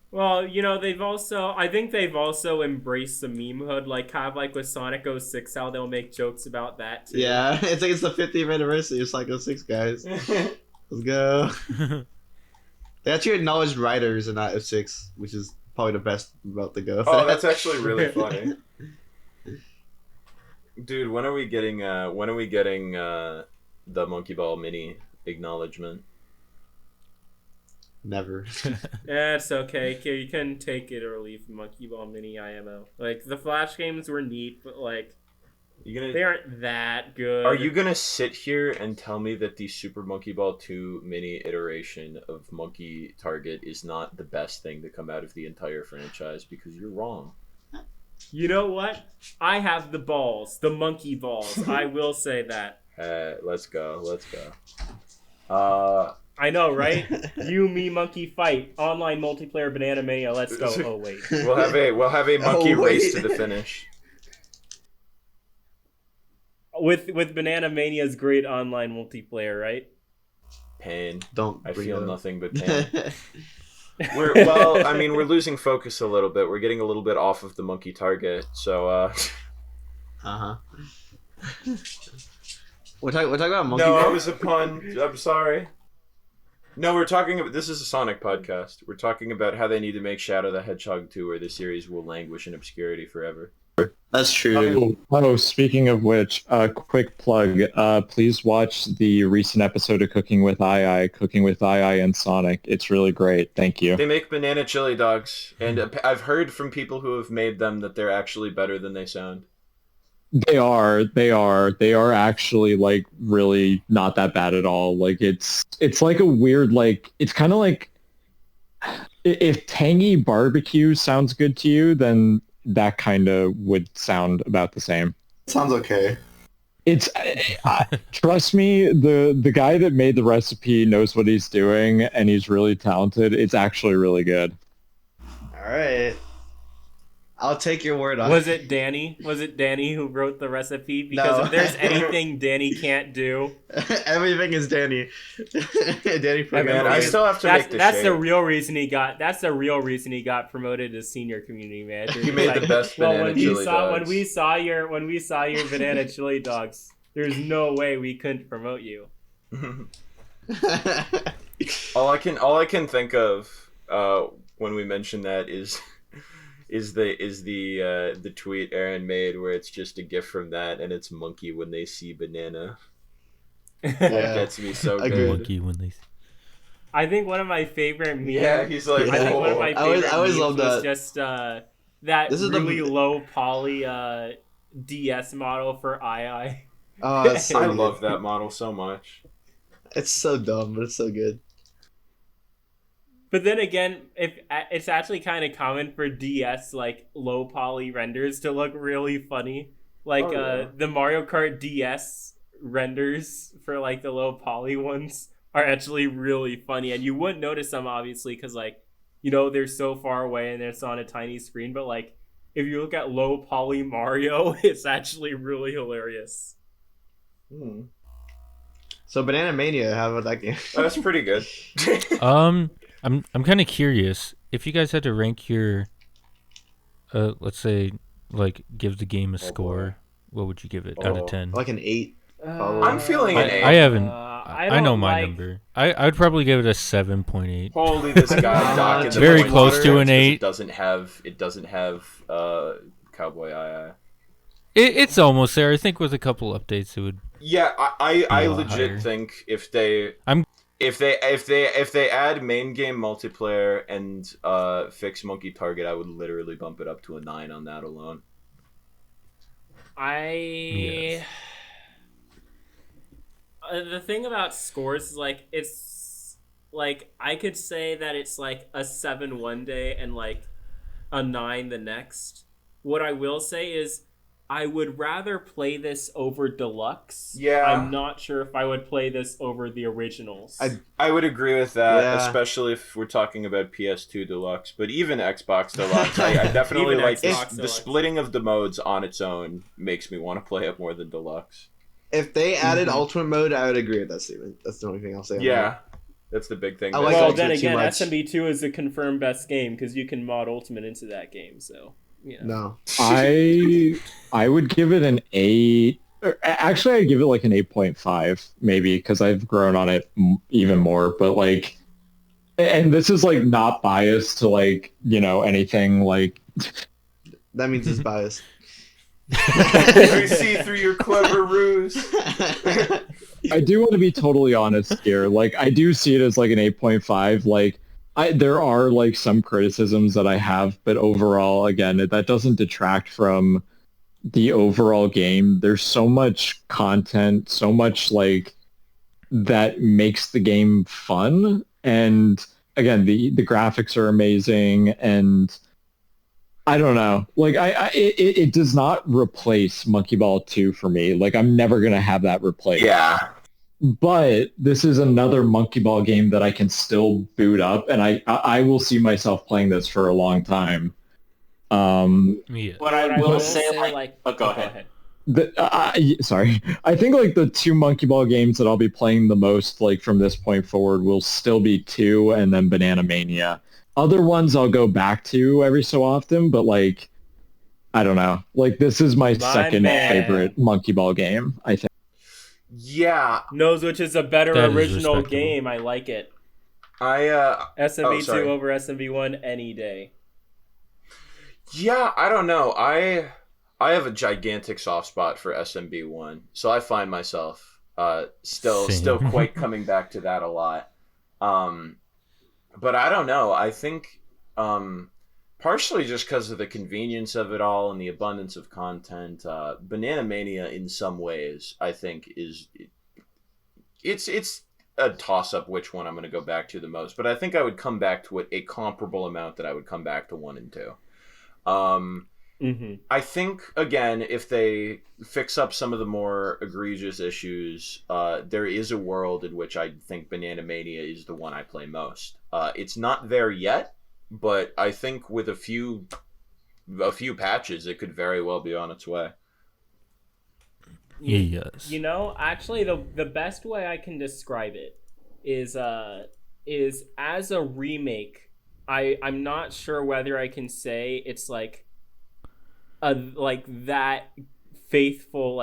Well, I think they've also embraced the meme hood, like kind of like with Sonic 06, how they'll make jokes about that too. Yeah, it's like it's the 50th anniversary of Sonic 06, guys. Let's go. They actually acknowledged writers and not 06, which is probably the best route to go. Oh, that's actually really funny. Dude, when are we getting the Monkey Ball Mini acknowledgement? Never. Yeah, it's okay. You can take it or leave Monkey Ball Mini IMO. Like the Flash games were neat, but like they aren't that good. Are you gonna sit here and tell me that the Super Monkey Ball 2 mini iteration of Monkey Target is not the best thing to come out of the entire franchise? Because you're wrong. You know what? I have the balls, the monkey balls. I will say that. Let's go. I know, right? You, me, monkey fight. Online multiplayer Bananamania. Let's go. Oh wait. We'll have a monkey race to the finish. With Bananamania's great online multiplayer, right? Pain. I feel nothing but pain. We're losing focus a little bit. We're getting a little bit off of the monkey target. So We're talking about monkey. No, it was a pun. I'm sorry. No, we're talking about... This is a Sonic podcast. We're talking about how they need to make Shadow the Hedgehog 2, or the series will languish in obscurity forever. That's true. Speaking of which, quick plug. Please watch the recent episode of Cooking with EiEi and Sonic. It's really great. Thank you. They make banana chili dogs, and I've heard from people who have made them that they're actually better than they sound. They are actually like really not that bad at all. Like it's like a weird, like, it's kind of like if tangy barbecue sounds good to you, then that kind of would sound about the same. Sounds okay. It's trust me, the guy that made the recipe knows what he's doing, and he's really talented. It's actually really good. All right, I'll take your word on it. Was it Danny? Was it Danny who wrote the recipe? Because if there's anything Danny can't do, everything is Danny. Danny, man, I still have to make the That's shade. the real reason he got. That's the real reason he got promoted as senior community manager. He made the best banana chili dogs. When we saw your banana chili dogs, there's no way we couldn't promote you. all I can think of when we mention that is the tweet Aaron made where it's just a gif from that, and it's monkey when they see banana. That gets me so good. Monkey when they. I think one of my favorite memes. Yeah, he's like. I think one of my favorite I always memes love was that. just that really low poly DS model for EiEi. Oh, that's so I good. love that model so much. It's so dumb, but it's so good. But then again, if it's actually kind of common for DS like low poly renders to look really funny, like the Mario Kart DS renders for like the low poly ones are actually really funny, and you wouldn't notice them obviously because like they're so far away and it's on a tiny screen. But like if you look at low poly Mario, it's actually really hilarious. So Bananamania, how about that game? Oh, that's pretty good. I'm kind of curious if you guys had to rank your, let's say, like give the game a score. What would you give it out of 10? Like an 8. I'm feeling an 8. I haven't. I know my number. I would probably give it a 7.8. Holy, this guy Doc in the Very point close water, to an 8. It doesn't have Cowboy EiEi. It's almost there. I think with a couple updates, it would. Yeah, I legit higher. think if they add main game multiplayer and fix monkey target, I would literally bump it up to a 9 on that alone. Yes. The thing about scores is like it's like I could say that it's like a 7 one day and like a 9 the next. What I will say is I would rather play this over Deluxe. Yeah. I'm not sure if I would play this over the originals. I would agree with that, Yeah. especially if we're talking about PS2 Deluxe, but even Xbox Deluxe. I definitely Even like Xbox the Deluxe. splitting of the modes on its own makes me want to play it more than Deluxe. If they added Ultimate Mode, I would agree with that statement. That's the only thing I'll say. on Yeah, that. that's the big thing. I like well, Ultimate then too again, much. SMB2 is a confirmed best game because you can mod Ultimate into that game. So No. I would give it an 8. Actually, I'd give it like an 8.5 maybe because I've grown on it even more. But like, and this is like not biased to like anything like. That means it's biased. I see through your clever ruse. I do want to be totally honest here. Like, I do see it as like an 8.5. Like, there are like some criticisms that I have, but overall, again, that doesn't detract from the overall game. There's so much content, so much like that makes the game fun. And again, the graphics are amazing, and I don't know. Like, it does not replace Monkey Ball 2 for me. Like, I'm never gonna have that replaced. Yeah. But this is another Monkey Ball game that I can still boot up, and I will see myself playing this for a long time. Yeah. What I will say, like, oh, go ahead. Sorry. I think like the 2 Monkey Ball games that I'll be playing the most, like from this point forward, will still be 2 and then Bananamania. Other ones I'll go back to every so often, but like, I don't know. Like, this is my second favorite Monkey Ball game, I think. Yeah. knows which is a better That is original respectable. game. I like it. SMB2 SMB2 over SMB1 any day. Yeah, I don't know. I have a gigantic soft spot for SMB1, so I find myself still quite coming back to that a lot. But I don't know. I think partially just because of the convenience of it all and the abundance of content, Bananamania in some ways I think it's a toss-up which one I'm going to go back to the most. But I think I would come back to it a comparable amount that I would come back to 1 and 2. I think, again, if they fix up some of the more egregious issues, there is a world in which I think Bananamania is the one I play most. It's not there yet, but I think with a few patches, it could very well be on its way. Yes. You know, actually, the best way I can describe it is as a remake. I'm not sure whether I can say it's like that faithful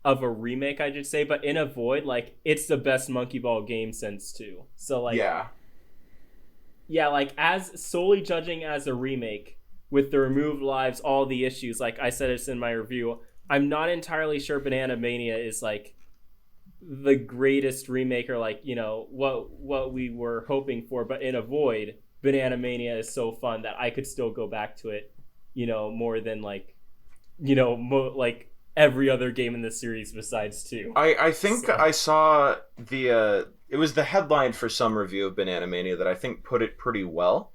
of a remake, I should say, but in a void, it's the best Monkey Ball game since 2. So yeah, as solely judging as a remake with the removed lives, all the issues, like I said, it's in my review. I'm not entirely sure Bananamania is the greatest remake or what we were hoping for, but in a void, Bananamania is so fun that I could still go back to it, more than every other game in the series besides 2. I think I saw it was the headline for some review of Bananamania that I think put it pretty well.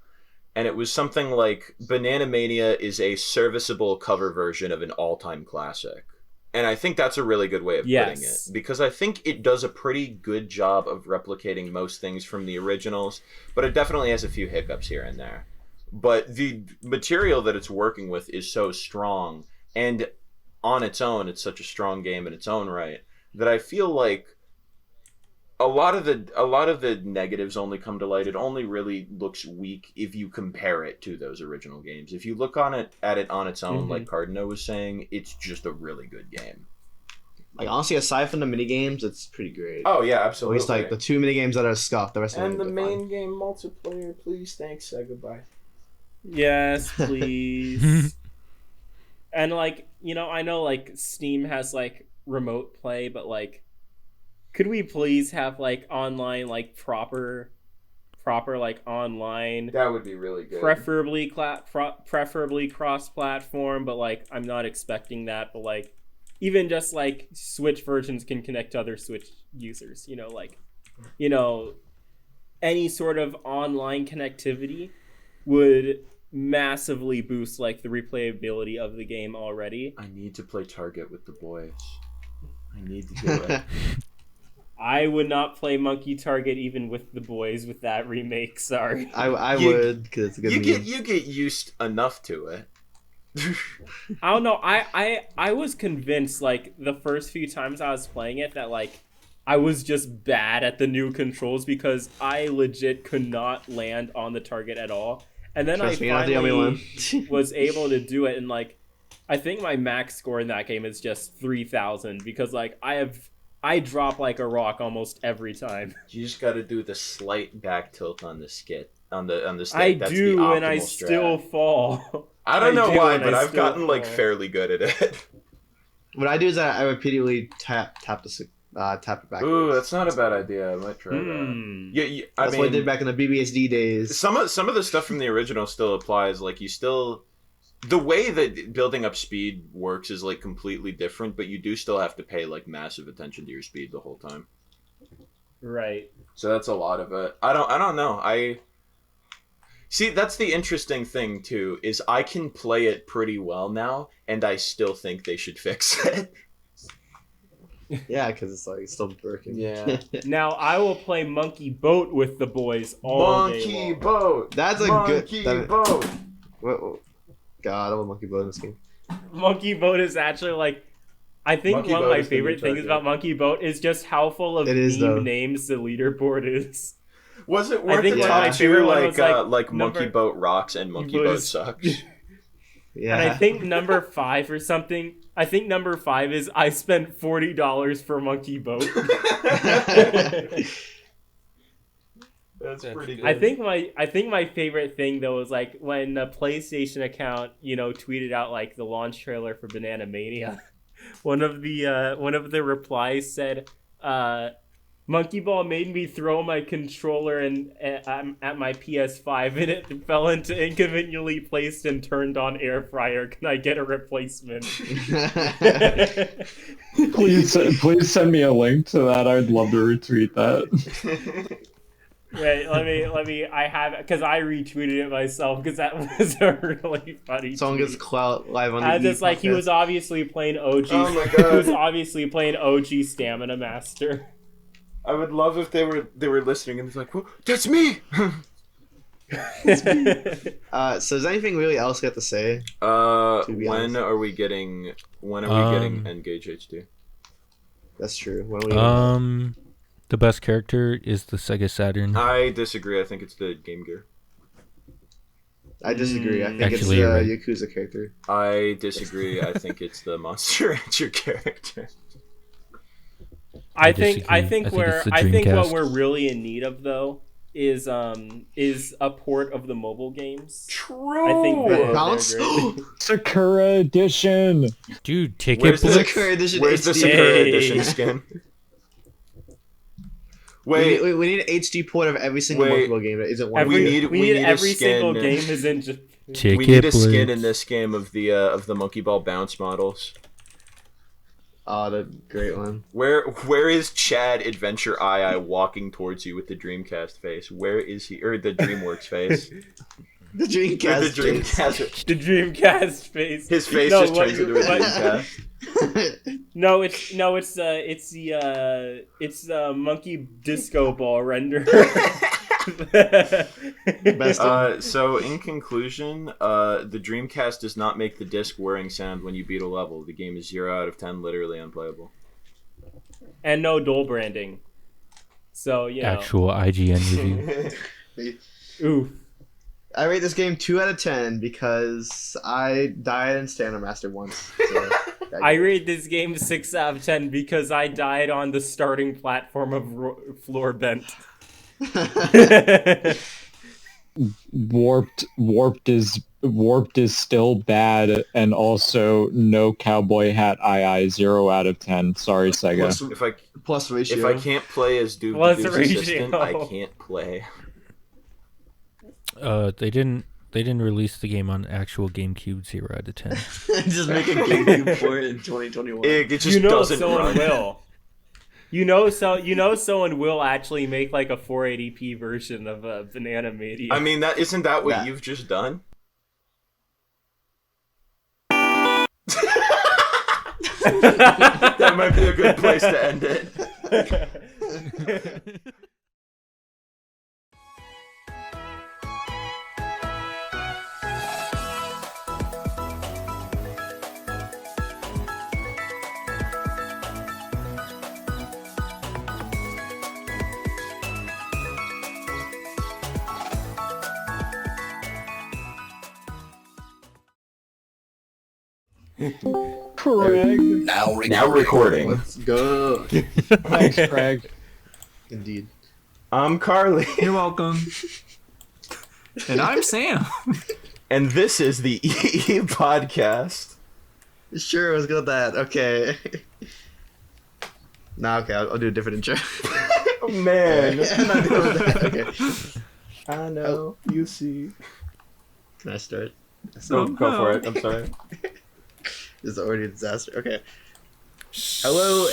And it was something like, Bananamania is a serviceable cover version of an all-time classic. And I think that's a really good way of putting it. Because I think it does a pretty good job of replicating most things from the originals, but it definitely has a few hiccups here and there. But the material that it's working with is so strong, and on its own, it's such a strong game in its own right, that I feel like a lot of the negatives only come to light. It only really looks weak if you compare it to those original games. If you look at it on its own, like Kardino was saying, it's just a really good game. Honestly, aside from the mini games, it's pretty great. Oh yeah, absolutely. At least the 2 mini games that are scuffed, the rest of them. And the main game multiplayer, please, thanks, say goodbye. Yes, please. And I know Steam has remote play, but could we please have online proper online? That would be really good. Preferably cross-platform, but I'm not expecting that. But even just Switch versions can connect to other Switch users. Any sort of online connectivity would massively boost the replayability of the game already. I need to play Target with the boys. I need to do it. I would not play Monkey Target even with the boys with that remake. Sorry. I would, because it's a good you get used enough to it. I don't know. I was convinced the first few times I was playing it that I was just bad at the new controls because I legit could not land on the target at all. And then I finally was able to do it, and I think my max score in that game is just 3,000 because I drop like a rock almost every time. You just got to do the slight back tilt on the skit on the stick. I That's do, the and I strat. still fall. I don't know why, but I've gotten fairly good at it. What I do is I repeatedly tap it backwards. Ooh, that's not a bad idea. I might try that. Yeah, that's what I did back in the BBSD days. Some of the stuff from the original still applies. The way that building up speed works is completely different, but you do still have to pay massive attention to your speed the whole time. Right. So that's a lot of it. I don't know. See, that's the interesting thing too, is I can play it pretty well now, and I still think they should fix it. Yeah, because it's still working. Yeah. Now I will play Monkey Boat with the boys all day long. Monkey Boat. That's a Monkey Boat. What? God, I love Monkey Boat in this game. Monkey Boat is actually I think Monkey one of Boat my is the favorite new things target. about Monkey Boat is just how full of names the leaderboard is. Was it worth the top two Monkey Boat rocks and Monkey Boat sucks? Yeah. And I think number 5 or something. I think number 5 is I spent $40 for Monkey Boat. That's That's pretty good. I think my favorite thing though was like when the PlayStation account, tweeted out like the launch trailer for Bananamania. One of the replies said, Monkey Ball made me throw my controller at my PS5 and it fell into inconveniently placed and turned on air fryer. Can I get a replacement? Please send me a link to that. I'd love to retweet that. Wait, let me. I have because I retweeted it myself because that was a really funny. Someone tweet. gets clout live on the just like he was obviously playing OG. Oh my God. He was obviously playing OG Stamina Master. I would love if they were listening and it's like, well, that's me. So is there anything really else you have to say? When are we getting Engage HD? That's true. When are we the best character is the Sega Saturn. I disagree. I think it's the Game Gear. I disagree. I think Actually, it's the right. Yakuza character. I disagree. I think it's the Monster Rancher character. I think it's the what Dreamcast. we're really in need of though is a port of the mobile games. True. I think Bounce? Sakura Edition. Dude, take Where's it. the Blitz. Sakura Edition Where's the HD. Sakura Edition skin? Wait, we need an HD port of every single Pokemon game that isn't one. we need every a skin. single game isn't just. Take we it, need a skin Blitz. in this game of the Monkey Ball bounce models. Oh, the great one. Where is Chad Adventure EiEi walking towards you with the Dreamcast face? Where is he? Or the DreamWorks face? The Dreamcast. The Dreamcast. The Dreamcast face. His face just turns into a Dreamcast. It's the monkey disco ball render. So in conclusion, the Dreamcast does not make the disc whirring sound when you beat a level. The game is 0 out of 10, literally unplayable. And no dual branding. So Actual IGN review. Ooh. I rate this game 2 out of 10 because I died in Stamina Master once. So I rate this game 6 out of 10 because I died on the starting platform of Floor Bent. Warped is still bad, and also no cowboy hat EiEi 0 out of 10. Sorry, Sega. Plus ratio. If I can't play as Duke Plus the Duke's ratio. assistant, I can't play. They didn't release the game on actual GameCube 0 out of 10. Just make a GameCube port in 2021. It just doesn't someone run. will. Someone will actually make like a 480p version of Bananamania. I mean, isn't that what you've just done? That might be a good place to end it. Craig. Now recording. Let's go. Thanks, Craig. Indeed. I'm Carly. You're welcome. And I'm Sam. And this is the EiEi Podcast. Sure, let's go with that. Okay. Okay, I'll do a different intro. Oh, man. I'm not doing that. Okay. I know. You see. Can I start? Go for it. I'm sorry. This is already a disaster. Okay. Hello,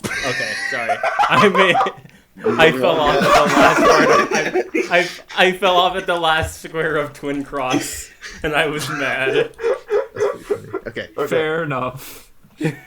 Okay, sorry. I fell off at the last part. I fell off at the last square of Twin Cross, and I was mad. Okay. Fair enough.